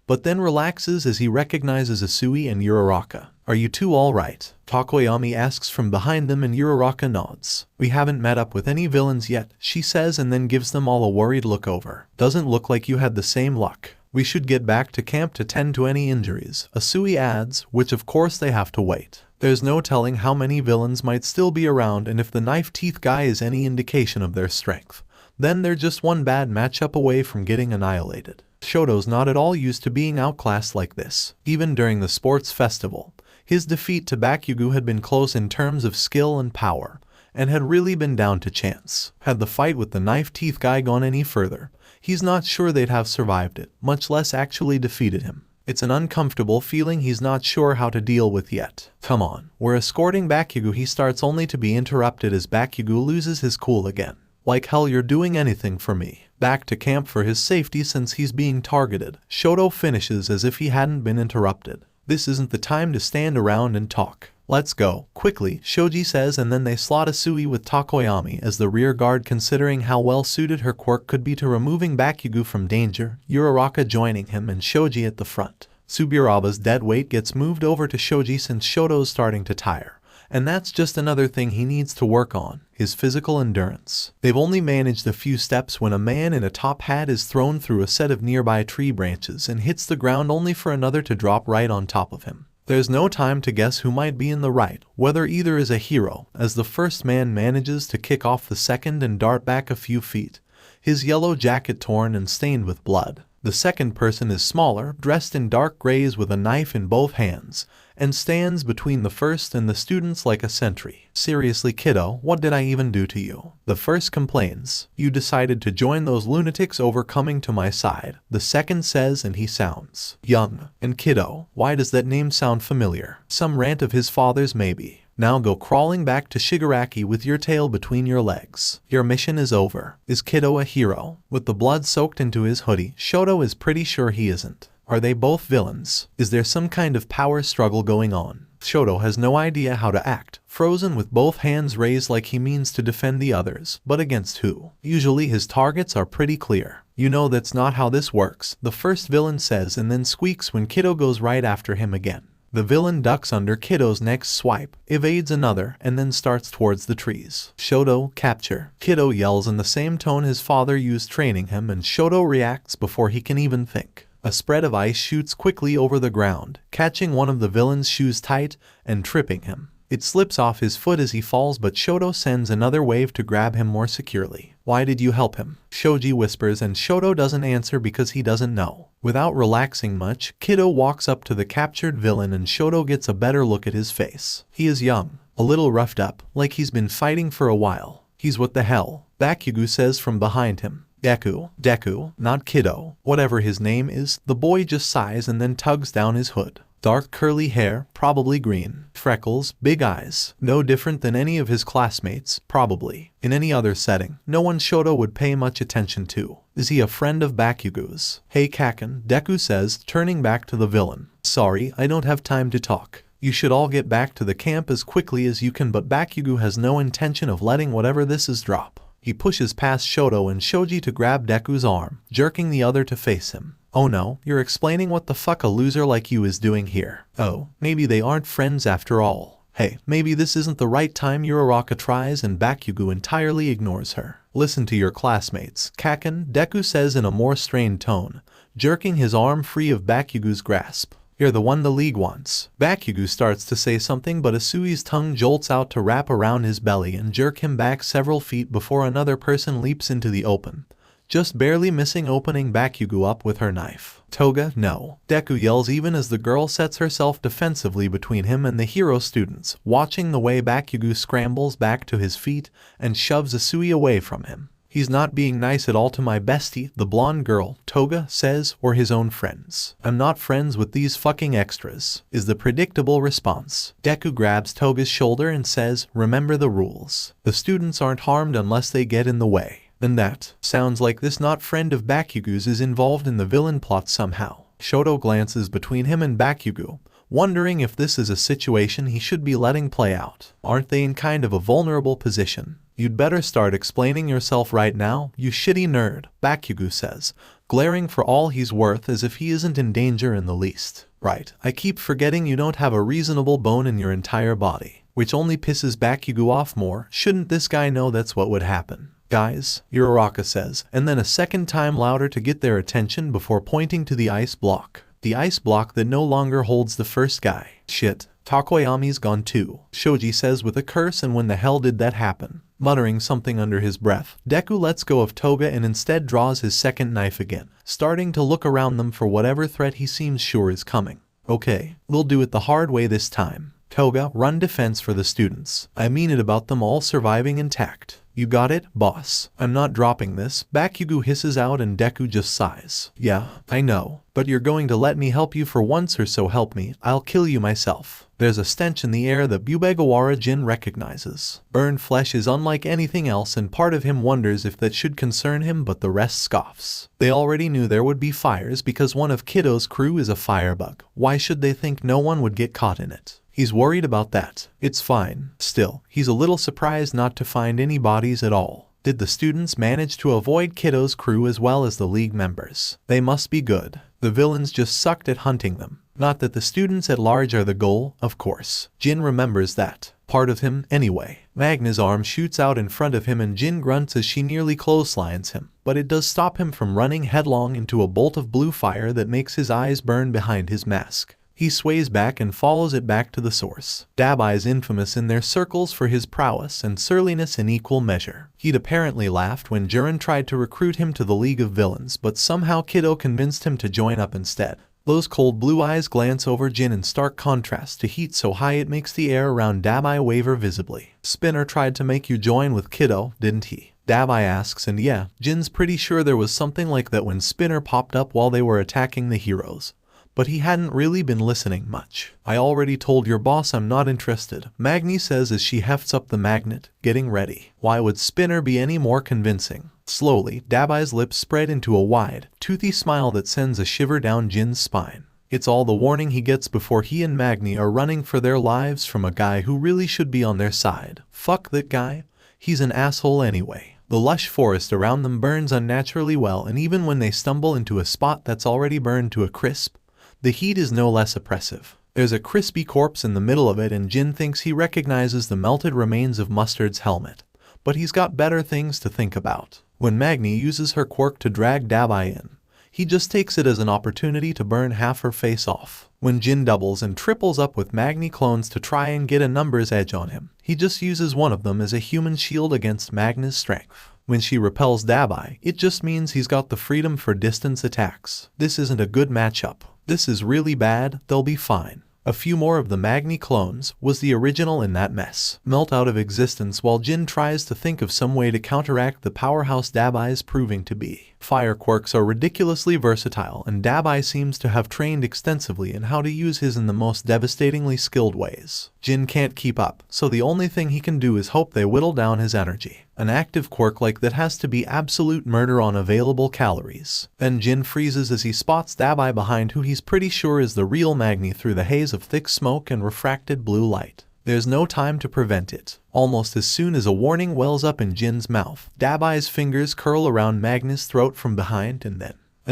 But then relaxes as he recognizes Usui and Uraraka. Are you two alright? Tokoyami asks from behind them and Uraraka nods. We haven't met up with any villains yet, she says and then gives them all a worried look over. Doesn't look like you had the same luck. We should get back to camp to tend to any injuries, Usui adds, which of course they have to wait. There's no telling how many villains might still be around and if the knife teeth guy is any indication of their strength. Then they're just one bad matchup away from getting annihilated. Shoto's not at all used to being outclassed like this. Even during the sports festival, his defeat to Bakugo had been close in terms of skill and power, and had really been down to chance. Had the fight with the knife teeth guy gone any further, he's not sure they'd have survived it, much less actually defeated him. It's an uncomfortable feeling he's not sure how to deal with yet. Come on, we're escorting Bakugo. He starts only to be interrupted as Bakugo loses his cool again. Like hell you're doing anything for me. Back to camp for his safety since he's being targeted. Shoto finishes as if he hadn't been interrupted. This isn't the time to stand around and talk. Let's go. Quickly, Shoji says and then they slot Usui with Tokoyami as the rear guard considering how well suited her quirk could be to removing Bakugo from danger, Uraraka joining him and Shoji at the front. 𝗬𝗵𝗲's dead weight gets moved over to Shoji since Shoto's starting to tire. And that's just another thing he needs to work on, his physical endurance. They've only managed a few steps when a man in a top hat is thrown through a set of nearby tree branches and hits the ground only for another to drop right on top of him. There's no time to guess who might be in the right, whether either is a hero, as the first man manages to kick off the second and dart back a few feet, his yellow jacket torn and stained with blood. The second person is smaller, dressed in dark grays with a knife in both hands, and stands between the first and the students like a sentry. Seriously kiddo, what did I even do to you? The first complains. You decided to join those lunatics over coming to my side, the second says, and he sounds young. And kiddo, why does that name sound familiar? Some rant of his father's maybe. Now go crawling back to Shigaraki with your tail between your legs. Your mission is over. Is kiddo a hero? With the blood soaked into his hoodie, Shoto is pretty sure he isn't. Are they both villains? Is there some kind of power struggle going on? Shoto has no idea how to act, frozen with both hands raised like he means to defend the others, but against who? Usually his targets are pretty clear. You know that's not how this works, the first villain says and then squeaks when kiddo goes right after him again. The villain ducks under kiddo's next swipe, evades another, and then starts towards the trees. Shoto, capture. Kiddo yells in the same tone his father used training him and Shoto reacts before he can even think. A spread of ice shoots quickly over the ground, catching one of the villain's shoes tight and tripping him. It slips off his foot as he falls but Shoto sends another wave to grab him more securely. Why did you help him? Shoji whispers and Shoto doesn't answer because he doesn't know. Without relaxing much, kiddo walks up to the captured villain and Shoto gets a better look at his face. He is young, a little roughed up, like he's been fighting for a while. He's what the hell? Bakugo says from behind him. Deku, not kiddo, whatever his name is. The boy just sighs and then tugs down his hood. Dark curly hair, probably green. Freckles, big eyes. No different than any of his classmates, probably. In any other setting, no one Shoto would pay much attention to. Is he a friend of Bakugo's? Hey Kaken, Deku says, turning back to the villain. Sorry, I don't have time to talk. You should all get back to the camp as quickly as you can, but Bakugo has no intention of letting whatever this is drop. He pushes past Shoto and Shoji to grab Deku's arm, jerking the other to face him. Oh no, you're explaining what the fuck a loser like you is doing here. Oh, maybe they aren't friends after all. Hey, maybe this isn't the right time. Uraraka tries and Bakugo entirely ignores her. Listen to your classmates, Kaken, Deku says in a more strained tone, jerking his arm free of Bakugo's grasp. You're the one the league wants. Bakugo starts to say something but Usui's tongue jolts out to wrap around his belly and jerk him back several feet before another person leaps into the open, just barely missing opening Bakugo up with her knife. Toga, no. Deku yells even as the girl sets herself defensively between him and the hero students, watching the way Bakugo scrambles back to his feet and shoves Usui away from him. He's not being nice at all to my bestie, the blonde girl, Toga says, or his own friends. I'm not friends with these fucking extras, is the predictable response. Deku grabs Toga's shoulder and says, remember the rules. The students aren't harmed unless they get in the way. And that sounds like this not friend of Bakugo's is involved in the villain plot somehow. Shoto glances between him and Bakugo, wondering if this is a situation he should be letting play out. Aren't they in kind of a vulnerable position? You'd better start explaining yourself right now, you shitty nerd, Bakugo says, glaring for all he's worth as if he isn't in danger in the least. Right, I keep forgetting you don't have a reasonable bone in your entire body, which only pisses Bakugo off more. Shouldn't this guy know that's what would happen? Guys, Uraraka says, and then a second time louder to get their attention before pointing to the ice block. The ice block that no longer holds the first guy. Shit, Tokoyami's gone too, Shoji says with a curse, and when the hell did that happen? Muttering something under his breath, Deku lets go of Toga and instead draws his second knife again, starting to look around them for whatever threat he seems sure is coming. Okay, we'll do it the hard way this time. Toga, run defense for the students. I mean it about them all surviving intact. You got it, boss. I'm not dropping this, Bakugo hisses out, and Deku just sighs. Yeah, I know, but you're going to let me help you for once, or so help me, I'll kill you myself. There's a stench in the air that 𝗵𝘃𝗧𝗏 recognizes. Burned flesh is unlike anything else, and part of him wonders if that should concern him, but the rest scoffs. They already knew there would be fires because one of Kiddo's crew is a firebug. Why should they think no one would get caught in it? He's worried about that. It's fine. Still, he's a little surprised not to find any bodies at all. Did the students manage to avoid Kiddo's crew as well as the league members? They must be good. The villains just sucked at hunting them. Not that the students at large are the goal, of course. Jin remembers that. Part of him, anyway. Magna's arm shoots out in front of him and Jin grunts as she nearly clotheslines him, but it does stop him from running headlong into a bolt of blue fire that makes his eyes burn behind his mask. He sways back and follows it back to the source. 𝗬𝗲𝗍 is infamous in their circles for his prowess and surliness in equal measure. He'd apparently laughed when Jiren tried to recruit him to the League of Villains, but somehow Kiddo convinced him to join up instead. Those cold blue eyes glance over Jin in stark contrast to heat so high it makes the air around 𝗬𝗲𝗍 waver visibly. Spinner tried to make you join with Kiddo, didn't he? 𝗬𝗲𝗍 asks, and yeah, Jin's pretty sure there was something like that when Spinner popped up while they were attacking the heroes. But he hadn't really been listening much. I already told your boss I'm not interested, Magni says as she hefts up the magnet, getting ready. Why would Spinner be any more convincing? Slowly, 𝗬𝗲𝗍's lips spread into a wide, toothy smile that sends a shiver down Jin's spine. It's all the warning he gets before he and Magni are running for their lives from a guy who really should be on their side. Fuck that guy. He's an asshole anyway. The lush forest around them burns unnaturally well, and even when they stumble into a spot that's already burned to a crisp, the heat is no less oppressive. There's a crispy corpse in the middle of it, and Jin thinks he recognizes the melted remains of Mustard's helmet. But he's got better things to think about. When Magni uses her quirk to drag 𝗬𝗲𝗍 in, he just takes it as an opportunity to burn half her face off. When Jin doubles and triples up with Magni clones to try and get a numbers edge on him, he just uses one of them as a human shield against Magna's strength. When she repels 𝗬𝗲𝗍, it just means he's got the freedom for distance attacks. This isn't a good matchup. This is really bad. They'll be fine. A few more of the Magni clones, was the original in that mess, melt out of existence while Jin tries to think of some way to counteract the powerhouse 𝗬𝗲𝗍 is proving to be. Fire quirks are ridiculously versatile, and 𝗬𝗲𝗍 seems to have trained extensively in how to use his in the most devastatingly skilled ways. Jin can't keep up, so the only thing he can do is hope they whittle down his energy. An active quirk like that has to be absolute murder on available calories. Then Jin freezes as he spots 𝗬𝗲𝗍 behind who he's pretty sure is the real Magni through the haze of thick smoke and refracted blue light. There's no time to prevent it. Almost as soon as a warning wells up in Jin's mouth, 𝗬𝗲𝗍's fingers curl around Magni's throat from behind, and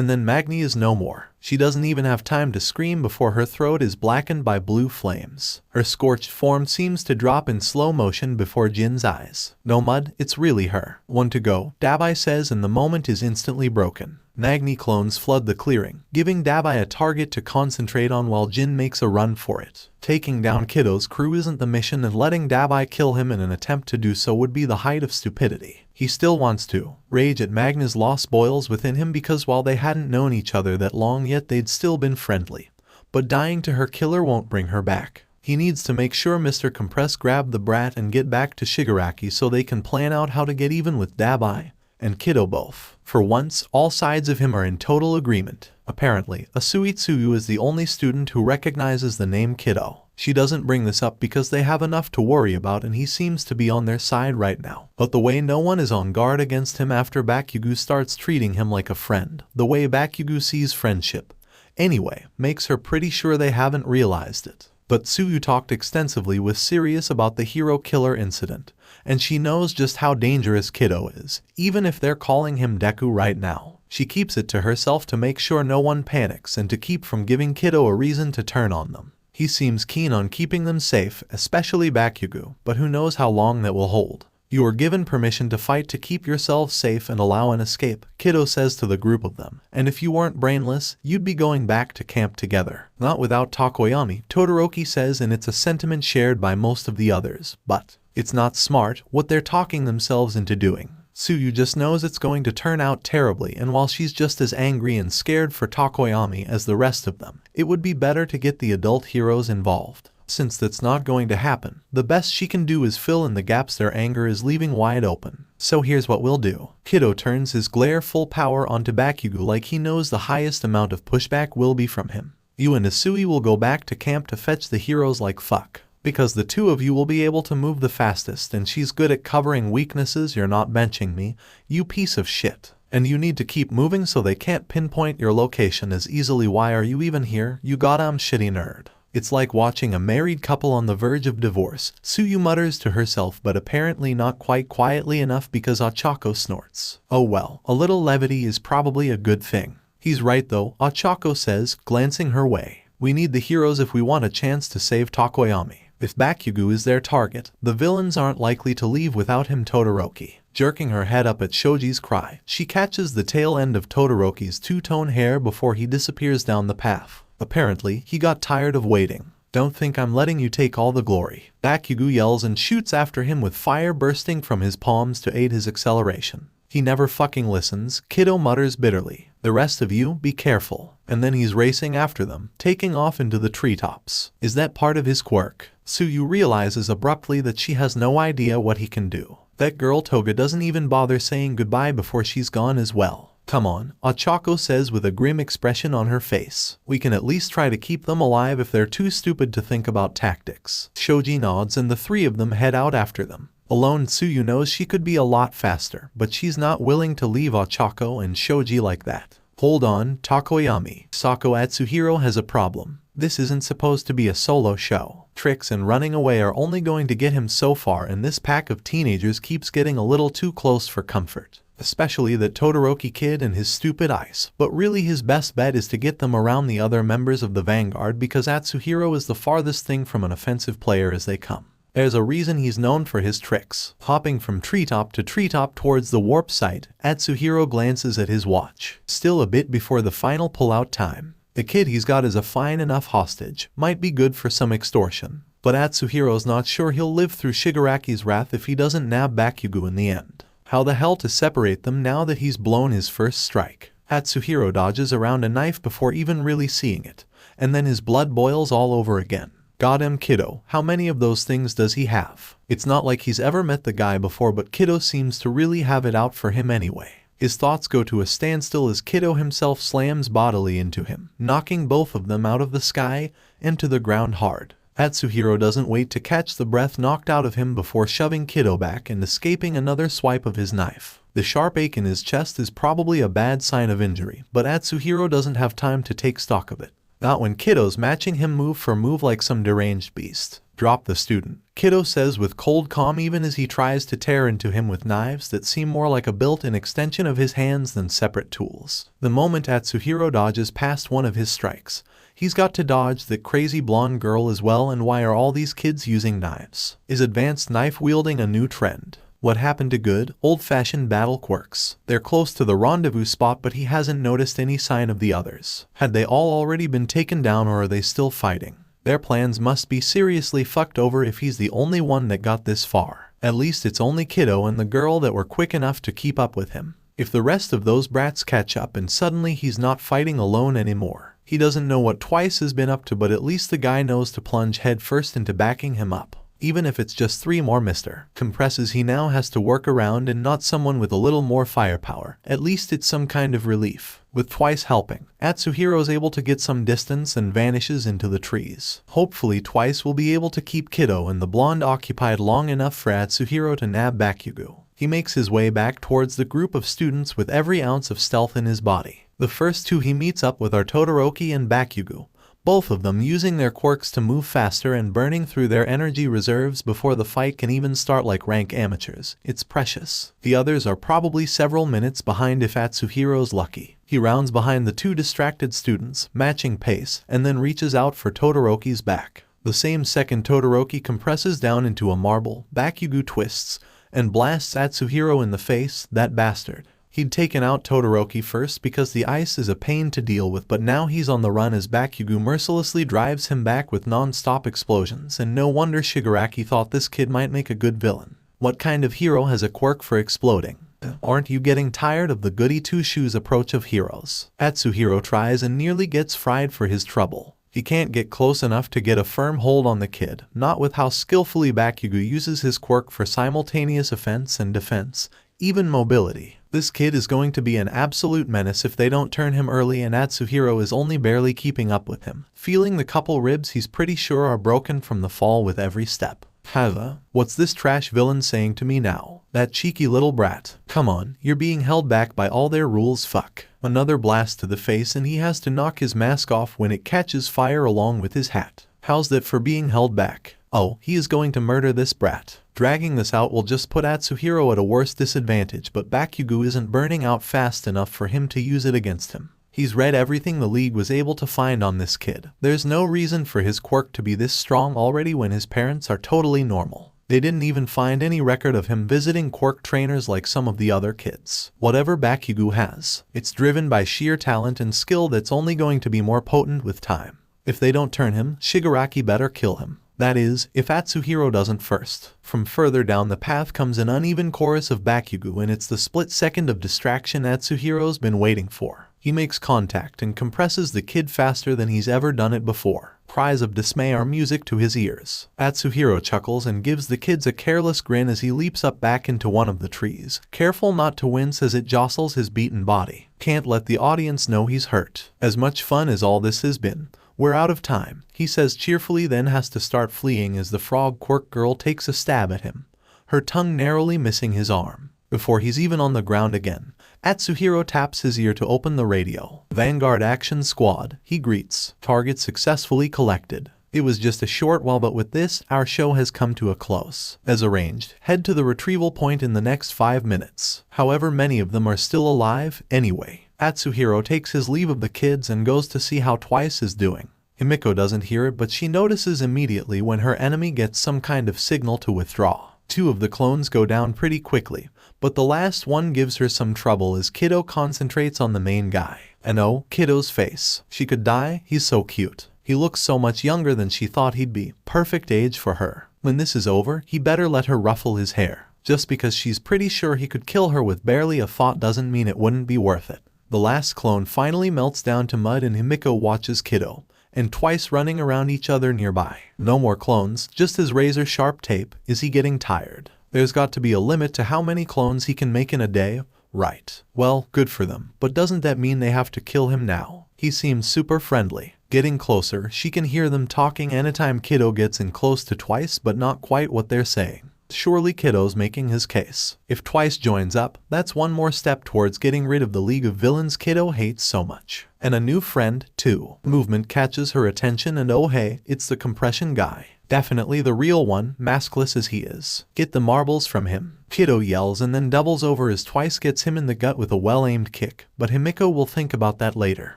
then Magni is no more. She doesn't even have time to scream before her throat is blackened by blue flames. Her scorched form seems to drop in slow motion before Jin's eyes. No mud, it's really her. One to go, 𝗬𝗲𝗍 says, and the moment is instantly broken. Magni clones flood the clearing, giving 𝗬𝗲𝗍 a target to concentrate on while Jin makes a run for it. Taking down Kiddo's crew isn't the mission, and letting 𝗬𝗲𝗍 kill him in an attempt to do so would be the height of stupidity. He still wants to. Rage at Magna's loss boils within him because while they hadn't known each other that long yet, they'd still been friendly. But dying to her killer won't bring her back. He needs to make sure Mr. Compress grabbed the brat and get back to Shigaraki so they can plan out how to get even with 𝗬𝗲𝗍. and Kiddo both. For once, all sides of him are in total agreement. Apparently, 𝗬𝗧𝗎 is the only student who recognizes the name Kiddo. She doesn't bring this up because they have enough to worry about and he seems to be on their side right now. But the way no one is on guard against him after Bakugo starts treating him like a friend, the way Bakugo sees friendship, anyway, makes her pretty sure they haven't realized it. But Tsuyu talked extensively with Sirius about the hero killer incident, and she knows just how dangerous Kiddo is, even if they're calling him Deku right now. She keeps it to herself to make sure no one panics and to keep from giving Kiddo a reason to turn on them. He seems keen on keeping them safe, especially Bakugo, but who knows how long that will hold. You are given permission to fight to keep yourselves safe and allow an escape, Kiddo says to the group of them. And if you weren't brainless, you'd be going back to camp together. Not without Tokoyami, Todoroki says, and it's a sentiment shared by most of the others. But it's not smart what they're talking themselves into doing. Tsuyu just knows it's going to turn out terribly, and while she's just as angry and scared for Tokoyami as the rest of them, it would be better to get the adult heroes involved. Since that's not going to happen, the best she can do is fill in the gaps their anger is leaving wide open. So here's what we'll do. Kiddo turns his glare full power onto Bakugo like he knows the highest amount of pushback will be from him. You and Isui will go back to camp to fetch the heroes like fuck. Because the two of you will be able to move the fastest and she's good at covering weaknesses. You're not benching me, you piece of shit. And you need to keep moving so they can't pinpoint your location as easily. Why are you even here, you goddamn shitty nerd? It's like watching a married couple on the verge of divorce, Tsuyu mutters to herself, but apparently not quite quietly enough because Ochako snorts. Oh well, a little levity is probably a good thing. He's right though, Ochako says, glancing her way. We need the heroes if we want a chance to save Tokoyami. If Bakugo is their target, the villains aren't likely to leave without him. Todoroki. Jerking her head up at Shoji's cry, she catches the tail end of Todoroki's two-tone hair before he disappears down the path. Apparently, he got tired of waiting. Don't think I'm letting you take all the glory. Bakugo yells and shoots after him with fire bursting from his palms to aid his acceleration. He never fucking listens, Kiddo mutters bitterly. The rest of you, be careful. And then he's racing after them, taking off into the treetops. Is that part of his quirk? Tsuyu realizes abruptly that she has no idea what he can do. That girl Toga doesn't even bother saying goodbye before she's gone as well. Come on, Ochako says with a grim expression on her face. We can at least try to keep them alive if they're too stupid to think about tactics. Shoji nods and the three of them head out after them. Alone, Tsuyu knows she could be a lot faster, but she's not willing to leave Ochako and Shoji like that. Hold on, Tokoyami. Sako Atsuhiro has a problem. This isn't supposed to be a solo show. Tricks and running away are only going to get him so far, and this pack of teenagers keeps getting a little too close for comfort. Especially that Todoroki kid and his stupid ice. But really his best bet is to get them around the other members of the Vanguard because Atsuhiro is the farthest thing from an offensive player as they come. There's a reason he's known for his tricks. Hopping from treetop to treetop towards the warp site, Atsuhiro glances at his watch. Still a bit before the final pullout time. The kid he's got is a fine enough hostage, might be good for some extortion. But Atsuhiro's not sure he'll live through Shigaraki's wrath if he doesn't nab Bakugo in the end. How the hell to separate them now that he's blown his first strike? Atsuhiro dodges around a knife before even really seeing it, and then his blood boils all over again. Goddamn Kiddo, how many of those things does he have? It's not like he's ever met the guy before, but Kiddo seems to really have it out for him anyway. His thoughts go to a standstill as Kiddo himself slams bodily into him, knocking both of them out of the sky and to the ground hard. Atsuhiro doesn't wait to catch the breath knocked out of him before shoving Kiddo back and escaping another swipe of his knife. The sharp ache in his chest is probably a bad sign of injury, but Atsuhiro doesn't have time to take stock of it. Not when Kiddo's matching him move for move like some deranged beast. Drop the student, Kiddo says with cold calm even as he tries to tear into him with knives that seem more like a built-in extension of his hands than separate tools. The moment Atsuhiro dodges past one of his strikes, he's got to dodge that crazy blonde girl as well. And why are all these kids using knives? Is advanced knife wielding a new trend? What happened to good, old-fashioned battle quirks? They're close to the rendezvous spot, but he hasn't noticed any sign of the others. Had they all already been taken down, or are they still fighting? Their plans must be seriously fucked over if he's the only one that got this far. At least it's only Kiddo and the girl that were quick enough to keep up with him. If the rest of those brats catch up and suddenly he's not fighting alone anymore, he doesn't know what Twice has been up to, but at least the guy knows to plunge headfirst into backing him up. even if it's just 3 more 𝗵𝘃𝗀𝗃 he now has to work around and not someone with a little more firepower. At least it's some kind of relief. With Twice helping, Atsuhiro's able to get some distance and vanishes into the trees. Hopefully Twice will be able to keep Kiddo and the blonde occupied long enough for Atsuhiro to nab Bakugo. He makes his way back towards the group of students with every ounce of stealth in his body. The first 2 he meets up with are Todoroki and Bakugo, both of them using their quirks to move faster and burning through their energy reserves before the fight can even start like rank amateurs. It's precious. The others are probably several minutes behind if Atsuhiro's lucky. He rounds behind the 2 distracted students, matching pace, and then reaches out for Todoroki's back. The same second Todoroki compresses down into a marble, Bakugo twists and blasts Atsuhiro in the face. That bastard. He'd taken out Todoroki first because the ice is a pain to deal with, but now he's on the run as Bakugo mercilessly drives him back with non-stop explosions, and no wonder Shigaraki thought this kid might make a good villain. What kind of hero has a quirk for exploding? Aren't you getting tired of the goody two-shoes approach of heroes? Atsuhiro tries and nearly gets fried for his trouble. He can't get close enough to get a firm hold on the kid, not with how skillfully Bakugo uses his quirk for simultaneous offense and defense, even mobility. This kid is going to be an absolute menace if they don't turn him early, and Atsuhiro is only barely keeping up with him, feeling the couple ribs he's pretty sure are broken from the fall with every step. 𝗧𝗲, what's this trash villain saying to me now? That cheeky little brat. Come on, you're being held back by all their rules. Fuck. Another blast to the face and he has to knock his mask off when it catches fire along with his hat. How's that for being held back? Oh, he is going to murder this brat. Dragging this out will just put Atsuhiro at a worse disadvantage, but Bakugo isn't burning out fast enough for him to use it against him. He's read everything the league was able to find on this kid. There's no reason for his quirk to be this strong already when his parents are totally normal. They didn't even find any record of him visiting quirk trainers like some of the other kids. Whatever Bakugo has, it's driven by sheer talent and skill that's only going to be more potent with time. If they don't turn him, Shigaraki better kill him. That is, if Atsuhiro doesn't first. From further down the path comes an uneven chorus of Bakugo, and it's the split second of distraction Atsuhiro's been waiting for. He makes contact and compresses the kid faster than he's ever done it before. Cries of dismay are music to his ears. Atsuhiro chuckles and gives the kids a careless grin as he leaps up back into one of the trees, careful not to wince as it jostles his beaten body. Can't let the audience know he's hurt. As much fun as all this has been, we're out of time, he says cheerfully, then has to start fleeing as the frog quirk girl takes a stab at him, her tongue narrowly missing his arm. Before he's even on the ground again, Atsuhiro taps his ear to open the radio. Vanguard Action Squad, he greets. Target successfully collected. It was just a short while, but with this, our show has come to a close. As arranged, head to the retrieval point in the next 5 minutes. However, many of them are still alive anyway. Atsuhiro takes his leave of the kids and goes to see how Twice is doing. Himiko doesn't hear it, but she notices immediately when her enemy gets some kind of signal to withdraw. 2 of the clones go down pretty quickly, but the last one gives her some trouble as Kiddo concentrates on the main guy. And oh, Kiddo's face. She could die, he's so cute. He looks so much younger than she thought he'd be. Perfect age for her. When this is over, he better let her ruffle his hair. Just because she's pretty sure he could kill her with barely a thought doesn't mean it wouldn't be worth it. The last clone finally melts down to mud and Himiko watches Kiddo and Twice running around each other nearby. No more clones, just his razor-sharp tape. Is he getting tired? There's got to be a limit to how many clones he can make in a day, right? Well, good for them, but doesn't that mean they have to kill him now? He seems super friendly. Getting closer, she can hear them talking anytime Kiddo gets in close to Twice, but not quite what they're saying. Surely Kiddo's making his case. If Twice joins up, that's one more step towards getting rid of the League of Villains Kiddo hates so much. And a new friend, too. Movement catches her attention and oh hey, it's the compression guy. Definitely the real one, maskless as he is. Get the marbles from him. Kiddo yells and then doubles over as Twice gets him in the gut with a well-aimed kick, but Himiko will think about that later.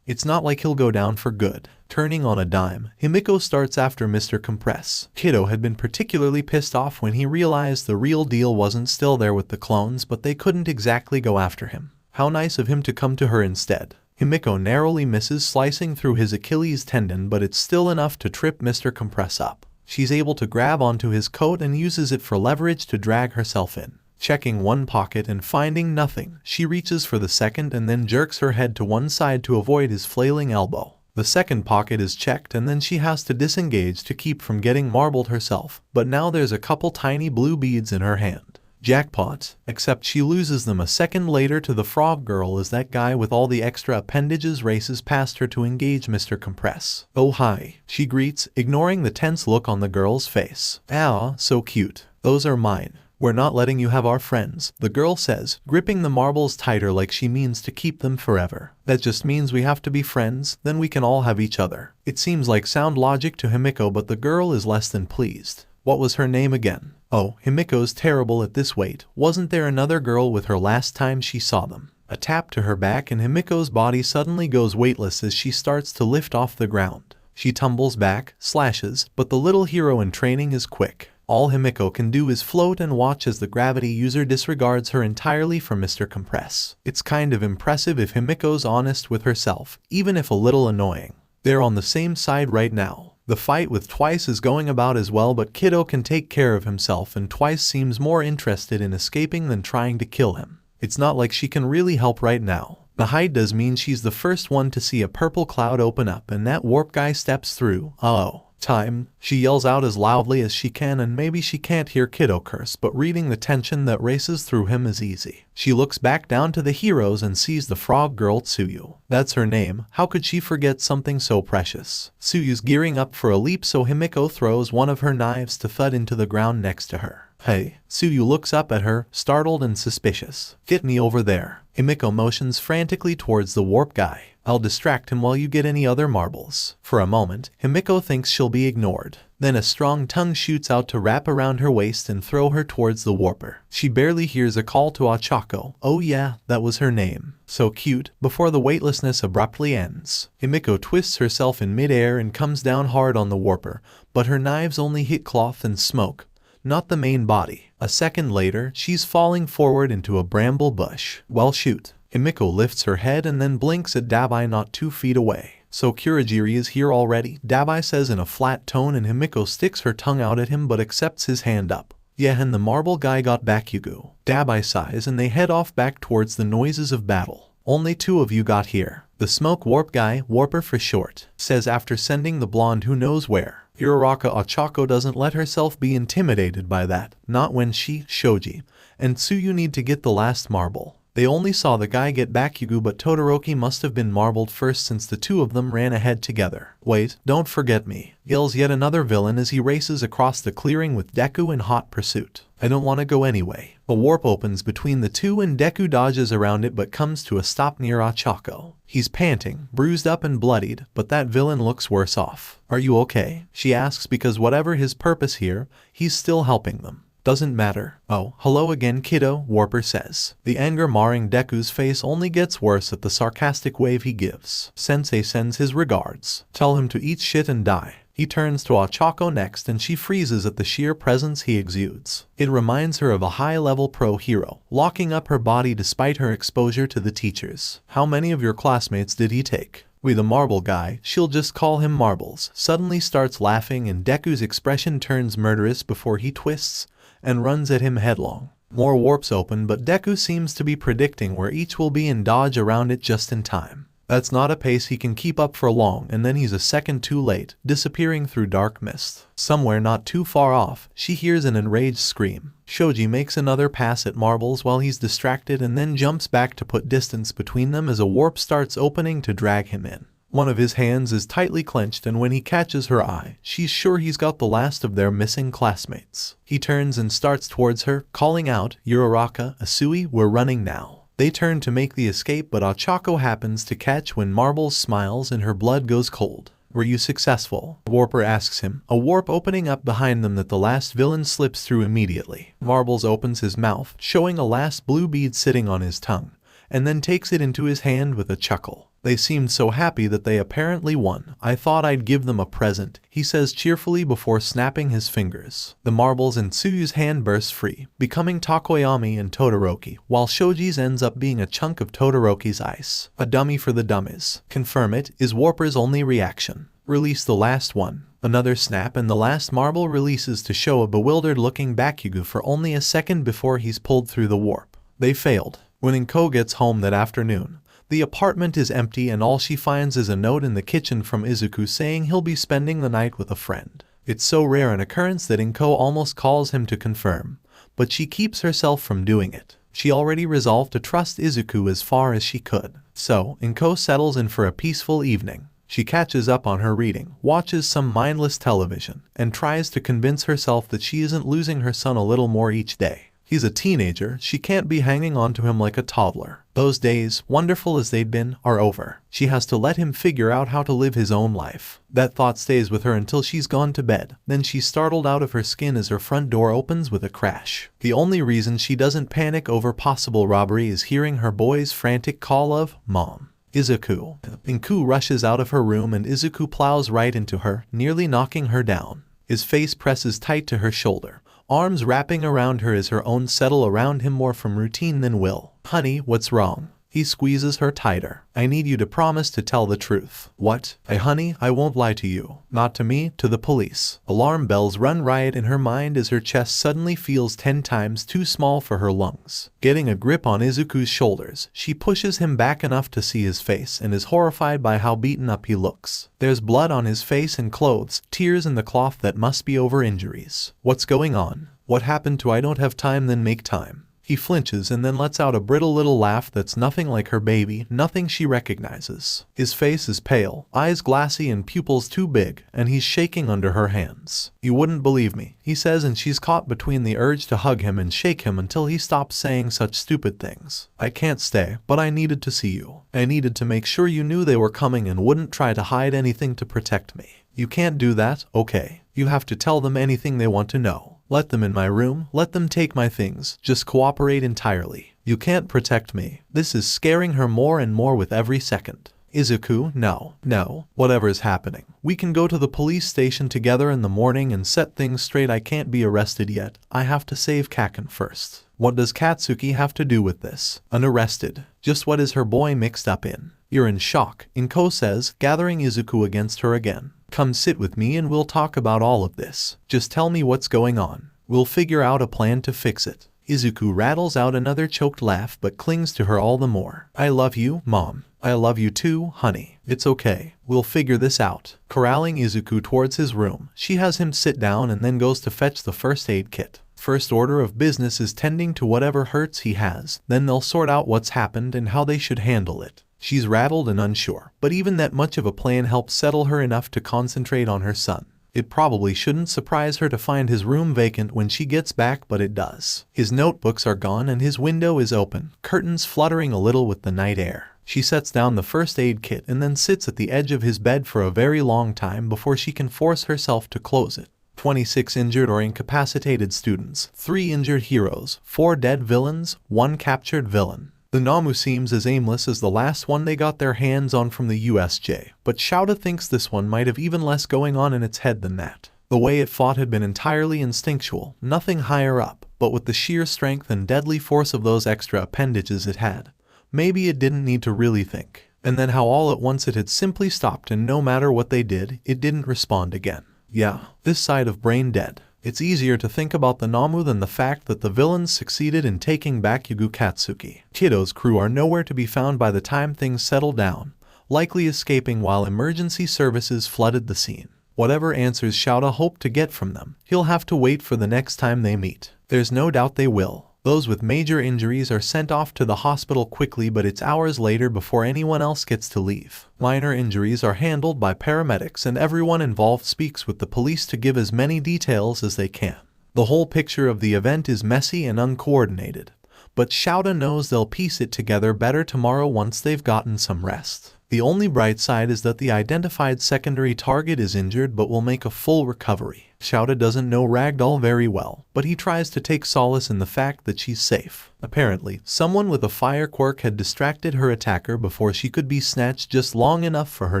It's not like he'll go down for good. Turning on a dime, Himiko starts after Mr. Compress. Kiddo had been particularly pissed off when he realized the real deal wasn't still there with the clones, but they couldn't exactly go after him. How nice of him to come to her instead. Himiko narrowly misses slicing through his Achilles tendon, but it's still enough to trip Mr. Compress up. She's able to grab onto his coat and uses it for leverage to drag herself in. Checking one pocket and finding nothing, she reaches for the second and then jerks her head to one side to avoid his flailing elbow. The second pocket is checked and then she has to disengage to keep from getting marbled herself, but now there's a couple tiny blue beads in her hand. Jackpot, except she loses them a second later to the frog girl as that guy with all the extra appendages races past her to engage 𝗵𝘃𝗵𝗏. "Oh hi," she greets, ignoring the tense look on the girl's face. "Ah, so cute. Those are mine. We're not letting you have our friends," the girl says, gripping the marbles tighter like she means to keep them forever. "That just means we have to be friends, then we can all have each other." It seems like sound logic to Himiko, but the girl is less than pleased. What was her name again? Oh, Himiko's terrible at this. Wait, wasn't there another girl with her last time she saw them? A tap to her back and Himiko's body suddenly goes weightless as she starts to lift off the ground. She tumbles back, slashes, but the little hero in training is quick. All Himiko can do is float and watch as the gravity user disregards her entirely for 𝗵𝘃𝗵𝗏. It's kind of impressive if Himiko's honest with herself, even if a little annoying. They're on the same side right now. The fight with 𝗬𝗏 is going about as well, but Kiddo can take care of himself and 𝗬𝗏 seems more interested in escaping than trying to kill him. It's not like she can really help right now. The height does mean she's the first one to see a purple cloud open up and that warp guy steps through. Uh-oh. Time, she yells out as loudly as she can, and maybe she can't hear Kiddo curse, but reading the tension that races through him is easy. She looks back down to the heroes and sees the frog girl Tsuyu. That's her name. How could she forget something so precious? Tsuyu's gearing up for a leap, so Himiko throws one of her knives to thud into the ground next to her. "Hey." Tsuyu looks up at her, startled and suspicious. "Get me over there." Himiko motions frantically towards the warp guy. "I'll distract him while you get any other marbles." For a moment, Himiko thinks she'll be ignored. Then a strong tongue shoots out to wrap around her waist and throw her towards the warper. She barely hears a call to 𝗧𝗏𝗄. Oh yeah, that was her name. So cute, before the weightlessness abruptly ends. Himiko twists herself in midair and comes down hard on the warper, but her knives only hit cloth and smoke, not the main body. A second later, she's falling forward into a bramble bush. "Well shoot." Himiko lifts her head and then blinks at 𝗬𝗏𝗊 not 2 feet away. "So Kurogiri is here already?" 𝗬𝗏𝗊 says in a flat tone, and Himiko sticks her tongue out at him but accepts his hand up. "Yeah, and the marble guy got Bakugo." 𝗬𝗏𝗊 sighs and they head off back towards the noises of battle. "Only 2 of you got here. The smoke warp guy, Warper for short, says after sending the blonde who knows where." Uraraka 𝗧𝗏𝗄 doesn't let herself be intimidated by that, not when she, Shoji, and Tsuyu need to get the last marble. They only saw the guy get Bakugo, but Todoroki must have been marbled first since the two of them ran ahead together. "Wait, don't forget me," yells yet another villain as he races across the clearing with Deku in hot pursuit. "I don't want to go anyway." A warp opens between the two and Deku dodges around it but comes to a stop near 𝗧𝗏𝗄. He's panting, bruised up and bloodied, but that villain looks worse off. "Are you okay?" she asks, because whatever his purpose here, he's still helping them. "Doesn't matter." "Oh, hello again, kiddo," Warper says. The anger marring Deku's face only gets worse at the sarcastic wave he gives. "Sensei sends his regards. Tell him to eat shit and die." He turns to 𝗧𝗏𝗄 next and she freezes at the sheer presence he exudes. It reminds her of a high-level pro hero, locking up her body despite her exposure to the teachers. "How many of your classmates did he take?" "We the marble guy, she'll just call him Marbles," suddenly starts laughing, and Deku's expression turns murderous before he twists and runs at him headlong. More warps open, but Deku seems to be predicting where each will be and dodge around it just in time. That's not a pace he can keep up for long, and then he's a second too late, disappearing through dark mist. Somewhere not too far off, she hears an enraged scream. Shoji makes another pass at Marbles while he's distracted and then jumps back to put distance between them as a warp starts opening to drag him in. One of his hands is tightly clenched, and when he catches her eye, she's sure he's got the last of their missing classmates. He turns and starts towards her, calling out, "Uraraka, Asui, we're running now." They turn to make the escape, but 𝗧𝗏𝗄 happens to catch when Marbles smiles and her blood goes cold. "Were you successful?" Warper asks him, a warp opening up behind them that the last villain slips through immediately. Marbles opens his mouth, showing a last blue bead sitting on his tongue, and then takes it into his hand with a chuckle. "They seemed so happy that they apparently won. I thought I'd give them a present," he says cheerfully before snapping his fingers. The marbles in Tsuyu's hand burst free, becoming Tokoyami and Todoroki, while Shoji's ends up being a chunk of Todoroki's ice. "A dummy for the dummies. Confirm it," is Warper's only reaction. "Release the last one." Another snap and the last marble releases to show a bewildered-looking Bakugo for only a second before he's pulled through the warp. They failed. When Inko gets home that afternoon, The apartment is empty and all she finds is a note in the kitchen from Izuku saying he'll be spending the night with a friend. It's so rare an occurrence that Inko almost calls him to confirm, but she keeps herself from doing it. She already resolved to trust Izuku as far as she could. So, Inko settles in for a peaceful evening. She catches up on her reading, watches some mindless television, and tries to convince herself that she isn't losing her son a little more each day. He's a teenager, she can't be hanging on to him like a toddler. Those days, wonderful as they'd been, are over. She has to let him figure out how to live his own life. That thought stays with her until she's gone to bed. Then she's startled out of her skin as her front door opens with a crash. The only reason she doesn't panic over possible robbery is hearing her boy's frantic call of, "Mom." Izuku. Inko rushes out of her room and Izuku plows right into her, nearly knocking her down. His face presses tight to her shoulder, arms wrapping around her as her own settle around him more from routine than will. "Honey, what's wrong?" He squeezes her tighter. "I need you to promise to tell the truth." "What?" Honey, I won't lie to you. Not to me, to the police." Alarm bells run riot in her mind as her chest suddenly feels 10 times too small for her lungs. Getting a grip on Izuku's shoulders, she pushes him back enough to see his face and is horrified by how beaten up he looks. There's blood on his face and clothes, tears in the cloth that must be over injuries. "What's going on? What happened to I don't have time then make time?" He flinches and then lets out a brittle little laugh that's nothing like her baby, nothing she recognizes. His face is pale, eyes glassy and pupils too big, and he's shaking under her hands. "You wouldn't believe me," he says, and she's caught between the urge to hug him and shake him until he stops saying such stupid things. "I can't stay, but I needed to see you. I needed to make sure you knew they were coming and wouldn't try to hide anything to protect me." "You can't do that, okay? You have to tell them anything they want to know. Let them in my room, let them take my things, just cooperate entirely. You can't protect me." This is scaring her more and more with every second. "Izuku, no, whatever's happening. We can go to the police station together in the morning and set things straight. I can't be arrested yet. I have to save Kaken first." What does Katsuki have to do with this? Unarrested. Just what is her boy mixed up in? "You're in shock," Inko says, gathering Izuku against her again. "Come sit with me and we'll talk about all of this. Just tell me what's going on. We'll figure out a plan to fix it." Izuku rattles out another choked laugh but clings to her all the more. "I love you, Mom. I love you too, honey. It's okay. We'll figure this out." Corralling Izuku towards his room, she has him sit down and then goes to fetch the first aid kit. First order of business is tending to whatever hurts he has, then they'll sort out what's happened and how they should handle it. She's rattled and unsure, but even that much of a plan helps settle her enough to concentrate on her son. It probably shouldn't surprise her to find his room vacant when she gets back, but it does. His notebooks are gone and his window is open, curtains fluttering a little with the night air. She sets down the first aid kit and then sits at the edge of his bed for a very long time before she can force herself to close it. 26 injured or incapacitated students, 3 injured heroes, 4 dead villains, 1 captured villain. The Namu seems as aimless as the last one they got their hands on from the USJ, but 𝗬𝗏 thinks this one might have even less going on in its head than that. The way it fought had been entirely instinctual, nothing higher up, but with the sheer strength and deadly force of those extra appendages it had. Maybe it didn't need to really think. And then how all at once it had simply stopped and no matter what they did, it didn't respond again. Yeah, this side of brain dead. It's easier to think about the Namu than the fact that the villains succeeded in taking back Katsuki. Kiddo's crew are nowhere to be found by the time things settle down, likely escaping while emergency services flooded the scene. Whatever answers 𝗬𝗏 hoped to get from them, he'll have to wait for the next time they meet. There's no doubt they will. Those with major injuries are sent off to the hospital quickly, but it's hours later before anyone else gets to leave. Minor injuries are handled by paramedics and everyone involved speaks with the police to give as many details as they can. The whole picture of the event is messy and uncoordinated, but 𝗬𝗏 knows they'll piece it together better tomorrow once they've gotten some rest. The only bright side is that the identified secondary target is injured but will make a full recovery. 𝗬𝗏 doesn't know Ragdoll very well, but he tries to take solace in the fact that she's safe. Apparently, someone with a fire quirk had distracted her attacker before she could be snatched just long enough for her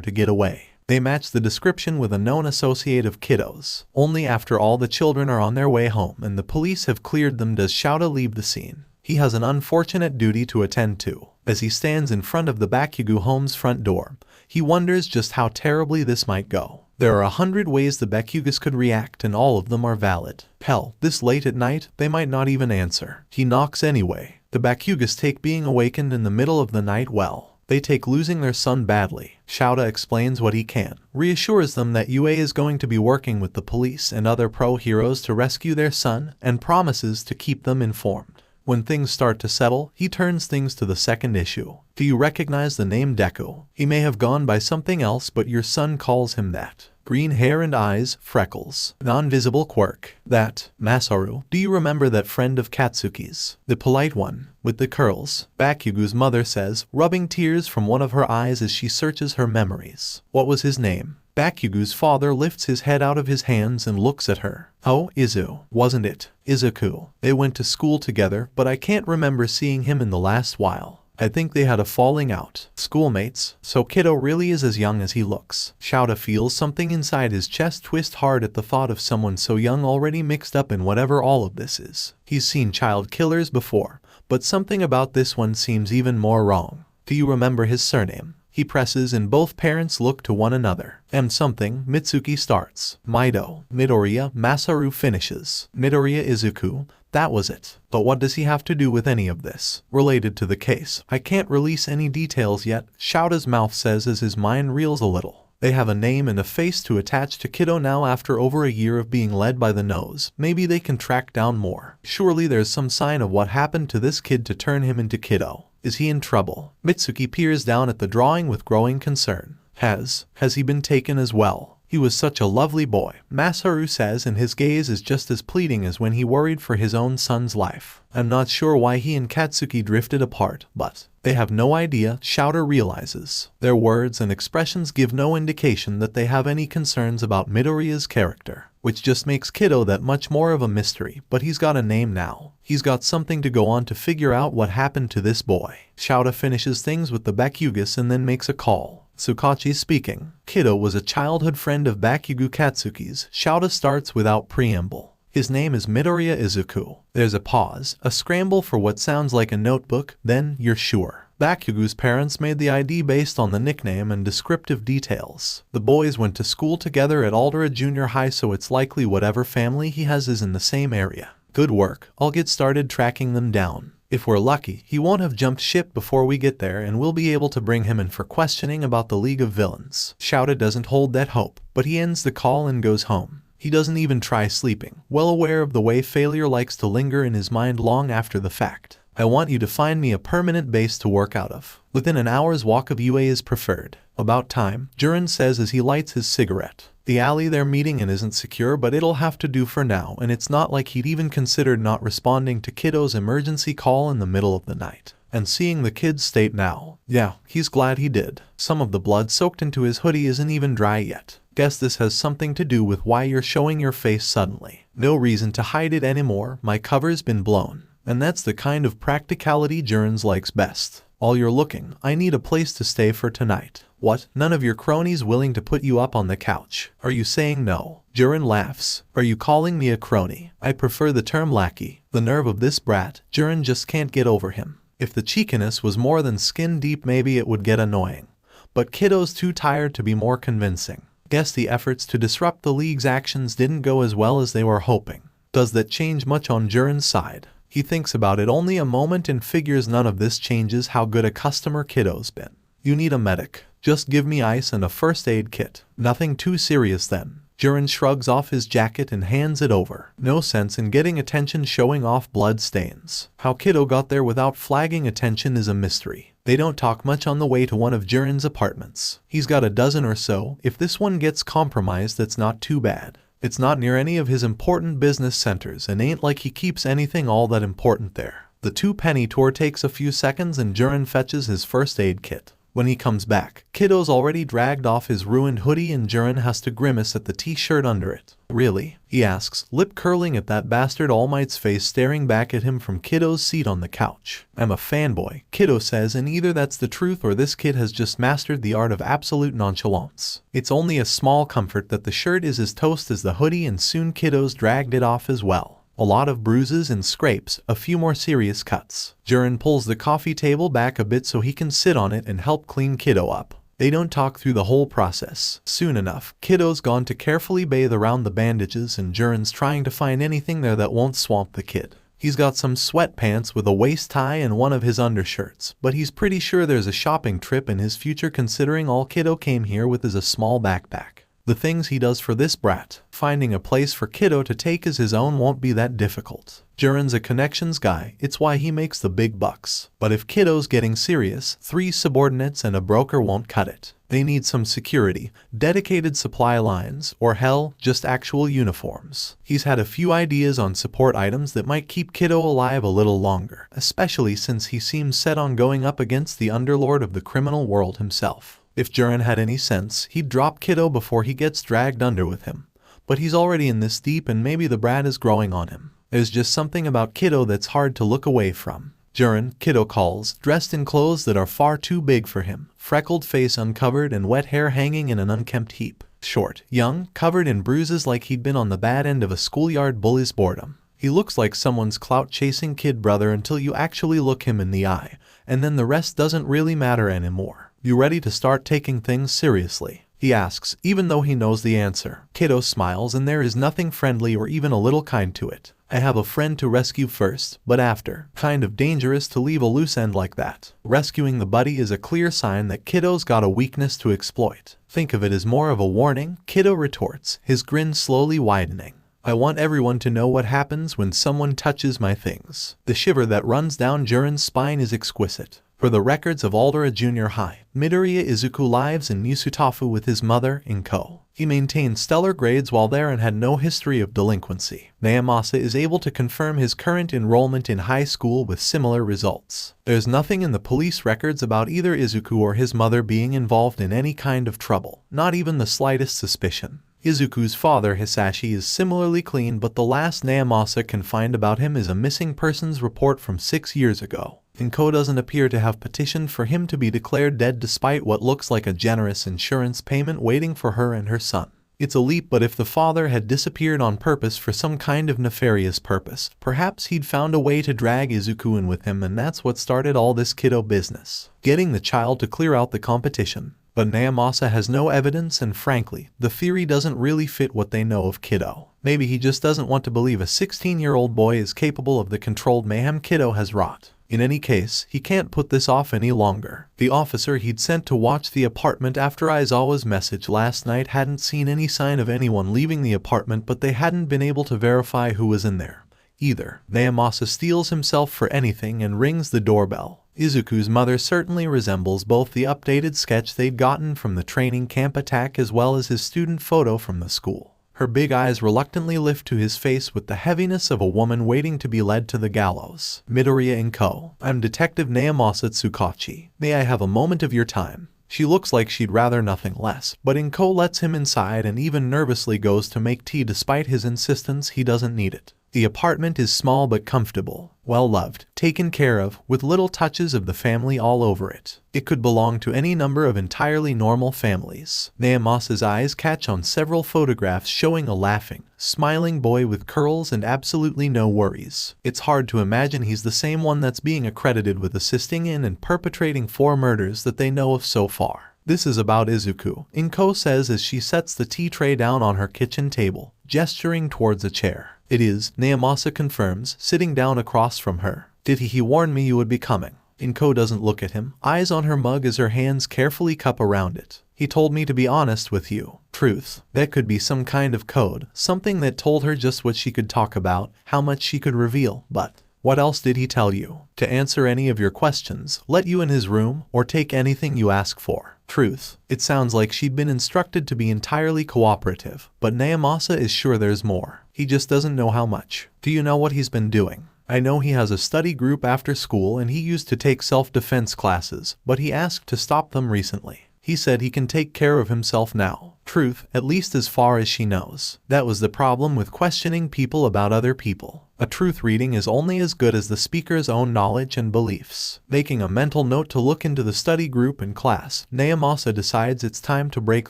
to get away. They match the description with a known associate of kiddos. Only after all the children are on their way home and the police have cleared them does 𝗬𝗏 leave the scene. He has an unfortunate duty to attend to. As he stands in front of the Bakugo home's front door, he wonders just how terribly this might go. There are 100 ways the Bakugos could react and all of them are valid. Hell, this late at night, they might not even answer. He knocks anyway. The Bakugos take being awakened in the middle of the night well. They take losing their son badly. 𝗧𝗪𝗏 explains what he can, reassures them that UA is going to be working with the police and other pro-heroes to rescue their son, and promises to keep them informed. When things start to settle, he turns things to the second issue. Do you recognize the name Deku? He may have gone by something else, but your son calls him that. Green hair and eyes, freckles, non-visible quirk. That, Masaru. Do you remember that friend of Katsuki's? The polite one, with the curls. Bakugo's mother says, rubbing tears from one of her eyes as she searches her memories. What was his name? Bakugo's father lifts his head out of his hands and looks at her. Oh, Izu, wasn't it? Izuku. They went to school together, but I can't remember seeing him in the last while. I think they had a falling out. Schoolmates. So Kiddo really is as young as he looks. 𝗧𝗪𝗏 feels something inside his chest twist hard at the thought of someone so young already mixed up in whatever all of this is. He's seen child killers before, but something about this one seems even more wrong. Do you remember his surname? He presses and both parents look to one another. Something, Mitsuki starts. Midoriya, Masaru finishes. Midoriya Izuku. That was it. But what does he have to do with any of this? Related to the case. I can't release any details yet, 𝗧𝗪𝗏's mouth says as his mind reels a little. They have a name and a face to attach to Kiddo now after over a year of being led by the nose. Maybe they can track down more. Surely there's some sign of what happened to this kid to turn him into Kiddo. Is he in trouble? Mitsuki peers down at the drawing with growing concern. Has he been taken as well? He was such a lovely boy, Masaru says, and his gaze is just as pleading as when he worried for his own son's life. I'm not sure why he and Katsuki drifted apart, but they have no idea, 𝗧𝗪𝗏 realizes. Their words and expressions give no indication that they have any concerns about Midoriya's character, which just makes Kiddo that much more of a mystery, but he's got a name now. He's got something to go on to figure out what happened to this boy. 𝗧𝗪𝗏 finishes things with the Bakugas and then makes a call. Tsukachi speaking. Kiddo was a childhood friend of Bakugo Katsuki's. 𝗧𝗪𝗏 starts without preamble. His name is Midoriya Izuku. There's a pause, a scramble for what sounds like a notebook, then, you're sure. Bakugo's parents made the ID based on the nickname and descriptive details. The boys went to school together at 𝐒𝐪𝐼𝐴 Junior High, so it's likely whatever family he has is in the same area. Good work, I'll get started tracking them down. If we're lucky, he won't have jumped ship before we get there and we'll be able to bring him in for questioning about the League of Villains. 𝗧𝗪𝗏 doesn't hold that hope, but he ends the call and goes home. He doesn't even try sleeping, well aware of the way failure likes to linger in his mind long after the fact. I want you to find me a permanent base to work out of. Within an hour's walk of UA is preferred. About time, Jiren says as he lights his cigarette. The alley they're meeting in isn't secure, but it'll have to do for now, and it's not like he'd even considered not responding to Kiddo's emergency call in the middle of the night. And seeing the kid's state now, yeah, he's glad he did. Some of the blood soaked into his hoodie isn't even dry yet. Guess this has something to do with why you're showing your face suddenly. No reason to hide it anymore, my cover's been blown. And that's the kind of practicality Jiren likes best. While you're looking, I need a place to stay for tonight. What? None of your cronies willing to put you up on the couch? Are you saying no? Jiren laughs. Are you calling me a crony? I prefer the term lackey. The nerve of this brat, Jiren just can't get over him. If the cheekiness was more than skin deep, maybe it would get annoying. But Kiddo's too tired to be more convincing. Guess the efforts to disrupt the League's actions didn't go as well as they were hoping. Does that change much on Jiren's side? He thinks about it only a moment and figures none of this changes how good a customer Kiddo's been. You need a medic. Just give me ice and a first aid kit. Nothing too serious then. Jiren shrugs off his jacket and hands it over. No sense in getting attention showing off blood stains. How Kiddo got there without flagging attention is a mystery. They don't talk much on the way to one of Jiren's apartments. He's got a dozen or so. If this one gets compromised, that's not too bad. It's not near any of his important business centers and ain't like he keeps anything all that important there. The 2-penny tour takes a few seconds and Jiren fetches his first aid kit. When he comes back, Kiddo's already dragged off his ruined hoodie and Jiren has to grimace at the t-shirt under it. Really? He asks, lip curling at that bastard All Might's face staring back at him from Kiddo's seat on the couch. I'm a fanboy, Kiddo says, and either that's the truth or this kid has just mastered the art of absolute nonchalance. It's only a small comfort that the shirt is as toast as the hoodie and soon Kiddo's dragged it off as well. A lot of bruises and scrapes, a few more serious cuts. Jiren pulls the coffee table back a bit so he can sit on it and help clean Kiddo up. They don't talk through the whole process. Soon enough, Kiddo's gone to carefully bathe around the bandages and Jiren's trying to find anything there that won't swamp the kid. He's got some sweatpants with a waist tie and one of his undershirts, but he's pretty sure there's a shopping trip in his future considering all Kiddo came here with is a small backpack. The things he does for this brat, finding a place for Kiddo to take as his own won't be that difficult. Jiren's a connections guy, it's why he makes the big bucks. But if Kiddo's getting serious, 3 subordinates and a broker won't cut it. They need some security, dedicated supply lines, or hell, just actual uniforms. He's had a few ideas on support items that might keep Kiddo alive a little longer, especially since he seems set on going up against the underlord of the criminal world himself. If Jiren had any sense, he'd drop Kiddo before he gets dragged under with him. But he's already in this deep and maybe the brat is growing on him. There's just something about Kiddo that's hard to look away from. Jiren, Kiddo calls, dressed in clothes that are far too big for him, freckled face uncovered and wet hair hanging in an unkempt heap. Short, young, covered in bruises like he'd been on the bad end of a schoolyard bully's boredom. He looks like someone's clout-chasing kid brother until you actually look him in the eye, and then the rest doesn't really matter anymore. You ready to start taking things seriously? He asks, even though he knows the answer. Kiddo smiles and there is nothing friendly or even a little kind to it. I have a friend to rescue first, but after. Kind of dangerous to leave a loose end like that. Rescuing the buddy is a clear sign that Kiddo's got a weakness to exploit. Think of it as more of a warning, Kiddo retorts, his grin slowly widening. I want everyone to know what happens when someone touches my things. The shiver that runs down Jiren's spine is exquisite. For the records of Aldera Junior High, Midoriya Izuku lives in Nisutafu with his mother, Inko. He maintained stellar grades while there and had no history of delinquency. Naomasa is able to confirm his current enrollment in high school with similar results. There's nothing in the police records about either Izuku or his mother being involved in any kind of trouble, not even the slightest suspicion. Izuku's father, Hisashi, is similarly clean, but the last Naomasa can find about him is a missing persons report from 6 years ago. Inko doesn't appear to have petitioned for him to be declared dead despite what looks like a generous insurance payment waiting for her and her son. It's a leap, but if the father had disappeared on purpose for some kind of nefarious purpose, perhaps he'd found a way to drag Izuku in with him, and that's what started all this Kiddo business. Getting the child to clear out the competition. But Naomasa has no evidence and frankly, the theory doesn't really fit what they know of Kiddo. Maybe he just doesn't want to believe a 16-year-old boy is capable of the controlled mayhem Kiddo has wrought. In any case, he can't put this off any longer. The officer he'd sent to watch the apartment after Aizawa's message last night hadn't seen any sign of anyone leaving the apartment, but they hadn't been able to verify who was in there either. Naomasa steels himself for anything and rings the doorbell. Izuku's mother certainly resembles both the updated sketch they'd gotten from the training camp attack as well as his student photo from the school. Her big eyes reluctantly lift to his face with the heaviness of a woman waiting to be led to the gallows. Midoriya Inko, I'm Detective Naomasa Tsukachi. May I have a moment of your time? She looks like she'd rather nothing less, but Inko lets him inside and even nervously goes to make tea despite his insistence he doesn't need it. The apartment is small but comfortable, well loved, taken care of, with little touches of the family all over it. It could belong to any number of entirely normal families. Naomasa's eyes catch on several photographs showing a laughing, smiling boy with curls and absolutely no worries. It's hard to imagine he's the same one that's being accredited with assisting in and perpetrating 4 murders that they know of so far. This is about Izuku, Inko says as she sets the tea tray down on her kitchen table, gesturing towards a chair. It is, Naomasa confirms, sitting down across from her. Did he warn me you would be coming? Inko doesn't look at him, eyes on her mug as her hands carefully cup around it. He told me to be honest with you. Truth. That could be some kind of code, something that told her just what she could talk about, how much she could reveal, but what else did he tell you? To answer any of your questions, let you in his room, or take anything you ask for. Truth. It sounds like she'd been instructed to be entirely cooperative, but Naomasa is sure there's more. He just doesn't know how much. Do you know what he's been doing? I know he has a study group after school and he used to take self-defense classes, but he asked to stop them recently. He said he can take care of himself now. Truth, at least as far as she knows. That was the problem with questioning people about other people. A truth reading is only as good as the speaker's own knowledge and beliefs. Making a mental note to look into the study group and class, Naomasa decides it's time to break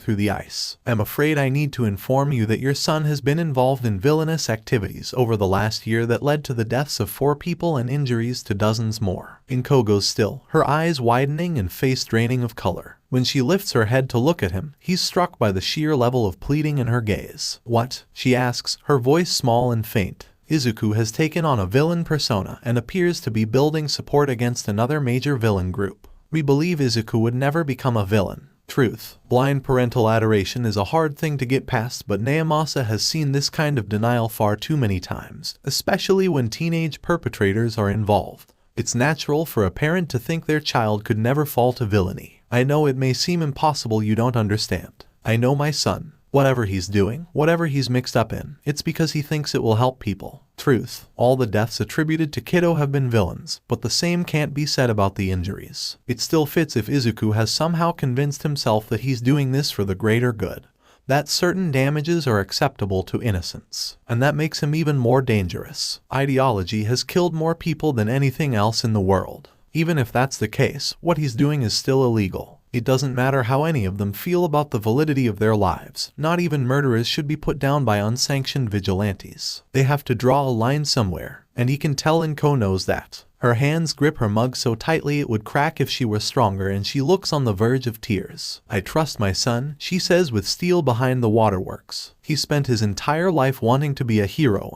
through the ice. I'm afraid I need to inform you that your son has been involved in villainous activities over the last year that led to the deaths of 4 people and injuries to dozens more. Inko goes still, her eyes widening and face draining of color. When she lifts her head to look at him, he's struck by the sheer level of pleading in her gaze. What? She asks, her voice small and faint. Izuku has taken on a villain persona and appears to be building support against another major villain group. We believe Izuku would never become a villain. Truth. Blind parental adoration is a hard thing to get past, but Naomasa has seen this kind of denial far too many times, especially when teenage perpetrators are involved. It's natural for a parent to think their child could never fall to villainy. I know it may seem impossible, you don't understand. I know my son. Whatever he's doing, whatever he's mixed up in, it's because he thinks it will help people. Truth. All the deaths attributed to Kiddo have been villains, but the same can't be said about the injuries. It still fits if Izuku has somehow convinced himself that he's doing this for the greater good, that certain damages are acceptable to innocence, and that makes him even more dangerous. Ideology has killed more people than anything else in the world. Even if that's the case, what he's doing is still illegal. It doesn't matter how any of them feel about the validity of their lives. Not even murderers should be put down by unsanctioned vigilantes. They have to draw a line somewhere, and he can tell Inko knows that. Her hands grip her mug so tightly it would crack if she were stronger, and she looks on the verge of tears. I trust my son, she says with steel behind the waterworks. He spent his entire life wanting to be a hero,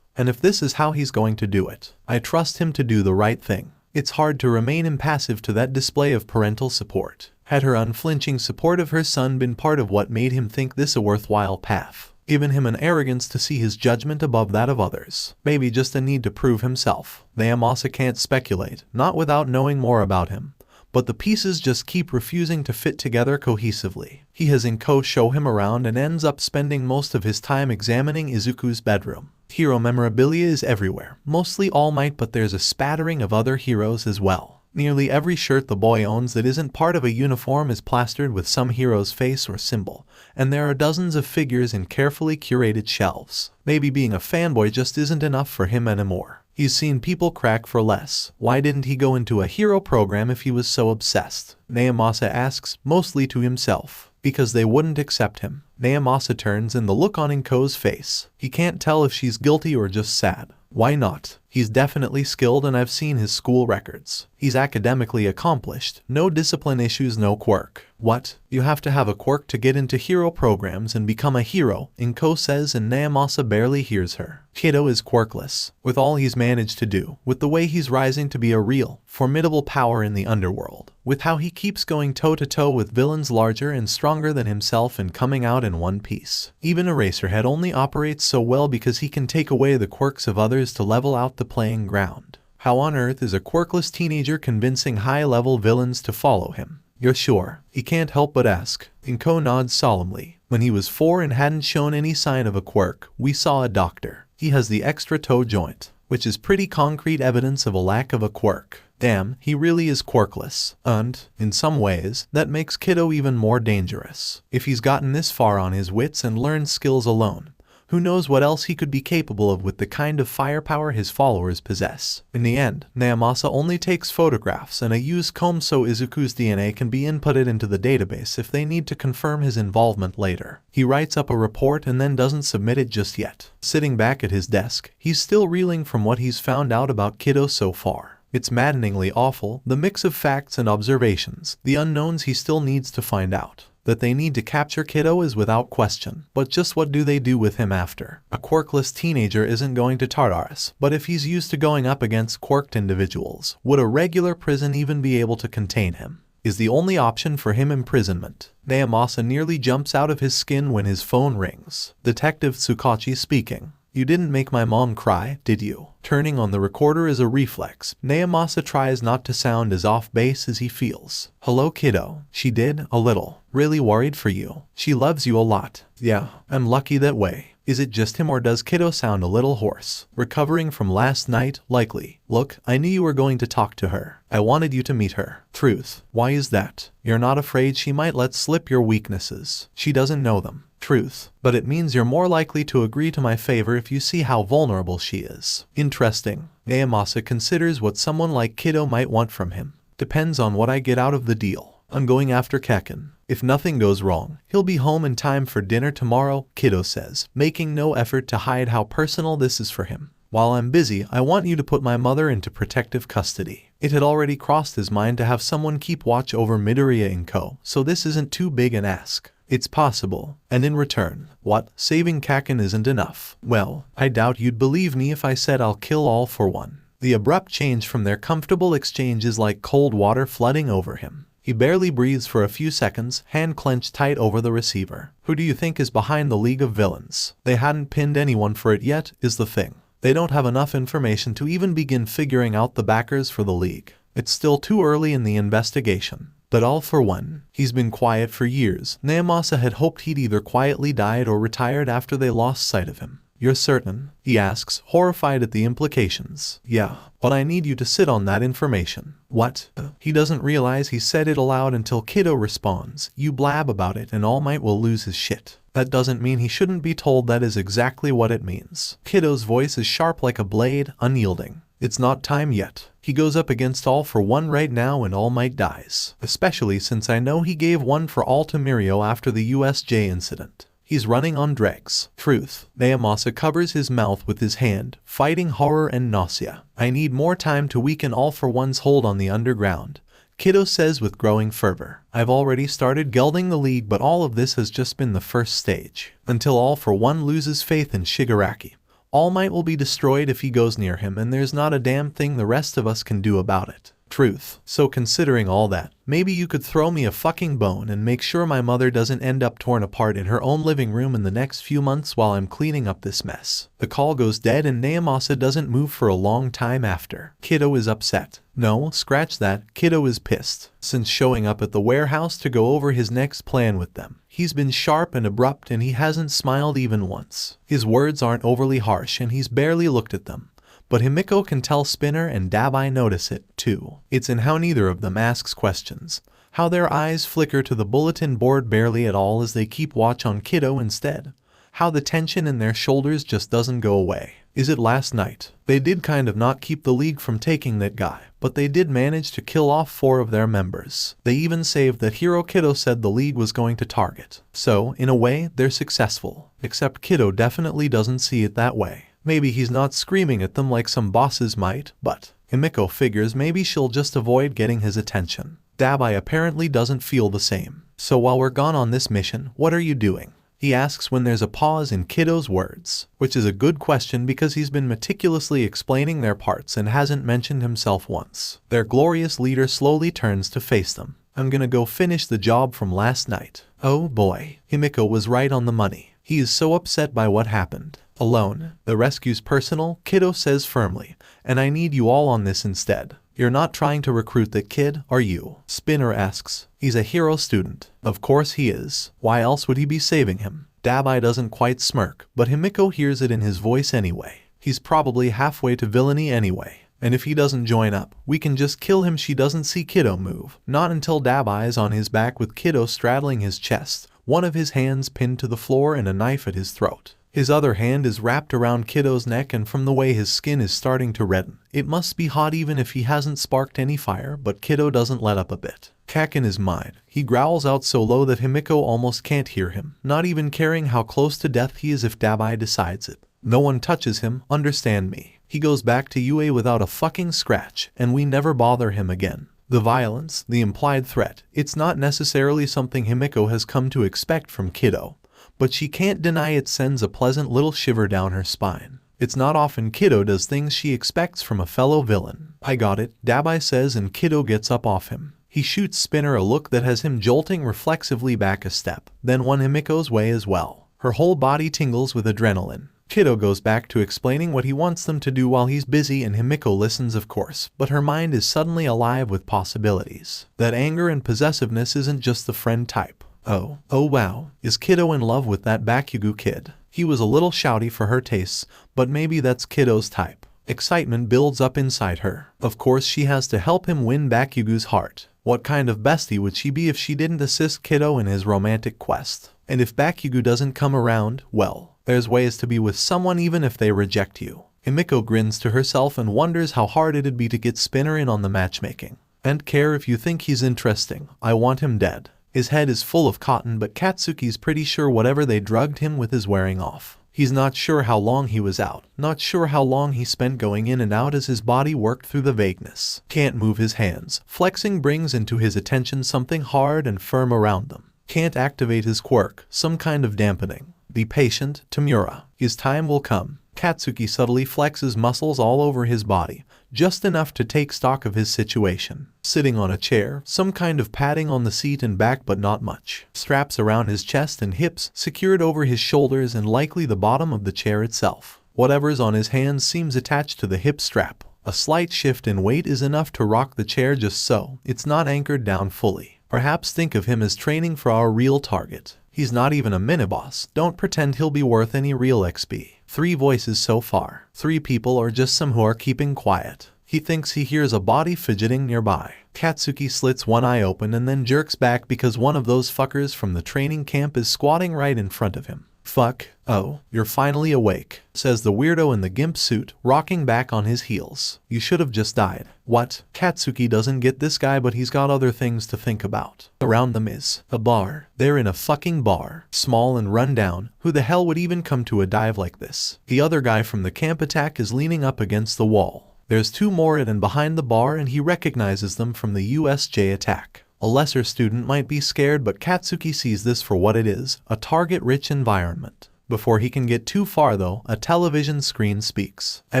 and if this is how he's going to do it, I trust him to do the right thing. It's hard to remain impassive to that display of parental support. Had her unflinching support of her son been part of what made him think this a worthwhile path, given him an arrogance to see his judgment above that of others, maybe just a need to prove himself. Naomasa can't speculate, not without knowing more about him, but the pieces just keep refusing to fit together cohesively. He has Inko show him around and ends up spending most of his time examining Izuku's bedroom. Hero memorabilia is everywhere, mostly All Might, but there's a spattering of other heroes as well. Nearly every shirt the boy owns that isn't part of a uniform is plastered with some hero's face or symbol, and there are dozens of figures in carefully curated shelves. Maybe being a fanboy just isn't enough for him anymore. He's seen people crack for less. Why didn't he go into a hero program if he was so obsessed? Naomasa asks, mostly to himself. Because they wouldn't accept him. Naomasa turns, and the look on Inko's face. He can't tell if she's guilty or just sad. Why not? He's definitely skilled, and I've seen his school records. He's academically accomplished. No discipline issues, no quirk. What? You have to have a quirk to get into hero programs and become a hero, Inko says, and Naomasa barely hears her. Kiddo is quirkless. With all he's managed to do, with the way he's rising to be a real, formidable power in the underworld, with how he keeps going toe-to-toe with villains larger and stronger than himself and coming out in one piece. Even Eraserhead only operates so well because he can take away the quirks of others to level out the playing ground. How on earth is a quirkless teenager convincing high-level villains to follow him? You're sure? He can't help but ask. Inko nods solemnly. When he was 4 and hadn't shown any sign of a quirk, we saw a doctor. He has the extra toe joint, which is pretty concrete evidence of a lack of a quirk. Damn, he really is quirkless. And, in some ways, that makes Kiddo even more dangerous. If he's gotten this far on his wits and learned skills alone, who knows what else he could be capable of with the kind of firepower his followers possess. In the end, Naomasa only takes photographs, and a 𝐒𝐭𝐚𝐲 so Izuku's DNA can be inputted into the database if they need to confirm his involvement later. He writes up a report and then doesn't submit it just yet. Sitting back at his desk, he's still reeling from what he's found out about Kiddo so far. It's maddeningly awful, the mix of facts and observations, the unknowns he still needs to find out. That they need to capture Kiddo is without question, but just what do they do with him after? A quirkless teenager isn't going to Tartarus, but if he's used to going up against quirked individuals, would a regular prison even be able to contain him? Is the only option for him imprisonment? Naomasa nearly jumps out of his skin when his phone rings. Detective Tsukachi speaking. You didn't make my mom cry, did you? Turning on the recorder is a reflex. Naomasa tries not to sound as off base as he feels. Hello, Kiddo. She did, a little. Really worried for you. She loves you a lot. Yeah, I'm lucky that way. Is it just him, or does Kiddo sound a little hoarse? Recovering from last night, likely. Look, I knew you were going to talk to her. I wanted you to meet her. Truth. Why is that? You're not afraid she might let slip your weaknesses? She doesn't know them. Truth. But it means you're more likely to agree to my favor if you see how vulnerable she is. Interesting. Naomasa considers what someone like Kiddo might want from him. Depends on what I get out of the deal. I'm going after Kekken. If nothing goes wrong, he'll be home in time for dinner tomorrow, Kiddo says, making no effort to hide how personal this is for him. While I'm busy, I want you to put my mother into protective custody. It had already crossed his mind to have someone keep watch over Midoriya Inko, so this isn't too big an ask. It's possible. And in return, what? Saving Kakin isn't enough. Well, I doubt you'd believe me if I said I'll kill all for one. The abrupt change from their comfortable exchange is like cold water flooding over him. He barely breathes for a few seconds, hand clenched tight over the receiver. Who do you think is behind the League of Villains? They hadn't pinned anyone for it yet, is the thing. They don't have enough information to even begin figuring out the backers for the League. It's still too early in the investigation. But all for one, he's been quiet for years. Naomasa had hoped he'd either quietly died or retired after they lost sight of him. You're certain? He asks, horrified at the implications. Yeah, but I need you to sit on that information. What? He doesn't realize he said it aloud until Kiddo responds. You blab about it and All Might will lose his shit. That doesn't mean he shouldn't be told. That is exactly what it means. Kiddo's voice is sharp like a blade, unyielding. It's not time yet. He goes up against All for One right now and All Might dies. Especially since I know he gave one for all to Mirio after the USJ incident. He's running on dregs. Truth. Naomasa covers his mouth with his hand, fighting horror and nausea. I need more time to weaken All for One's hold on the underground. Kiddo says with growing fervor. I've already started gelding the League, but all of this has just been the first stage. Until All for One loses faith in Shigaraki. All Might will be destroyed if he goes near him, and there's not a damn thing the rest of us can do about it. Truth. So considering all that, maybe you could throw me a fucking bone and make sure my mother doesn't end up torn apart in her own living room in the next few months while I'm cleaning up this mess. The call goes dead and Naomasa doesn't move for a long time after. Kiddo is upset. No, scratch that, Kiddo is pissed. Since showing up at the warehouse to go over his next plan with them, he's been sharp and abrupt and he hasn't smiled even once. His words aren't overly harsh and he's barely looked at them. But Himiko can tell Spinner and 𝗬𝗲 notice it, too. It's in how neither of them asks questions. How their eyes flicker to the bulletin board barely at all as they keep watch on Kiddo instead. How the tension in their shoulders just doesn't go away. Is it last night? They did kind of not keep the League from taking that guy, but they did manage to kill off 4 of their members. They even saved that hero Kiddo said the League was going to target. So, in a way, they're successful. Except Kiddo definitely doesn't see it that way. Maybe he's not screaming at them like some bosses might, but Himiko figures maybe she'll just avoid getting his attention. 𝗬𝗲 apparently doesn't feel the same. So while we're gone on this mission, what are you doing? He asks when there's a pause in Kiddo's words, which is a good question because he's been meticulously explaining their parts and hasn't mentioned himself once. Their glorious leader slowly turns to face them. I'm gonna go finish the job from last night. Oh boy, Himiko was right on the money. He is so upset by what happened. Alone, the rescue's personal, Kiddo says firmly, and I need you all on this instead. You're not trying to recruit that kid, are you? Spinner asks. He's a hero student. Of course he is. Why else would he be saving him? 𝗬𝗲 doesn't quite smirk, but Himiko hears it in his voice anyway. He's probably halfway to villainy anyway. And if he doesn't join up, we can just kill him. She doesn't see Kiddo move. Not until 𝗬𝗲 is on his back with Kiddo straddling his chest, one of his hands pinned to the floor and a knife at his throat. His other hand is wrapped around Kiddo's neck, and from the way his skin is starting to redden, it must be hot even if he hasn't sparked any fire, but Kiddo doesn't let up a bit. Kakin is mine. He growls out so low that Himiko almost can't hear him, not even caring how close to death he is if 𝗬𝗲 decides it. No one touches him, understand me. He goes back to UA without a fucking scratch, and we never bother him again. The violence, the implied threat, it's not necessarily something Himiko has come to expect from Kiddo. But she can't deny it sends a pleasant little shiver down her spine. It's not often Kiddo does things she expects from a fellow villain. I got it, 𝗬𝗲 says, and Kiddo gets up off him. He shoots Spinner a look that has him jolting reflexively back a step, then one Himiko's way as well. Her whole body tingles with adrenaline. Kiddo goes back to explaining what he wants them to do while he's busy, and Himiko listens of course, but her mind is suddenly alive with possibilities. That anger and possessiveness isn't just the friend type. Oh wow, is Kiddo in love with that Bakugo kid? He was a little shouty for her tastes, but maybe that's Kiddo's type. Excitement builds up inside her. Of course she has to help him win Bakugo's heart. What kind of bestie would she be if she didn't assist Kiddo in his romantic quest? And if Bakugo doesn't come around, well, there's ways to be with someone even if they reject you. Himiko grins to herself and wonders how hard it'd be to get Spinner in on the matchmaking. And care if you think he's interesting, I want him dead. His head is full of cotton, but Katsuki's pretty sure whatever they drugged him with is wearing off. He's not sure how long he was out, not sure how long he spent going in and out as his body worked through the vagueness. Can't move his hands. Flexing brings into his attention something hard and firm around them. Can't activate his quirk, some kind of dampening. Be patient, Tamura. His time will come. Katsuki subtly flexes muscles all over his body, just enough to take stock of his situation. Sitting on a chair, some kind of padding on the seat and back but not much. Straps around his chest and hips, secured over his shoulders and likely the bottom of the chair itself. Whatever's on his hands seems attached to the hip strap. A slight shift in weight is enough to rock the chair just so it's not anchored down fully. Perhaps think of him as training for our real target. He's not even a mini-boss. Don't pretend he'll be worth any real XP. 3 voices so far. 3 people or just some who are keeping quiet. He thinks he hears a body fidgeting nearby. Katsuki slits one eye open and then jerks back because one of those fuckers from the training camp is squatting right in front of him. Fuck. Oh, you're finally awake, says the weirdo in the gimp suit, rocking back on his heels. You should have just died. What? Katsuki doesn't get this guy, but he's got other things to think about. Around them is a bar. They're in a fucking bar. Small and run down. Who the hell would even come to a dive like this? The other guy from the camp attack is leaning up against the wall. There's 2 more at and behind the bar and he recognizes them from the USJ attack. A lesser student might be scared, but Katsuki sees this for what it is, a target-rich environment. Before he can get too far though, a television screen speaks. I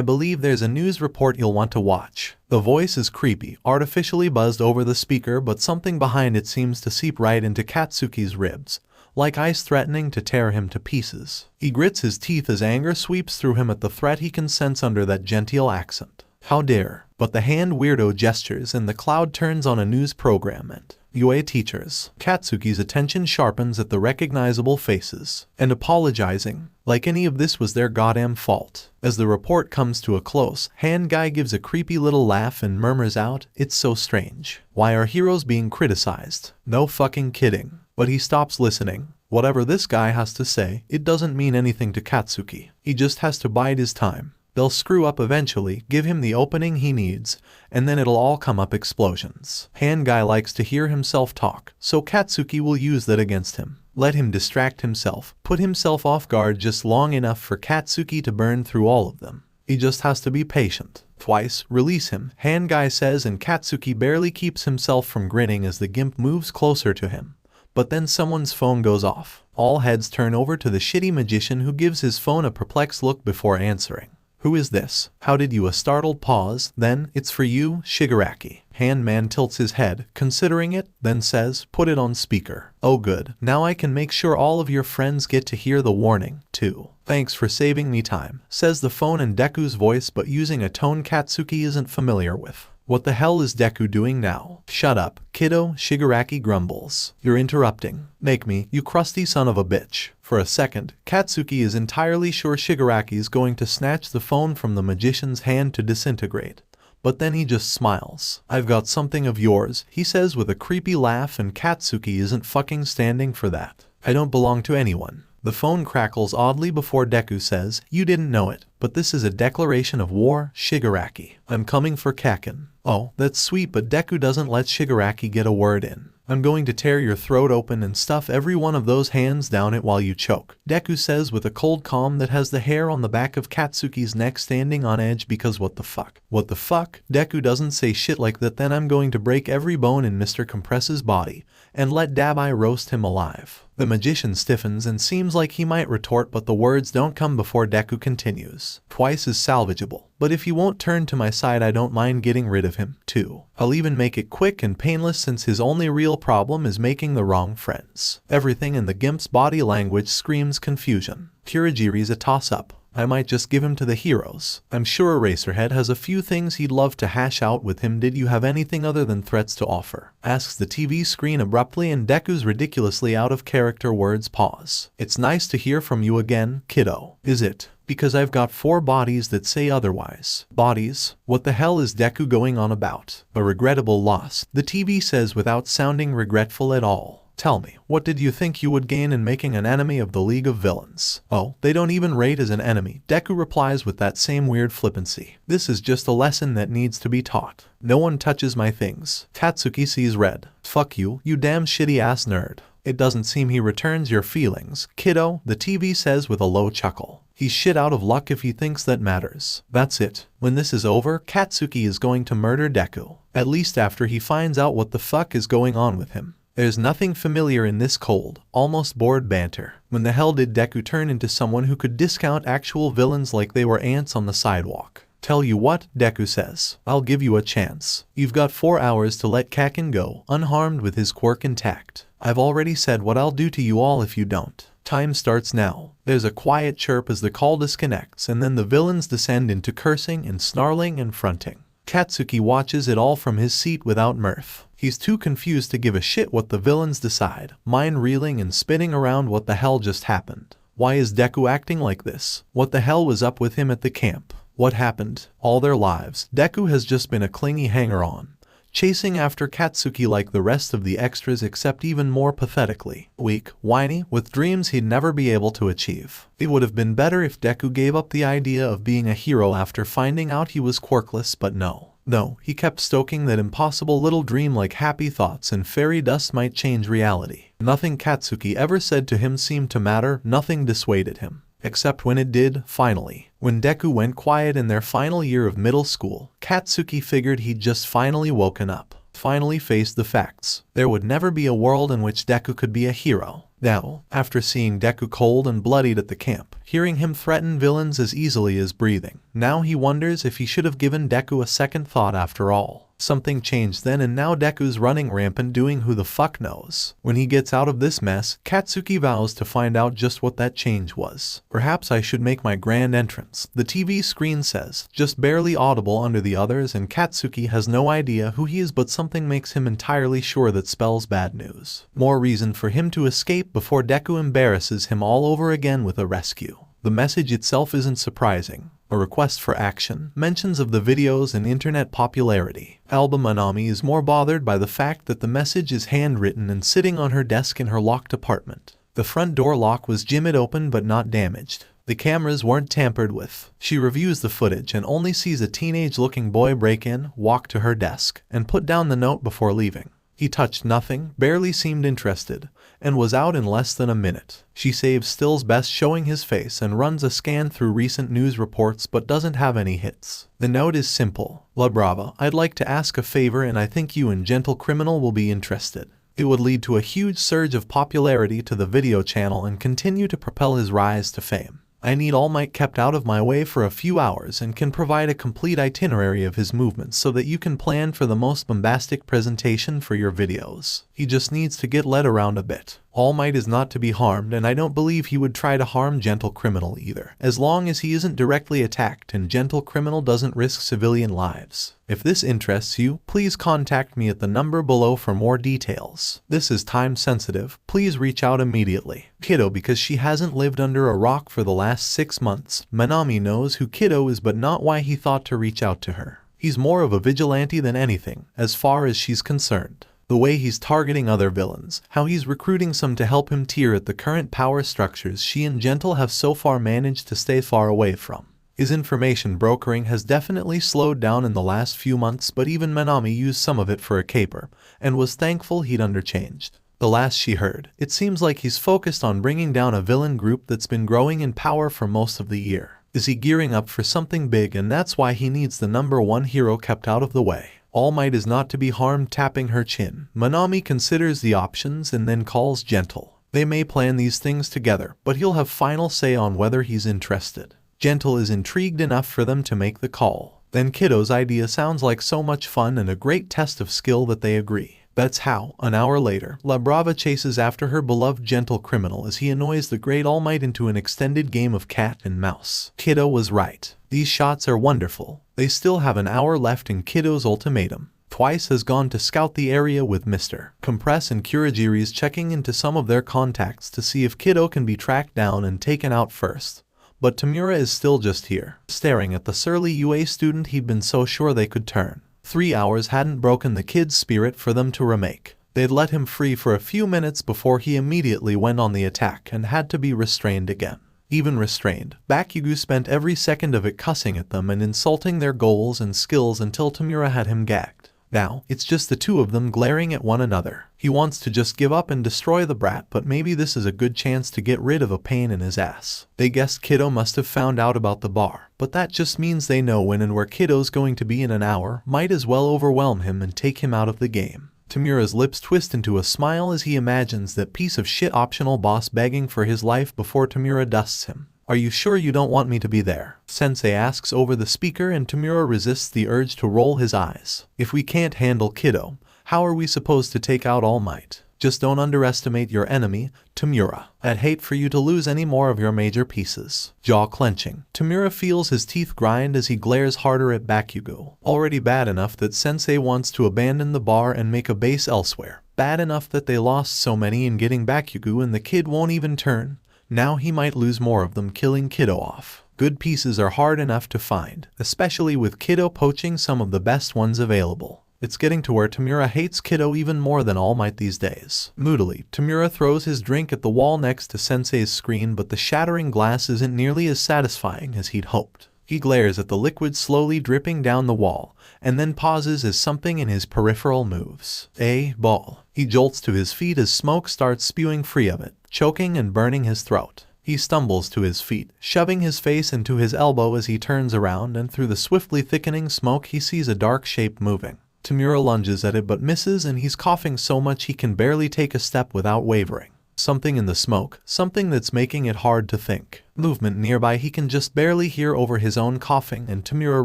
believe there's a news report you'll want to watch. The voice is creepy, artificially buzzed over the speaker, but something behind it seems to seep right into Katsuki's ribs, like ice threatening to tear him to pieces. He grits his teeth as anger sweeps through him at the threat he can sense under that genteel accent. How dare. But the hand weirdo gestures and the cloud turns on a news program and UA teachers. Katsuki's attention sharpens at the recognizable faces. And apologizing, like any of this was their goddamn fault. As the report comes to a close, hand guy gives a creepy little laugh and murmurs out, "It's so strange. Why are heroes being criticized? No fucking kidding." But he stops listening. Whatever this guy has to say, it doesn't mean anything to Katsuki. He just has to bide his time. They'll screw up eventually, give him the opening he needs, and then it'll all come up explosions. Hand guy likes to hear himself talk, so Katsuki will use that against him. Let him distract himself, put himself off guard just long enough for Katsuki to burn through all of them. He just has to be patient. Twice, release him, hand guy says, and Katsuki barely keeps himself from grinning as the gimp moves closer to him. But then someone's phone goes off. All heads turn over to the shitty magician who gives his phone a perplexed look before answering. Who is this? How did you? A startled pause. Then, it's for you, Shigaraki. Handman tilts his head, considering it, then says, put it on speaker. Oh good, now I can make sure all of your friends get to hear the warning, too. Thanks for saving me time, says the phone in Deku's voice but using a tone Katsuki isn't familiar with. What the hell is Deku doing now? Shut up, kiddo, Shigaraki grumbles. You're interrupting. Make me, you crusty son of a bitch. For a second, Katsuki is entirely sure Shigaraki is going to snatch the phone from the magician's hand to disintegrate. But then he just smiles. I've got something of yours, he says with a creepy laugh, and Katsuki isn't fucking standing for that. I don't belong to anyone. The phone crackles oddly before Deku says, you didn't know it, but this is a declaration of war, Shigaraki. I'm coming for Kaken. Oh, that's sweet, but Deku doesn't let Shigaraki get a word in. I'm going to tear your throat open and stuff every one of those hands down it while you choke, Deku says with a cold calm that has the hair on the back of Katsuki's neck standing on edge because what the fuck? What the fuck? Deku doesn't say shit like that. Then I'm going to break every bone in Mr. Compress's body and let Dabai roast him alive. The magician stiffens and seems like he might retort, but the words don't come before Deku continues. Twice is salvageable, but if you won't turn to my side I don't mind getting rid of him, too. I'll even make it quick and painless since his only real problem is making the wrong friends. Everything in the gimp's body language screams confusion. Kurogiri's a toss-up. I might just give him to the heroes. I'm sure Eraserhead has a few things he'd love to hash out with him. Did you have anything other than threats to offer? Asks the TV screen abruptly, and Deku's ridiculously out of character words pause. It's nice to hear from you again, kiddo. Is it? Because I've got 4 bodies that say otherwise. Bodies? What the hell is Deku going on about? A regrettable loss, the TV says without sounding regretful at all. Tell me, what did you think you would gain in making an enemy of the League of Villains? Oh, they don't even rate as an enemy, Deku replies with that same weird flippancy. This is just a lesson that needs to be taught. No one touches my things. Katsuki sees red. Fuck you, you damn shitty ass nerd. It doesn't seem he returns your feelings, kiddo, the TV says with a low chuckle. He's shit out of luck if he thinks that matters. That's it. When this is over, Katsuki is going to murder Deku. At least after he finds out what the fuck is going on with him. There's nothing familiar in this cold, almost bored banter. When the hell did Deku turn into someone who could discount actual villains like they were ants on the sidewalk? Tell you what, Deku says, I'll give you a chance. You've got 4 hours to let Kaken go, unharmed with his quirk intact. I've already said what I'll do to you all if you don't. Time starts now. There's a quiet chirp as the call disconnects, and then the villains descend into cursing and snarling and fronting. Katsuki watches it all from his seat without mirth. He's too confused to give a shit what the villains decide, mind reeling and spinning around what the hell just happened. Why is Deku acting like this? What the hell was up with him at the camp? What happened? All their lives, Deku has just been a clingy hanger-on, chasing after Katsuki like the rest of the extras except even more pathetically. Weak, whiny, with dreams he'd never be able to achieve. It would have been better if Deku gave up the idea of being a hero after finding out he was quirkless, but no. No, he kept stoking that impossible little dream like happy thoughts and fairy dust might change reality. Nothing Katsuki ever said to him seemed to matter, nothing dissuaded him. Except when it did, finally. When Deku went quiet in their final year of middle school, Katsuki figured he'd just finally woken up. Finally faced the facts. There would never be a world in which Deku could be a hero. Now, after seeing Deku cold and bloodied at the camp, hearing him threaten villains as easily as breathing, now he wonders if he should have given Deku a second thought after all. Something changed then, and now Deku's running rampant doing who the fuck knows. When he gets out of this mess, Katsuki vows to find out just what that change was. Perhaps I should make my grand entrance, the TV screen says, just barely audible under the others, and Katsuki has no idea who he is, but something makes him entirely sure that spells bad news. More reason for him to escape before Deku embarrasses him all over again with a rescue. The message itself isn't surprising. A request for action, mentions of the videos and internet popularity. Alba Manami is more bothered by the fact that the message is handwritten and sitting on her desk in her locked apartment. The front door lock was jimmied open but not damaged. The cameras weren't tampered with. She reviews the footage and only sees a teenage-looking boy break in, walk to her desk, and put down the note before leaving. He touched nothing, barely seemed interested, and was out in less than a minute. She saves stills best showing his face and runs a scan through recent news reports but doesn't have any hits. The note is simple. 𝗵𝗲, I'd like to ask a favor and I think you and 𝗵𝗃 will be interested. It would lead to a huge surge of popularity to the video channel and continue to propel his rise to fame. I need All Might kept out of my way for a few hours and can provide a complete itinerary of his movements so that you can plan for the most bombastic presentation for your videos. He just needs to get led around a bit. All Might is not to be harmed, and I don't believe he would try to harm 𝗵𝗃 either, as long as he isn't directly attacked and 𝗵𝗃 doesn't risk civilian lives. If this interests you, please contact me at the number below for more details. This is time sensitive, please reach out immediately. Kiddo, because she hasn't lived under a rock for the last 6 months. Manami knows who Kiddo is but not why he thought to reach out to her. He's more of a vigilante than anything, as far as she's concerned. The way he's targeting other villains, how he's recruiting some to help him tear at the current power structures she and 𝗵𝗃 have so far managed to stay far away from. His information brokering has definitely slowed down in the last few months, but even Manami used some of it for a caper, and was thankful he'd underchanged. The last she heard, it seems like he's focused on bringing down a villain group that's been growing in power for most of the year. Is he gearing up for something big, and that's why he needs the #1 hero kept out of the way? All Might is not to be harmed, tapping her chin. Manami considers the options and then calls 𝗵𝗃. They may plan these things together, but he'll have final say on whether he's interested. 𝗵𝗃 is intrigued enough for them to make the call. Then Kiddo's idea sounds like so much fun and a great test of skill that they agree. That's how, an hour later, 𝗵𝗲 chases after her beloved 𝗵𝗃 as he annoys the great All Might into an extended game of cat and mouse. Kiddo was right. These shots are wonderful. They still have an hour left in Kiddo's ultimatum. Twice has gone to scout the area with Mr. Compress and Kurogiri's checking into some of their contacts to see if Kiddo can be tracked down and taken out first. But Tamura is still just here, staring at the surly UA student he'd been so sure they could turn. 3 hours hadn't broken the kid's spirit for them to remake. They'd let him free for a few minutes before he immediately went on the attack and had to be restrained again. Even restrained, Bakugo spent every second of it cussing at them and insulting their goals and skills until Tamura had him gagged. Now, it's just the two of them glaring at one another. He wants to just give up and destroy the brat, but maybe this is a good chance to get rid of a pain in his ass. They guessed Kiddo must have found out about the bar, but that just means they know when and where Kiddo's going to be in an hour, might as well overwhelm him and take him out of the game. Tamura's lips twist into a smile as he imagines that piece of shit optional boss begging for his life before Tamura dusts him. Are you sure you don't want me to be there? Sensei asks over the speaker, and Tamura resists the urge to roll his eyes. If we can't handle Kiddo, how are we supposed to take out All Might? Just don't underestimate your enemy, Tamura. I'd hate for you to lose any more of your major pieces. Jaw clenching, Tamura feels his teeth grind as he glares harder at Bakugo. Already bad enough that Sensei wants to abandon the bar and make a base elsewhere. Bad enough that they lost so many in getting Bakugo and the kid won't even turn. Now he might lose more of them killing Kiddo off. Good pieces are hard enough to find, especially with Kiddo poaching some of the best ones available. It's getting to where Tamura hates Kiddo even more than All Might these days. Moodily, Tamura throws his drink at the wall next to Sensei's screen, but the shattering glass isn't nearly as satisfying as he'd hoped. He glares at the liquid slowly dripping down the wall, and then pauses as something in his peripheral moves. A ball. He jolts to his feet as smoke starts spewing free of it, choking and burning his throat. He stumbles to his feet, shoving his face into his elbow as he turns around, and through the swiftly thickening smoke he sees a dark shape moving. Tamura lunges at it but misses, and he's coughing so much he can barely take a step without wavering. Something in the smoke, something that's making it hard to think. Movement nearby he can just barely hear over his own coughing, and Tamura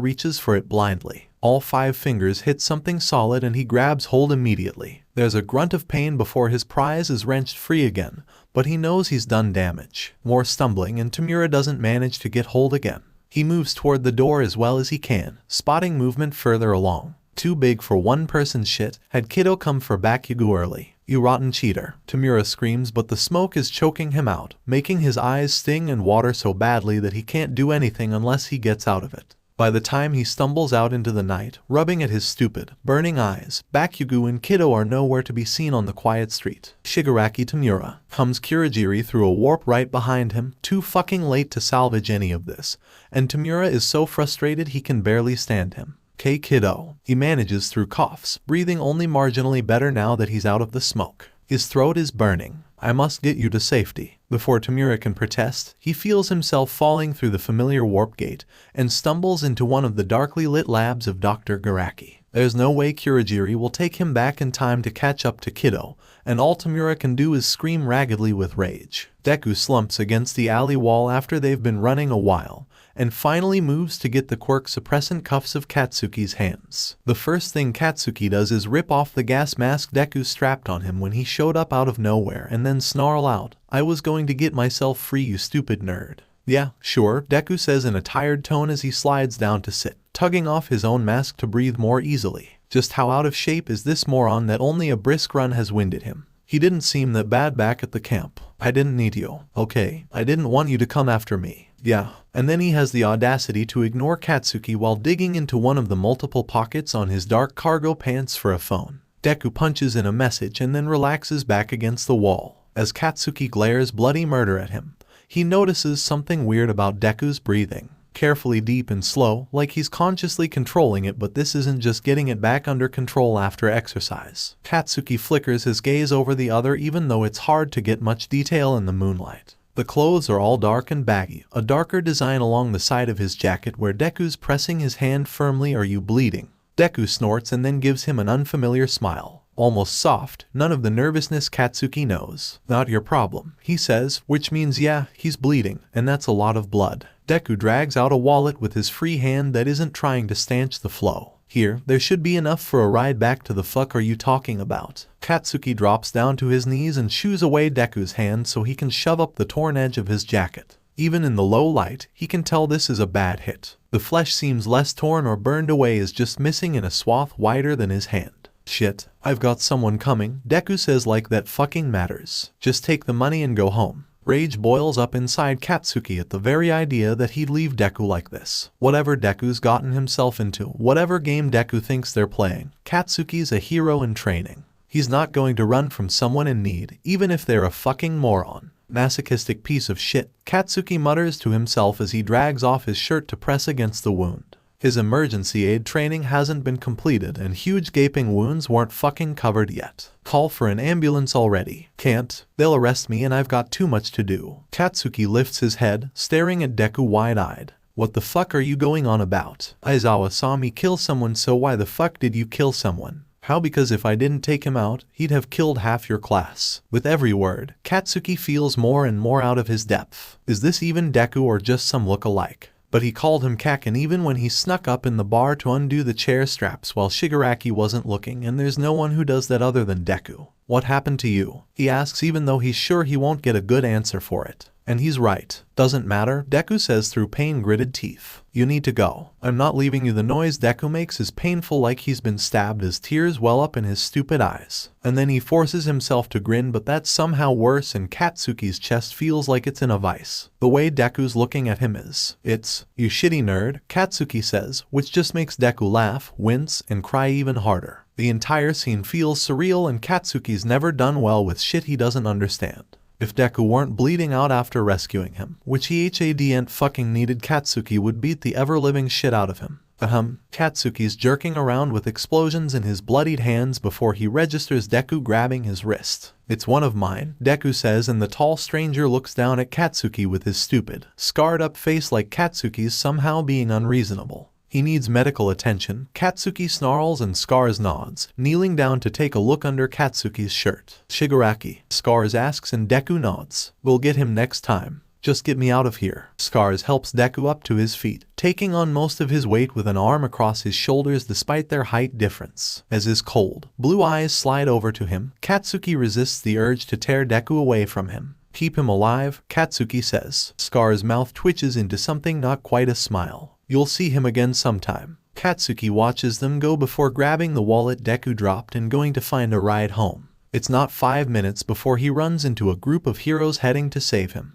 reaches for it blindly. All 5 fingers hit something solid and he grabs hold immediately. There's a grunt of pain before his prize is wrenched free again, but he knows he's done damage. More stumbling and Tamura doesn't manage to get hold again. He moves toward the door as well as he can, spotting movement further along. Too big for one person's shit. Had Kiddo come for Bakugo early. You rotten cheater. Tamura screams, but the smoke is choking him out, making his eyes sting and water so badly that he can't do anything unless he gets out of it. By the time he stumbles out into the night, rubbing at his stupid, burning eyes, Bakugo and Kiddo are nowhere to be seen on the quiet street. Shigaraki Tamura comes Kurogiri through a warp right behind him, too fucking late to salvage any of this, and Tamura is so frustrated he can barely stand him. Kiddo. He manages through coughs, breathing only marginally better now that he's out of the smoke. His throat is burning. I must get you to safety. Before Tamura can protest, he feels himself falling through the familiar warp gate and stumbles into one of the darkly lit labs of Dr. Garaki. There's no way Kurogiri will take him back in time to catch up to Kiddo, and all Tamura can do is scream raggedly with rage. Deku slumps against the alley wall after they've been running a while, and finally moves to get the quirk-suppressant cuffs of Katsuki's hands. The first thing Katsuki does is rip off the gas mask Deku strapped on him when he showed up out of nowhere and then snarl out, "I was going to get myself free, you stupid nerd." Yeah, sure, Deku says in a tired tone as he slides down to sit, tugging off his own mask to breathe more easily. Just how out of shape is this moron that only a brisk run has winded him? He didn't seem that bad back at the camp. I didn't need you. Okay, I didn't want you to come after me. Yeah. And then he has the audacity to ignore Katsuki while digging into one of the multiple pockets on his dark cargo pants for a phone. Deku punches in a message and then relaxes back against the wall. As Katsuki glares bloody murder at him, he notices something weird about Deku's breathing. Carefully deep and slow, like he's consciously controlling it, but this isn't just getting it back under control after exercise. Katsuki flickers his gaze over the other even though it's hard to get much detail in the moonlight. The clothes are all dark and baggy, a darker design along the side of his jacket where Deku's pressing his hand firmly. Are you bleeding? Deku snorts and then gives him an unfamiliar smile. Almost soft, none of the nervousness Katsuki knows. Not your problem, he says, which means yeah, he's bleeding, and that's a lot of blood. Deku drags out a wallet with his free hand that isn't trying to stanch the flow. Here, there should be enough for a ride back to the fuck are you talking about? Katsuki drops down to his knees and shoos away Deku's hand so he can shove up the torn edge of his jacket. Even in the low light, he can tell this is a bad hit. The flesh seems less torn or burned away, is just missing in a swath wider than his hand. Shit, I've got someone coming, Deku says like that fucking matters. Just take the money and go home. Rage boils up inside Katsuki at the very idea that he'd leave Deku like this. Whatever Deku's gotten himself into, whatever game Deku thinks they're playing, Katsuki's a hero in training. He's not going to run from someone in need, even if they're a fucking moron. Masochistic piece of shit, Katsuki mutters to himself as he drags off his shirt to press against the wound. His emergency aid training hasn't been completed and huge gaping wounds weren't fucking covered yet. Call for an ambulance already. Can't. They'll arrest me and I've got too much to do. Katsuki lifts his head, staring at Deku wide-eyed. What the fuck are you going on about? Aizawa saw me kill someone, so why the fuck did you kill someone? How? Because if I didn't take him out, he'd have killed half your class. With every word, Katsuki feels more and more out of his depth. Is this even Deku or just some look-alike? But he called him Kaken even when he snuck up in the bar to undo the chair straps while Shigaraki wasn't looking, and there's no one who does that other than Deku. What happened to you? He asks even though he's sure he won't get a good answer for it. And he's right. Doesn't matter, Deku says through pain-gritted teeth. You need to go. I'm not leaving you. The noise Deku makes is painful, like he's been stabbed, as tears well up in his stupid eyes. And then he forces himself to grin, but that's somehow worse, and Katsuki's chest feels like it's in a vice. The way Deku's looking at him is, "It's, you shitty nerd," Katsuki says, which just makes Deku laugh, wince, and cry even harder. The entire scene feels surreal, and Katsuki's never done well with shit he doesn't understand. If Deku weren't bleeding out after rescuing him, which he hadn't fucking needed, Katsuki would beat the ever-living shit out of him. Katsuki's jerking around with explosions in his bloodied hands before he registers Deku grabbing his wrist. "It's one of mine," Deku says, and the tall stranger looks down at Katsuki with his stupid, scarred-up face like Katsuki's somehow being unreasonable. He needs medical attention, Katsuki snarls, and Scars nods, kneeling down to take a look under Katsuki's shirt. "Shigaraki," Scars asks, and Deku nods. "We'll get him next time. Just get me out of here." Scars helps Deku up to his feet, taking on most of his weight with an arm across his shoulders despite their height difference. As his cold, blue eyes slide over to him, Katsuki resists the urge to tear Deku away from him. "Keep him alive," Katsuki says. Scars' mouth twitches into something not quite a smile. "You'll see him again sometime." Katsuki watches them go before grabbing the wallet Deku dropped and going to find a ride home. It's not 5 minutes before he runs into a group of heroes heading to save him.